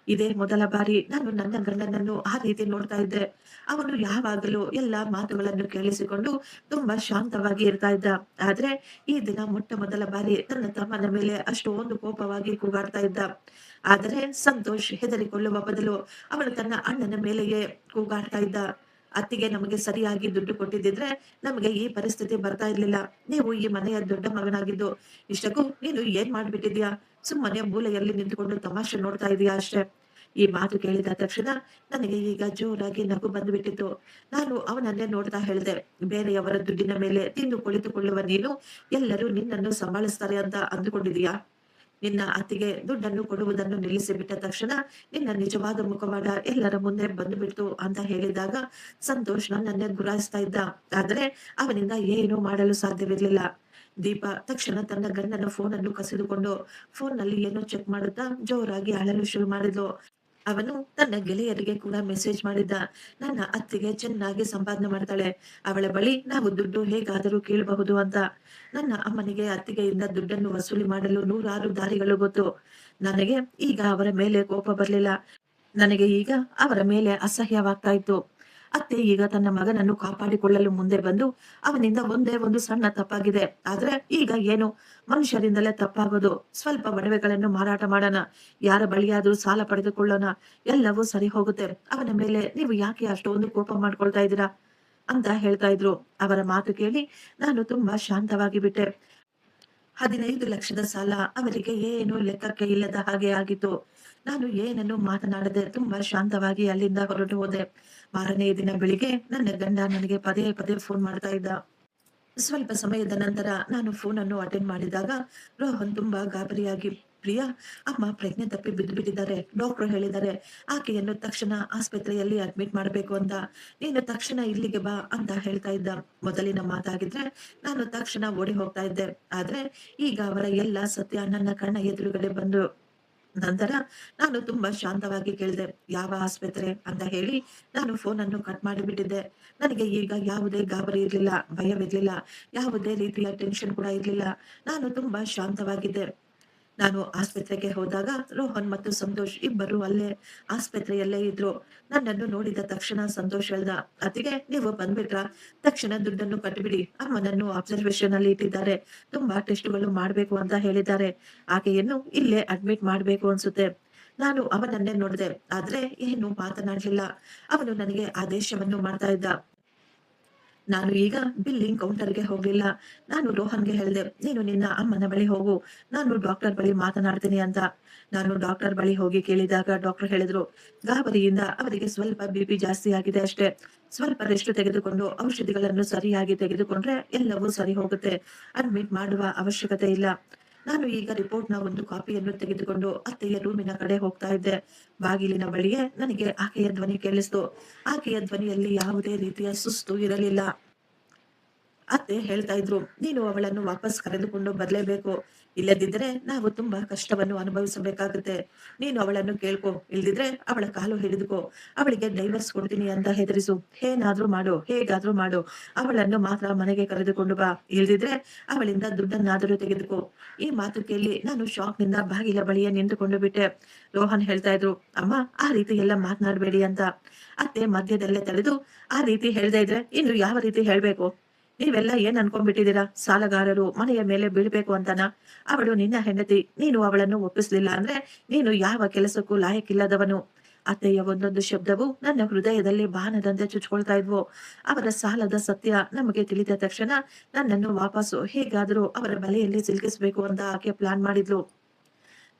A: ಇದೇ ಮೊದಲ ಬಾರಿ ನಾನು ನನ್ನ ಗಂಡನನ್ನು ಆ ರೀತಿ ನೋಡ್ತಾ ಇದ್ದೆ. ಅವನು ಯಾವಾಗಲೂ ಎಲ್ಲಾ ಮಾತುಗಳನ್ನು ಕೇಳಿಸಿಕೊಂಡು ತುಂಬಾ ಶಾಂತವಾಗಿ ಇರ್ತಾ ಇದ್ದ. ಆದ್ರೆ ಈ ದಿನ ಮೊಟ್ಟ ಮೊದಲ ಬಾರಿ ತನ್ನ ತಮ್ಮನ ಮೇಲೆ ಅಷ್ಟೊಂದು ಕೋಪವಾಗಿ ಕೂಗಾಡ್ತಾ ಇದ್ದ. ಆದರೆ ಸಂತೋಷ್ ಹೆದರಿಕೊಳ್ಳುವ ಬದಲು ಅವನು ತನ್ನ ಅಣ್ಣನ ಮೇಲೆಯೇ ಕೂಗಾಡ್ತಾ ಇದ್ದ. ಅತ್ತಿಗೆ ನಮಗೆ ಸರಿಯಾಗಿ ದುಡ್ಡು ಕೊಟ್ಟಿದ್ದಿದ್ರೆ ನಮಗೆ ಈ ಪರಿಸ್ಥಿತಿ ಬರ್ತಾ ಇರ್ಲಿಲ್ಲ. ನೀವು ಈ ಮನೆಯ ದೊಡ್ಡ ಮಗನಾಗಿದ್ದು ಇಷ್ಟಕ್ಕೂ ನೀನು ಏನ್ ಮಾಡ್ಬಿಟ್ಟಿದ್ಯಾ? ಸುಮ್ಮನೆ ಮೂಲೆಯಲ್ಲಿ ನಿಂತುಕೊಂಡು ತಮಾಷೆ ನೋಡ್ತಾ ಇದೀಯಾ ಅಷ್ಟೇ. ಈ ಮಾತು ಕೇಳಿದ ತಕ್ಷಣ ನನಗೆ ಈಗ ಜೋರಾಗಿ ನಗು ಬಂದ್ಬಿಟ್ಟಿತ್ತು. ನಾನು ಅವನನ್ನೇ ನೋಡ್ತಾ ಹೇಳಿದೆ, ಬೇರೆಯವರ ದುಡ್ಡಿನ ಮೇಲೆ ತಿಂದು ಕುಳಿತುಕೊಳ್ಳುವ ನೀನು ಎಲ್ಲರೂ ನಿನ್ನನ್ನು ಸಂಭಾಳಿಸ್ತಾರೆ ಅಂತ ಅಂದುಕೊಂಡಿದೀಯಾ? ನಿನ್ನ ಅತ್ತಿಗೆ ದುಡ್ಡನ್ನು ಕೊಡುವುದನ್ನು ನಿಲ್ಲಿಸಿಬಿಟ್ಟ ತಕ್ಷಣ ನಿನ್ನ ನಿಜವಾದ ಮುಖವಾಡ ಎಲ್ಲರ ಮುಂದೆ ಬಂದುಬಿಡ್ತು ಅಂತ ಹೇಳಿದಾಗ ಸಂತೋಷ್ ನನ್ನನ್ನೇ ಗುರಾಯಿಸ್ತಾ ಇದ್ದ. ಆದ್ರೆ ಅವನಿಂದ ಏನೂ ಮಾಡಲು ಸಾಧ್ಯವಿರ್ಲಿಲ್ಲ. ದೀಪ ತಕ್ಷಣ ತನ್ನ ಗಂಡನ ಫೋನನ್ನು ಕಸಿದುಕೊಂಡು ಫೋನ್‌ನಲ್ಲಿ ಏನೋ ಚೆಕ್ ಮಾಡುತ್ತಾ ಜೋರಾಗಿ ಅಳಲು ಶುರು ಮಾಡಿದ್ಲು. ಅವನು ತನ್ನ ಗೆಳೆಯರಿಗೆ ಕೂಡ ಮೆಸೇಜ್ ಮಾಡಿದ್ದ. ನನ್ನ ಅತ್ತಿಗೆ ಚೆನ್ನಾಗಿ ಸಂಪಾದನೆ ಮಾಡ್ತಾಳೆ. ಅವಳ ಬಳಿ ನಾವು ದುಡ್ಡು ಹೇಗಾದರೂ ಕೇಳಬಹುದು ಅಂತ. ನನ್ನ ಅಮ್ಮನಿಗೆ ಅತ್ತಿಗೆಯಿಂದ ದುಡ್ಡನ್ನು ವಸೂಲಿ ಮಾಡಲು ನೂರಾರು ದಾರಿಗಳು ಗೊತ್ತು. ನನಗೆ ಈಗ ಅವರ ಮೇಲೆ ಕೋಪ ಬರ್ಲಿಲ್ಲ. ನನಗೆ ಈಗ ಅವರ ಮೇಲೆ ಅಸಹ್ಯವಾಗ್ತಾ ಇತ್ತು. ಅತ್ತೆ ಈಗ ತನ್ನ ಮಗನನ್ನು ಕಾಪಾಡಿಕೊಳ್ಳಲು ಮುಂದೆ ಬಂದು ಅವನಿಂದ ಒಂದೇ ಒಂದು ಸಣ್ಣ ತಪ್ಪಾಗಿದೆ. ಆದ್ರೆ ಈಗ ಏನು, ಮನುಷ್ಯರಿಂದಲೇ ತಪ್ಪಾಗೋದು. ಸ್ವಲ್ಪ ಒಡವೆಗಳನ್ನು ಮಾರಾಟ ಮಾಡೋಣ, ಯಾರ ಬಳಿಯಾದ್ರೂ ಸಾಲ ಪಡೆದುಕೊಳ್ಳೋಣ, ಎಲ್ಲವೂ ಸರಿ ಹೋಗುತ್ತೆ. ಅವನ ಮೇಲೆ ನೀವು ಯಾಕೆ ಅಷ್ಟೊಂದು ಕೋಪ ಮಾಡ್ಕೊಳ್ತಾ ಇದ್ದೀರಾ ಅಂತ ಹೇಳ್ತಾ ಇದ್ರು. ಅವರ ಮಾತು ಕೇಳಿ ನಾನು ತುಂಬಾ ಶಾಂತವಾಗಿ ಬಿಟ್ಟೆ. 15 ಲಕ್ಷದ ಸಾಲ ಅವರಿಗೆ ಏನು ಲೆಕ್ಕಕ್ಕೆ ಇಲ್ಲದ ಹಾಗೆ ಆಗಿತ್ತು. ನಾನು ಏನನ್ನು ಮಾತನಾಡದೆ ತುಂಬಾ ಶಾಂತವಾಗಿ ಅಲ್ಲಿಂದ ಹೊರಟು ಹೋದೆ. ಮಾರನೆಯ ದಿನ ಬೆಳಿಗ್ಗೆ ನನ್ನ ಗಂಡ ನನಗೆ ಪದೇ ಪದೇ ಫೋನ್ ಮಾಡ್ತಾ ಇದ್ದ. ಸ್ವಲ್ಪ ಸಮಯದ ನಂತರ ನಾನು ಫೋನ್ ಅನ್ನು ಅಟೆಂಡ್ ಮಾಡಿದಾಗ ರೋಹನ್ ತುಂಬಾ ಗಾಬರಿಯಾಗಿ, ಪ್ರಿಯಾ, ಅಮ್ಮ ಪ್ರಜ್ಞೆ ತಪ್ಪಿ ಬಿದ್ದು ಬಿಟ್ಟಿದ್ದಾರೆ. ಡಾಕ್ಟರ್ ಹೇಳಿದ್ದಾರೆ ಆಕೆಯನ್ನು ತಕ್ಷಣ ಆಸ್ಪತ್ರೆಯಲ್ಲಿ ಅಡ್ಮಿಟ್ ಮಾಡಬೇಕು ಅಂತ. ನೀನು ತಕ್ಷಣ ಇಲ್ಲಿಗೆ ಬಾ ಅಂತ ಹೇಳ್ತಾ ಇದ್ದ. ಮೊದಲಿನ ಮಾತಾಗಿದ್ರೆ ನಾನು ತಕ್ಷಣ ಓಡಿ ಹೋಗ್ತಾ ಇದ್ದೆ. ಆದ್ರೆ ಈಗ ಅವರ ಎಲ್ಲ ಸತ್ಯ ನನ್ನ ಕಣ್ಣ ಎದುರುಗಡೆ ಬಂದು ನಂತರ ನಾನು ತುಂಬಾ ಶಾಂತವಾಗಿ ಕೇಳಿದೆ, ಯಾವ ಆಸ್ಪತ್ರೆ ಅಂತ ಹೇಳಿ ನಾನು ಫೋನ್ ಅನ್ನು ಕಟ್ ಮಾಡಿಬಿಟ್ಟಿದ್ದೆ. ನನಗೆ ಈಗ ಯಾವುದೇ ಗಾಬರಿ ಇರ್ಲಿಲ್ಲ, ಭಯವಿರ್ಲಿಲ್ಲ, ಯಾವುದೇ ರೀತಿಯ ಟೆನ್ಷನ್ ಕೂಡ ಇರ್ಲಿಲ್ಲ. ನಾನು ತುಂಬಾ ಶಾಂತವಾಗಿದ್ದೆ. ನಾನು ಆಸ್ಪತ್ರೆಗೆ ಹೋದಾಗ ರೋಹನ್ ಮತ್ತು ಸಂತೋಷ್ ಇಬ್ಬರು ಅಲ್ಲೇ ಆಸ್ಪತ್ರೆಯಲ್ಲೇ ಇದ್ರು. ನನ್ನನ್ನು ನೋಡಿದ ತಕ್ಷಣ ಸಂತೋಷ್ ಹೇಳ್ದ, ಅತ್ತಿಗೆ ನೀವು ಬಂದ್ಬಿಟ್ರಾ? ತಕ್ಷಣ ದುಡ್ಡನ್ನು ಕಟ್ಟಿಬಿಡಿ. ಅಮ್ಮನನ್ನು ಅಬ್ಸರ್ವೇಷನ್ ಅಲ್ಲಿ ಇಟ್ಟಿದ್ದಾರೆ. ತುಂಬಾ ಟೆಸ್ಟ್‌ಗಳು ಮಾಡ್ಬೇಕು ಅಂತ ಹೇಳಿದ್ದಾರೆ. ಆಕೆಯನ್ನು ಇಲ್ಲೇ ಅಡ್ಮಿಟ್ ಮಾಡ್ಬೇಕು ಅನ್ಸುತ್ತೆ. ನಾನು ಅವನನ್ನೇ ನೋಡಿದೆ. ಆದ್ರೆ ಏನು ಮಾತನಾಡ್ಲಿಲ್ಲ. ಅವನು ನನಗೆ ಆದೇಶವನ್ನು ಮಾಡ್ತಾ ಇದ್ದ. ನಾನು ಈಗ ಬಿಲ್ಲಿಂಗ್ ಕೌಂಟರ್‌ಗೆ ಹೋಗ್ಲಿಲ್ಲ. ನಾನು ರೋಹನ್‌ಗೆ ಹೇಳ್ದೆ, "ನೀನು ನಿನ್ನ ಅಮ್ಮನ ಬಳಿ ಹೋಗು. ನಾನು ಡಾಕ್ಟರ್ ಬಳಿ ಮಾತನಾಡ್ತೀನಿ" ಅಂತ. ನಾನು ಡಾಕ್ಟರ್ ಬಳಿ ಹೋಗಿ ಕೇಳಿದಾಗ ಡಾಕ್ಟರ್ ಹೇಳಿದ್ರು, "ಗಾಬರಿಯಿಂದ ಅವರಿಗೆ ಸ್ವಲ್ಪ ಬಿಪಿ ಜಾಸ್ತಿ ಆಗಿದೆ ಅಷ್ಟೇ. ಸ್ವಲ್ಪ ರೆಸ್ಟ್ ತೆಗೆದುಕೊಂಡು ಔಷಧಿಗಳನ್ನು ಸರಿಯಾಗಿ ತೆಗೆದುಕೊಂಡ್ರೆ ಎಲ್ಲವೂ ಸರಿ ಹೋಗುತ್ತೆ. ಅಡ್ಮಿಟ್ ಮಾಡುವ ಅವಶ್ಯಕತೆ ಇಲ್ಲ." ನಾನು ಈಗ ರಿಪೋರ್ಟ್‌ನ ಒಂದು ಕಾಪಿಯನ್ನು ತೆಗೆದುಕೊಂಡು ಅತ್ತೆಯ ರೂಮಿನ ಕಡೆ ಹೋಗ್ತಾ ಇದ್ದೆ. ಬಾಗಿಲಿನ ಬಳಿಯೇ ನನಗೆ ಆಕೆಯ ಧ್ವನಿ ಕೇಳಿಸ್ತು. ಆಕೆಯ ಧ್ವನಿಯಲ್ಲಿ ಯಾವುದೇ ರೀತಿಯ ಸುಸ್ತು ಇರಲಿಲ್ಲ. ಅತ್ತೆ ಹೇಳ್ತಾ ಇದ್ರು, "ನೀನು ಅವಳನ್ನು ವಾಪಸ್ ಕರೆದುಕೊಂಡು ಬರ್ಲೇಬೇಕು. ಇಲ್ಲದಿದ್ದರೆ ನಾವು ತುಂಬಾ ಕಷ್ಟವನ್ನು ಅನುಭವಿಸಬೇಕಾಗುತ್ತೆ. ನೀನು ಅವಳನ್ನು ಕೇಳ್ಕೊ. ಇಲ್ದಿದ್ರೆ ಅವಳ ಕಾಲು ಹಿಡಿದುಕೋ. ಅವಳಿಗೆ ಡೈವರ್ಸ್ ಕೊಡ್ತೀನಿ ಅಂತ ಹೆದರಿಸು. ಏನಾದ್ರೂ ಮಾಡು, ಹೇಗಾದ್ರೂ ಮಾಡು. ಅವಳನ್ನು ಮಾತ್ರ ಮನೆಗೆ ಕರೆದುಕೊಂಡು ಬಾ. ಇಲ್ದಿದ್ರೆ ಅವಳಿಂದ ದುಡ್ಡನ್ನಾದರೂ ತೆಗೆದುಕೋ." ಈ ಮಾತು ಕೇಳಿ ನಾನು ಶಾಕ್‌ನಿಂದ ಬಾಗಿಲ ಬಳಿಯೇ ನಿಂತುಕೊಂಡು ಬಿಟ್ಟೆ. ರೋಹನ್ ಹೇಳ್ತಾ ಇದ್ರು, "ಅಮ್ಮ, ಆ ರೀತಿ ಎಲ್ಲ ಮಾತನಾಡಬೇಡಿ" ಅಂತ. ಅತ್ತೆ ಮಧ್ಯದಲ್ಲೇ ತಡೆದು, "ಆ ರೀತಿ ಹೇಳ್ದೆ ಇದ್ರೆ ಇನ್ನು ಯಾವ ರೀತಿ ಹೇಳ್ಬೇಕು? ನೀವೆಲ್ಲ ಏನ್ ಅನ್ಕೊಂಡ್ಬಿಟ್ಟಿದೀರಾ? ಸಾಲಗಾರರು ಮನೆಯ ಮೇಲೆ ಬೀಳ್ಬೇಕು ಅಂತನಾ? ಅವಳು ನಿನ್ನ ಹೆಂಡತಿ. ನೀನು ಅವಳನ್ನು ಒಪ್ಪಿಸ್ಲಿಲ್ಲ ಅಂದ್ರೆ ನೀನು ಯಾವ ಕೆಲಸಕ್ಕೂ ಲಾಯಕ್ಕಿಲ್ಲದವನು." ಅತ್ತೆಯ ಒಂದೊಂದು ಶಬ್ದವು ನನ್ನ ಹೃದಯದಲ್ಲಿ ಬಾಣದಂತೆ ಚುಚ್ಕೊಳ್ತಾ ಇದ್ವು. ಅವರ ಸಾಲದ ಸತ್ಯ ನಮಗೆ ತಿಳಿದ ತಕ್ಷಣ ನನ್ನನ್ನು ವಾಪಸ್ಸು ಹೇಗಾದರೂ ಅವರ ಬಲೆಯಲ್ಲಿ ಸಿಲುಕಿಸ್ಬೇಕು ಅಂತ ಆಕೆ ಪ್ಲಾನ್ ಮಾಡಿದ್ಲು.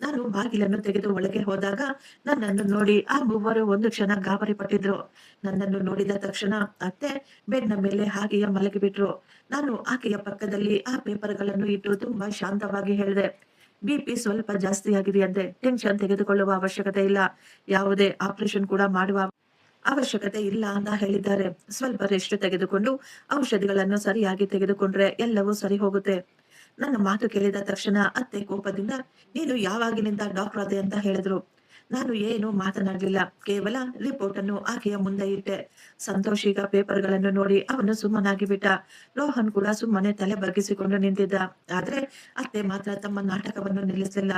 A: ನಾನು ಬಾಗಿಲನ್ನು ತೆಗೆದು ಒಳಗೆ ಹೋದಾಗ ನನ್ನನ್ನು ನೋಡಿ ಆ ಮೂವರು ಒಂದು ಕ್ಷಣ ಗಾಬರಿ ಪಟ್ಟಿದ್ರು. ನನ್ನನ್ನು ನೋಡಿದ ತಕ್ಷಣ ಅತ್ತೆ ಬೆಡ್‌ನ ಮೇಲೆ ಹಾಗೆಯೇ ಮಲಗಿಬಿಟ್ರು. ನಾನು ಆಕೆಯ ಪಕ್ಕದಲ್ಲಿ ಆ ಪೇಪರ್‌ಗಳನ್ನು ಇಟ್ಟು ತುಂಬಾ ಶಾಂತವಾಗಿ ಹೇಳಿದೆ, "ಬಿಪಿ ಸ್ವಲ್ಪ ಜಾಸ್ತಿ ಆಗಿದೆಯಂತೆ. ಟೆನ್ಷನ್ ತೆಗೆದುಕೊಳ್ಳುವ ಅವಶ್ಯಕತೆ ಇಲ್ಲ. ಯಾವುದೇ ಆಪರೇಷನ್ ಕೂಡ ಮಾಡುವ ಅವಶ್ಯಕತೆ ಇಲ್ಲ ಅಂತ ಹೇಳಿದ್ದಾರೆ. ಸ್ವಲ್ಪ ರೆಸ್ಟ್ ತೆಗೆದುಕೊಂಡು ಔಷಧಿಗಳನ್ನು ಸರಿಯಾಗಿ ತೆಗೆದುಕೊಂಡ್ರೆ ಎಲ್ಲವೂ ಸರಿ ಹೋಗುತ್ತೆ." ನನ್ನ ಮಾತು ಕೇಳಿದ ತಕ್ಷಣ ಅತ್ತೆ ಕೋಪದಿಂದ, "ನೀನು ಯಾವಾಗಿನಿಂದ ಡಾಕ್ಟರ್ ಆದೆ ಅಂತ ಹೇಳಿದ್ರು?" ನಾನು ಏನೂ ಮಾತನಾಡಲಿಲ್ಲ. ಕೇವಲ ರಿಪೋರ್ಟ್ ಅನ್ನು ಆಕೆಯ ಮುಂದೆ ಇಟ್ಟೆ. ಸಂತೋಷ್ ಈಗ ಪೇಪರ್‌ಗಳನ್ನು ನೋಡಿ ಅವನು ಸುಮ್ಮನಾಗಿ ಬಿಟ್ಟ. ರೋಹನ್ ಕೂಡ ಸುಮ್ಮನೆ ತಲೆ ಬಗ್ಗಿಸಿಕೊಂಡು ನಿಂತಿದ್ದ. ಆದ್ರೆ ಅತ್ತೆ ಮಾತ್ರ ತಮ್ಮ ನಾಟಕವನ್ನು ನಿಲ್ಲಿಸಲಿಲ್ಲ.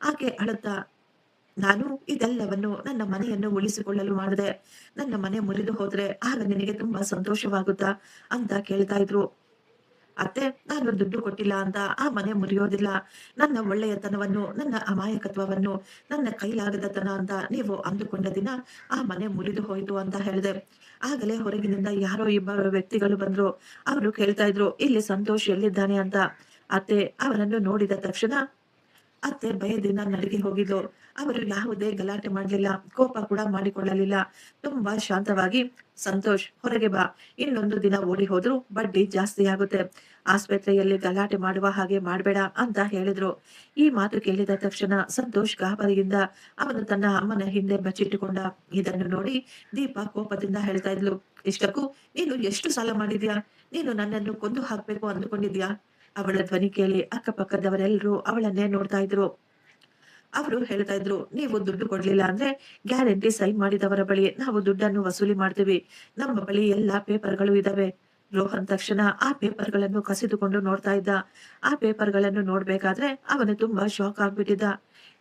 A: ಆಕೆ ಅಳುತ್ತಾ, "ನಾನು ಇದೆಲ್ಲವನ್ನು ನನ್ನ ಮನೆಯನ್ನು ಉಳಿಸಿಕೊಳ್ಳಲು ಮಾಡಿದೆ. ನನ್ನ ಮನೆ ಮುರಿದು ಹೋದ್ರೆ ಆಗ ನಿನಗೆ ತುಂಬಾ ಸಂತೋಷವಾಗುತ್ತಾ ಅಂತ ಕೇಳ್ತಾ ಇದ್ರು. ಅತ್ತೆ, ನಾನು ದುಡ್ಡು ಕೊಟ್ಟಿಲ್ಲ ಅಂತ ಆ ಮನೆ ಮುರಿಯೋದಿಲ್ಲ. ನನ್ನ ಒಳ್ಳೆಯತನವನ್ನು, ನನ್ನ ಅಮಾಯಕತ್ವವನ್ನು, ನನ್ನ ಕೈಲಾಗದತನ ಅಂತ ನೀವು ಅಂದುಕೊಂಡ ದಿನ ಆ ಮನೆ ಮುರಿದು ಹೋಯ್ತು ಅಂತ ಹೇಳಿದೆ. ಆಗಲೇ ಹೊರಗಿನಿಂದ ಯಾರೋ ಇಬ್ಬರು ವ್ಯಕ್ತಿಗಳು ಬಂದ್ರು. ಅವರು ಕೇಳ್ತಾ ಇದ್ರು, "ಇಲ್ಲಿ ಸಂತೋಷ್ ಎಲ್ಲಿದ್ದಾನೆ ಅಂತ." ಅತ್ತೆ ಅವನನ್ನು ನೋಡಿದ ತಕ್ಷಣ ಅತ್ತೆ ಭಯದಿಂದ ನಡುಗಿ ಹೋಗಿದ್ಲು. ಅವರು ಯಾವುದೇ ಗಲಾಟೆ ಮಾಡಲಿಲ್ಲ, ಕೋಪ ಕೂಡ ಮಾಡಿಕೊಳ್ಳಲಿಲ್ಲ. ತುಂಬಾ ಶಾಂತವಾಗಿ, ಸಂತೋಷ್ ಹೊರಗೆ ಬಾ, ಇನ್ನೊಂದು ದಿನ ಓಡಿ ಹೋದ್ರು ಬಡ್ಡಿ ಜಾಸ್ತಿ ಆಗುತ್ತೆ. ಆಸ್ಪತ್ರೆಯಲ್ಲಿ ಗಲಾಟೆ ಮಾಡುವ ಹಾಗೆ ಮಾಡ್ಬೇಡ ಅಂತ ಹೇಳಿದ್ರು. ಈ ಮಾತು ಕೇಳಿದ ತಕ್ಷಣ ಸಂತೋಷ್ ಗಾಬರಿಯಿಂದ ಅವನು ತನ್ನ ಅಮ್ಮನ ಹಿಂದೆ ಬಚ್ಚಿಟ್ಟುಕೊಂಡ. ಇದನ್ನು ನೋಡಿ ದೀಪಾ ಕೋಪದಿಂದ ಹೇಳ್ತಾ ಇದ್ಲು, ಇಷ್ಟಕ್ಕೂ ನೀನು ಎಷ್ಟು ಸಾಲ ಮಾಡಿದ್ಯಾ? ನೀನು ನನ್ನನ್ನು ಕೊಂದು ಹಾಕ್ಬೇಕು ಅಂದುಕೊಂಡಿದ್ಯಾ? ಅವಳ ಧ್ವನಿ ಕೇಳಿ ಅಕ್ಕಪಕ್ಕದವರೆಲ್ಲರೂ ಅವಳನ್ನೇ ನೋಡ್ತಾ ಇದ್ರು. ಅವರು ಹೇಳ್ತಾ ಇದ್ರು, ನೀವು ದುಡ್ಡು ಕೊಡ್ಲಿಲ್ಲ ಅಂದ್ರೆ ಗ್ಯಾರಂಟಿ ಸೈನ್ ಮಾಡಿದವರ ಬಳಿ ನಾವು ದುಡ್ಡನ್ನು ವಸೂಲಿ ಮಾಡ್ತೀವಿ. ನಮ್ಮ ಬಳಿ ಎಲ್ಲಾ ಪೇಪರ್ಗಳು ಇದಾವೆ. ರೋಹನ್ ತಕ್ಷಣ ಆ ಪೇಪರ್ಗಳನ್ನು ಕಸಿದುಕೊಂಡು ನೋಡ್ತಾ ಇದ್ದ. ಆ ಪೇಪರ್ಗಳನ್ನು ನೋಡ್ಬೇಕಾದ್ರೆ ಅವನು ತುಂಬಾ ಶಾಕ್ ಆಗ್ಬಿಟ್ಟಿದ್ದ.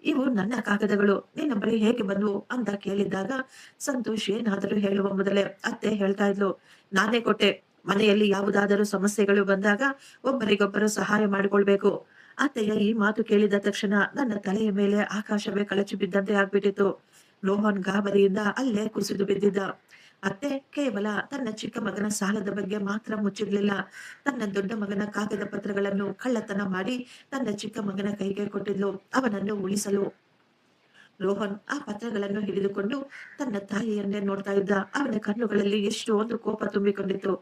A: ಇವು ನನ್ನ ಕಾಗದಗಳು ನಿನ್ನ ಬಳಿ ಹೇಗೆ ಬಂದ್ವು ಅಂತ ಕೇಳಿದಾಗ ಸಂತೋಷ್ ಏನಾದರೂ ಹೇಳುವ ಮೊದಲೇ ಅತ್ತೆ ಹೇಳ್ತಾ ಇದ್ಲು, ನಾನೇ ಕೊಟ್ಟೆ. ಮನೆಯಲ್ಲಿ ಯಾವುದಾದರೂ ಸಮಸ್ಯೆಗಳು ಬಂದಾಗ ಒಬ್ಬರಿಗೊಬ್ಬರು ಸಹಾಯ ಮಾಡಿಕೊಳ್ಬೇಕು. ಅತ್ತೆಯ ಈ ಮಾತು ಕೇಳಿದ ತಕ್ಷಣ ನನ್ನ ತಲೆಯ ಮೇಲೆ ಆಕಾಶವೇ ಕಳಚಿ ಬಿದ್ದಂತೆ ಆಗ್ಬಿಟ್ಟಿತ್ತು. ರೋಹನ್ ಗಾಬರಿಯಿಂದ ಅಲ್ಲೇ ಕುಸಿದು ಬಿದ್ದಿದ್ದ. ಅತ್ತೆ ಕೇವಲ ತನ್ನ ಚಿಕ್ಕ ಮಗನ ಸಾಲದ ಬಗ್ಗೆ ಮಾತ್ರ ಮುಚ್ಚಿಡ್ಲಿಲ್ಲ. ತನ್ನ ದೊಡ್ಡ ಮಗನ ಕಾಗದ ಪತ್ರಗಳನ್ನು ಕಳ್ಳತನ ಮಾಡಿ ತನ್ನ ಚಿಕ್ಕ ಮಗನ ಕೈಗೆ ಕೊಟ್ಟಿದ್ಲು, ಅವನನ್ನು ಉಳಿಸಲು. ರೋಹನ್ ಆ ಪತ್ರಗಳನ್ನು ಹಿಡಿದುಕೊಂಡು ತನ್ನ ತಾಯಿಯನ್ನೇ ನೋಡ್ತಾ ಇದ್ದ. ಅವನ ಕಣ್ಣುಗಳಲ್ಲಿ ಎಷ್ಟೊಂದು ಕೋಪ ತುಂಬಿಕೊಂಡಿತ್ತು.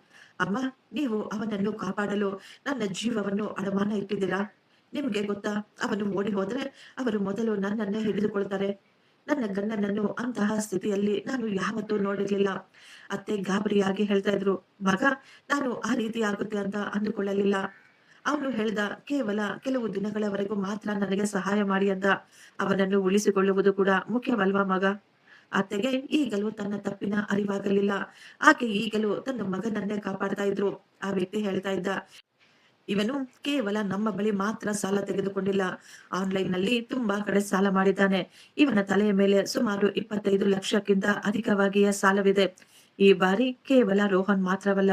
A: ಅಮ್ಮ, ನೀವು ಅವನನ್ನು ಕಾಪಾಡಲು ನನ್ನ ಜೀವವನ್ನು ಅಡಮಾನ ಇಟ್ಟಿದ್ದೀರಾ. ನಿಮ್ಗೆ ಗೊತ್ತಾ, ಅವನು ಓಡಿ ಹೋದ್ರೆ ಅವರು ಮೊದಲು ನನ್ನನ್ನೇ ಹಿಡಿದುಕೊಳ್ತಾರೆ. ನನ್ನ ಗಂಡನನ್ನು ಅಂತಹ ಸ್ಥಿತಿಯಲ್ಲಿ ನಾನು ಯಾವತ್ತೂ ನೋಡಿರ್ಲಿಲ್ಲ. ಅತ್ತೆ ಗಾಬರಿಯಾಗಿ ಹೇಳ್ತಾ ಇದ್ರು, ಮಗ, ನಾನು ಆ ರೀತಿ ಆಗುತ್ತೆ ಅಂತ ಅಂದುಕೊಳ್ಳಲಿಲ್ಲ. ಅವನು ಹೇಳ್ದ, ಕೇವಲ ಕೆಲವು ದಿನಗಳವರೆಗೂ ಮಾತ್ರ ನನಗೆ ಸಹಾಯ ಮಾಡಿ ಅಂತ. ಅವನನ್ನು ಉಳಿಸಿಕೊಳ್ಳುವುದು ಕೂಡ ಮುಖ್ಯವಲ್ವಾ ಮಗ? ಅತ್ತೆಗೆ ಈಗಲೂ ತನ್ನ ತಪ್ಪಿನ ಅರಿವಾಗಲಿಲ್ಲ. ಆಕೆ ಈಗಲೂ ತನ್ನ ಮಗನನ್ನೇ ಕಾಪಾಡ್ತಾ ಇದ್ರು. ಆ ವ್ಯಕ್ತಿ ಹೇಳ್ತಾ ಇದ್ದ, ಇವನು ಕೇವಲ ನಮ್ಮ ಬಳಿ ಮಾತ್ರ ಸಾಲ ತೆಗೆದುಕೊಂಡಿಲ್ಲ, ಆನ್ಲೈನ್ ನಲ್ಲಿ ತುಂಬಾ ಕಡೆ ಸಾಲ ಮಾಡಿದ್ದಾನೆ. ಇವನ ತಲೆಯ ಮೇಲೆ ಸುಮಾರು 25 ಲಕ್ಷಕ್ಕಿಂತ ಅಧಿಕವಾಗಿಯೇ ಸಾಲವಿದೆ. ಈ ಬಾರಿ ಕೇವಲ ರೋಹನ್ ಮಾತ್ರವಲ್ಲ,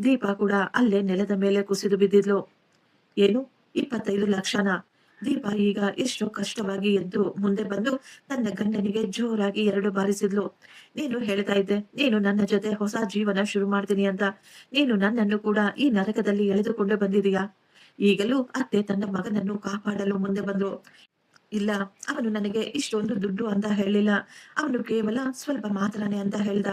A: ದೀಪಾ ಕೂಡ ಅಲ್ಲೇ ನೆಲದ ಮೇಲೆ ಕುಸಿದು ಬಿದ್ದಿದ್ಲು. ಏನು, 25 ಲಕ್ಷನ? ದೀಪಾ ಈಗ ಎಷ್ಟು ಕಷ್ಟವಾಗಿ ಎದ್ದು ಮುಂದೆ ಬಂದು ತನ್ನ ಗಂಡನಿಗೆ ಜೋರಾಗಿ 2 ಬಾರಿಸಿದ್ಲು. ನೀನು ಹೇಳ್ತಾ ಇದ್ದೆ, ನೀನು ನನ್ನ ಜೊತೆ ಹೊಸ ಜೀವನ ಶುರು ಮಾಡ್ತೀನಿ ಅಂತ. ನೀನು ನನ್ನನ್ನು ಕೂಡ ಈ ನರಕದಲ್ಲಿ ಎಳೆದುಕೊಂಡು ಬಂದಿದೀಯಾ? ಈಗಲೂ ಅತ್ತೆ ತನ್ನ ಮಗನನ್ನು ಕಾಪಾಡಲು ಮುಂದೆ ಬಂದ್ರು. ಇಲ್ಲ, ಅವನು ನನಗೆ ಇಷ್ಟೊಂದು ದುಡ್ಡು ಅಂತ ಹೇಳಿಲ್ಲ. ಅವನು ಕೇವಲ ಸ್ವಲ್ಪ ಮಾತ್ರನೇ ಅಂತ ಹೇಳ್ದ.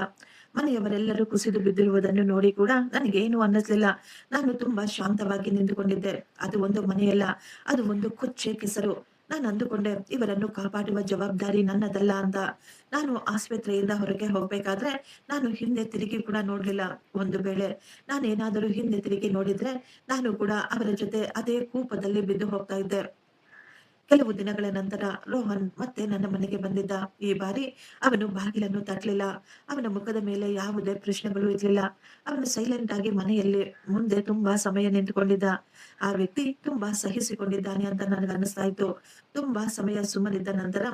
A: ಮನೆಯವರೆಲ್ಲರೂ ಕುಸಿದು ಬಿದ್ದಿರುವುದನ್ನು ನೋಡಿ ಕೂಡ ನನಗೇನು ಅನ್ನಿಸ್ಲಿಲ್ಲ. ನಾನು ತುಂಬಾ ಶಾಂತವಾಗಿ ನಿಂತುಕೊಂಡಿದ್ದೆ. ಅದು ಒಂದು ಮನೆಯಲ್ಲ, ಅದು ಒಂದು ಕೊಚ್ಚೆ ಕೆಸರು. ನಾನು ಅಂದುಕೊಂಡೆ, ಇವರನ್ನು ಕಾಪಾಡುವ ಜವಾಬ್ದಾರಿ ನನ್ನದಲ್ಲ ಅಂತ. ನಾನು ಆಸ್ಪತ್ರೆಯಿಂದ ಹೊರಗೆ ಹೋಗ್ಬೇಕಾದ್ರೆ ನಾನು ಹಿಂದೆ ತಿರುಗಿ ಕೂಡ ನೋಡ್ಲಿಲ್ಲ. ಒಂದು ವೇಳೆ ನಾನೇನಾದರೂ ಹಿಂದೆ ತಿರುಗಿ ನೋಡಿದ್ರೆ ನಾನು ಕೂಡ ಅವರ ಜೊತೆ ಅದೇ ಕೂಪದಲ್ಲಿ ಬಿದ್ದು ಹೋಗ್ತಾ ಇದ್ದೆ. ಕೆಲವು ದಿನಗಳ ನಂತರ ರೋಹನ್ ಮತ್ತೆ ನನ್ನ ಮನೆಗೆ ಬಂದಿದ್ದ. ಈ ಬಾರಿ ಅವನು ಬಾಗಿಲನ್ನು ತಟ್ಟಲಿಲ್ಲ. ಅವನ ಮುಖದ ಮೇಲೆ ಯಾವುದೇ ಪ್ರಶ್ನೆಗಳು ಇರಲಿಲ್ಲ. ಅವನು ಸೈಲೆಂಟ್ ಆಗಿ ಮನೆಯಲ್ಲಿ ಮುಂದೆ ತುಂಬಾ ಸಮಯ ನಿಂತುಕೊಂಡಿದ್ದ. ಆ ವ್ಯಕ್ತಿ ತುಂಬಾ ಸಹಿಸಿಕೊಂಡಿದ್ದಾನೆ ಅಂತ ನನಗೆ ಅನಿಸ್ತಾ ಇತ್ತು. ತುಂಬಾ ಸಮಯ ಸುಮ್ಮನಿದ್ದ ನಂತರ,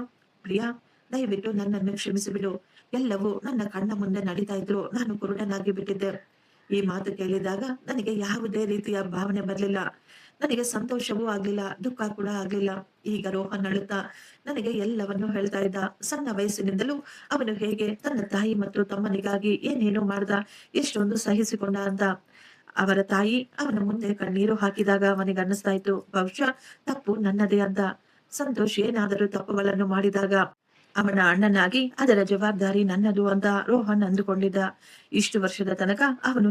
A: ಪ್ರಿಯಾ, ದಯವಿಟ್ಟು ನನ್ನನ್ನು ಕ್ಷಮಿಸಿಬಿಡು. ಎಲ್ಲವೂ ನನ್ನ ಕಣ್ಣ ಮುಂದೆ ನಡೀತಾ ಇದ್ರು, ನಾನು ಕುರುಡನಾಗಿ ಬಿಟ್ಟಿದ್ದೆ. ಈ ಮಾತು ಕೇಳಿದಾಗ ನನಗೆ ಯಾವುದೇ ರೀತಿಯ ಭಾವನೆ ಬರಲಿಲ್ಲ. ನನಗೆ ಸಂತೋಷವೂ ಆಗ್ಲಿಲ್ಲ, ದುಃಖ ಕೂಡ ಆಗ್ಲಿಲ್ಲ. ಈಗ ರೋಹನ್ ಅಳುತ್ತಾ ನನಗೆ ಎಲ್ಲವನ್ನೂ ಹೇಳ್ತಾ ಇದ್ದ. ಸಣ್ಣ ವಯಸ್ಸಿನಿಂದಲೂ ಅವನು ಹೇಗೆ ತನ್ನ ತಾಯಿ ಮತ್ತು ತಮ್ಮನಿಗಾಗಿ ಏನೇನು ಮಾಡ್ದ, ಎಷ್ಟೊಂದು ಸಹಿಸಿಕೊಂಡ ಅಂತ. ಅವರ ತಾಯಿ ಅವನ ಮುಂದೆ ಕಣ್ಣೀರು ಹಾಕಿದಾಗ ಅವನಿಗೆ ಅನ್ನಿಸ್ತಾ ಇತ್ತು, ಬಹುಶಃ ತಪ್ಪು ನನ್ನದೇ ಅಂತ. ಸಂತೋಷ್ ಏನಾದರೂ ತಪ್ಪುಗಳನ್ನು ಮಾಡಿದಾಗ ಅವನ ಅಣ್ಣನಾಗಿ ಅದರ ಜವಾಬ್ದಾರಿ ನನ್ನದು ಅಂತ ರೋಹನ್ ಅಂದುಕೊಂಡಿದ್ದ. ಇಷ್ಟು ವರ್ಷದ ತನಕ ಅವನು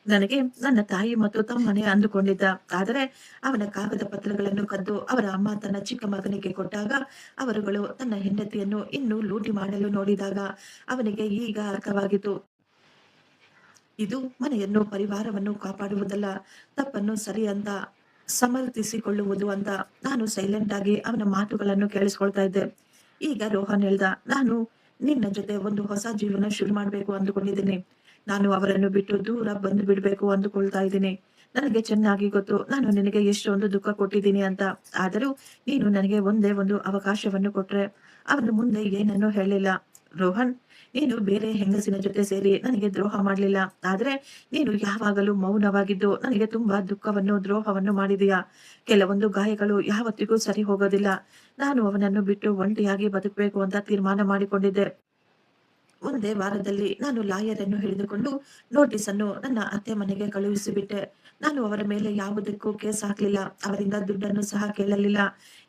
A: ನನಗೆ ನನ್ನ ತಾಯಿ ಮತ್ತು ತಮ್ಮನೇ ಅಂದುಕೊಂಡಿದ್ದ. ಆದರೆ ಅವನ ಕಾಗದ ಪತ್ರಗಳನ್ನು ಕದ್ದು ಅವರ ಅಮ್ಮ ತನ್ನ ಚಿಕ್ಕ ಮಗನಿಗೆ ಕೊಟ್ಟಾಗ, ಅವರುಗಳು ತನ್ನ ಹೆಂಡತಿಯನ್ನು ಇನ್ನೂ ಲೂಟಿ ಮಾಡಲು ನೋಡಿದಾಗ ಅವನಿಗೆ ಈಗ ಅರ್ಥವಾಗಿತ್ತು. ಇದು ಮನೆಯನ್ನು, ಪರಿವಾರವನ್ನು ಕಾಪಾಡುವುದಲ್ಲ, ತಪ್ಪನ್ನು ಸರಿ ಅಂತ ಸಮರ್ಥಿಸಿಕೊಳ್ಳುವುದು ಅಂತ. ನಾನು ಸೈಲೆಂಟ್ ಆಗಿ ಅವನ ಮಾತುಗಳನ್ನು ಕೇಳಿಸ್ಕೊಳ್ತಾ ಇದ್ದೆ. ಈಗ ರೋಹನ್ ಹೇಳ್ದ, ನಾನು ನಿನ್ನ ಜೊತೆ ಒಂದು ಹೊಸ ಜೀವನ ಶುರು ಮಾಡ್ಬೇಕು ಅಂದುಕೊಂಡಿದ್ದೀನಿ. ನಾನು ಅವರನ್ನು ಬಿಟ್ಟು ದೂರ ಬಂದು ಬಿಡ್ಬೇಕು ಅಂದುಕೊಳ್ತಾ ಇದ್ದೀನಿ. ನನಗೆ ಚೆನ್ನಾಗಿ ಗೊತ್ತು ನಾನು ನಿನಗೆ ಎಷ್ಟೊಂದು ದುಃಖ ಕೊಟ್ಟಿದ್ದೀನಿ ಅಂತ. ಆದರೂ ನೀನು ನನಗೆ ಒಂದೇ ಒಂದು ಅವಕಾಶವನ್ನು ಕೊಟ್ರೆ. ಅವನು ಮುಂದೆ ಏನನ್ನೂ ಹೇಳಿಲ್ಲ. ರೋಹನ್, ನೀನು ಬೇರೆ ಹೆಂಗಸಿನ ಜೊತೆ ಸೇರಿ ನನಗೆ ದ್ರೋಹ ಮಾಡ್ಲಿಲ್ಲ. ಆದ್ರೆ ನೀನು ಯಾವಾಗಲೂ ಮೌನವಾಗಿದ್ದು ನನಗೆ ತುಂಬಾ ದುಃಖವನ್ನು, ದ್ರೋಹವನ್ನು ಮಾಡಿದೀಯಾ. ಕೆಲವೊಂದು ಗಾಯಗಳು ಯಾವತ್ತಿಗೂ ಸರಿ ಹೋಗೋದಿಲ್ಲ. ನಾನು ಅವನನ್ನು ಬಿಟ್ಟು ಒಂಟಿಯಾಗಿ ಬದುಕಬೇಕು ಅಂತ ತೀರ್ಮಾನ ಮಾಡಿಕೊಂಡಿದ್ದೆ. ಒಂದೇ ವಾರದಲ್ಲಿ ನಾನು ಲಾಯರ್ ಅನ್ನು ಹಿಡಿದುಕೊಂಡು ನೋಟಿಸ್ ಅನ್ನು ನನ್ನ ಅತ್ತೆ ಮನೆಗೆ ಕಳುಹಿಸಿಬಿಟ್ಟೆ. ನಾನು ಅವರ ಮೇಲೆ ಯಾವುದಕ್ಕೂ ಕೇಸ್ ಹಾಕ್ಲಿಲ್ಲ. ಅವರಿಂದ ದುಡ್ಡನ್ನು ಸಹ ಕೇಳಲಿಲ್ಲ.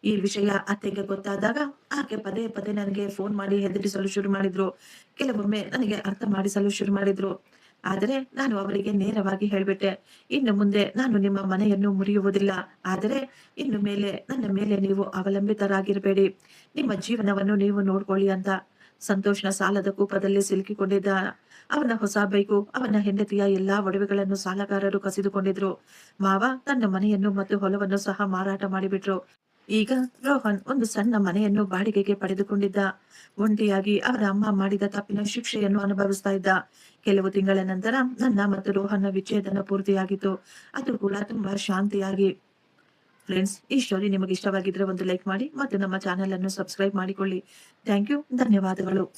A: ಈ ವಿಷಯ ಅತ್ತೆಗೆ ಗೊತ್ತಾದಾಗ ಆಕೆ ಪದೇ ಪದೇ ನನಗೆ ಫೋನ್ ಮಾಡಿ ಹೆದರಿಸಲು ಶುರು ಮಾಡಿದ್ರು. ಕೆಲವೊಮ್ಮೆ ನನಗೆ ಅರ್ಥ ಮಾಡಿಸಲು ಶುರು ಮಾಡಿದ್ರು. ಆದರೆ ನಾನು ಅವರಿಗೆ ನೇರವಾಗಿ ಹೇಳ್ಬಿಟ್ಟೆ, "ಇನ್ನು ಮುಂದೆ ನಾನು ನಿಮ್ಮ ಮನೆಯನ್ನು ಮುರಿಯುವುದಿಲ್ಲ. ಆದರೆ ಇನ್ನು ಮೇಲೆ ನನ್ನ ಮೇಲೆ ನೀವು ಅವಲಂಬಿತರಾಗಿರಬೇಡಿ. ನಿಮ್ಮ ಜೀವನವನ್ನು ನೀವು ನೋಡ್ಕೊಳ್ಳಿ" ಅಂತ. ಸಂತೋಷ್‌ನ ಸಾಲದ ಕೂಪದಲ್ಲಿ ಸಿಲುಕಿಕೊಂಡಿದ್ದ. ಅವನ ಹೊಸ ಬೈಕು, ಅವನ ಹೆಂಡತಿಯ ಎಲ್ಲಾ ಒಡವೆಗಳನ್ನು ಸಾಲಗಾರರು ಕಸಿದುಕೊಂಡಿದ್ರು. ಮಾವ ತನ್ನ ಮನೆಯನ್ನು ಮತ್ತು ಹೊಲವನ್ನು ಸಹ ಮಾರಾಟ ಮಾಡಿಬಿಟ್ರು. ಈಗ ರೋಹನ್ ಒಂದು ಸಣ್ಣ ಮನೆಯನ್ನು ಬಾಡಿಗೆಗೆ ಪಡೆದುಕೊಂಡಿದ್ದ. ಒಂಟಿಯಾಗಿ ಅವರ ಅಮ್ಮ ಮಾಡಿದ ತಪ್ಪಿನ ಶಿಕ್ಷೆಯನ್ನು ಅನುಭವಿಸ್ತಾ ಇದ್ದ. ಕೆಲವು ತಿಂಗಳ ನಂತರ ನನ್ನ ಮತ್ತು ರೋಹನ್ನ ವಿಚ್ಛೇದನ ಪೂರ್ತಿಯಾಗಿತ್ತು. ಅದು ಕೂಡ ತುಂಬಾ ಶಾಂತಿಯಾಗಿ. ಫ್ರೆಂಡ್ಸ್, ಈ ಸ್ಟೋರಿ ನಿಮಗೆ ಇಷ್ಟವಾಗಿದ್ರೆ ಒಂದು ಲೈಕ್ ಮಾಡಿ ಮತ್ತು ನಮ್ಮ ಚಾನೆಲ್ ಅನ್ನು ಸಬ್ಸ್ಕ್ರೈಬ್ ಮಾಡಿಕೊಳ್ಳಿ. Thank you. ಧನ್ಯವಾದಗಳು.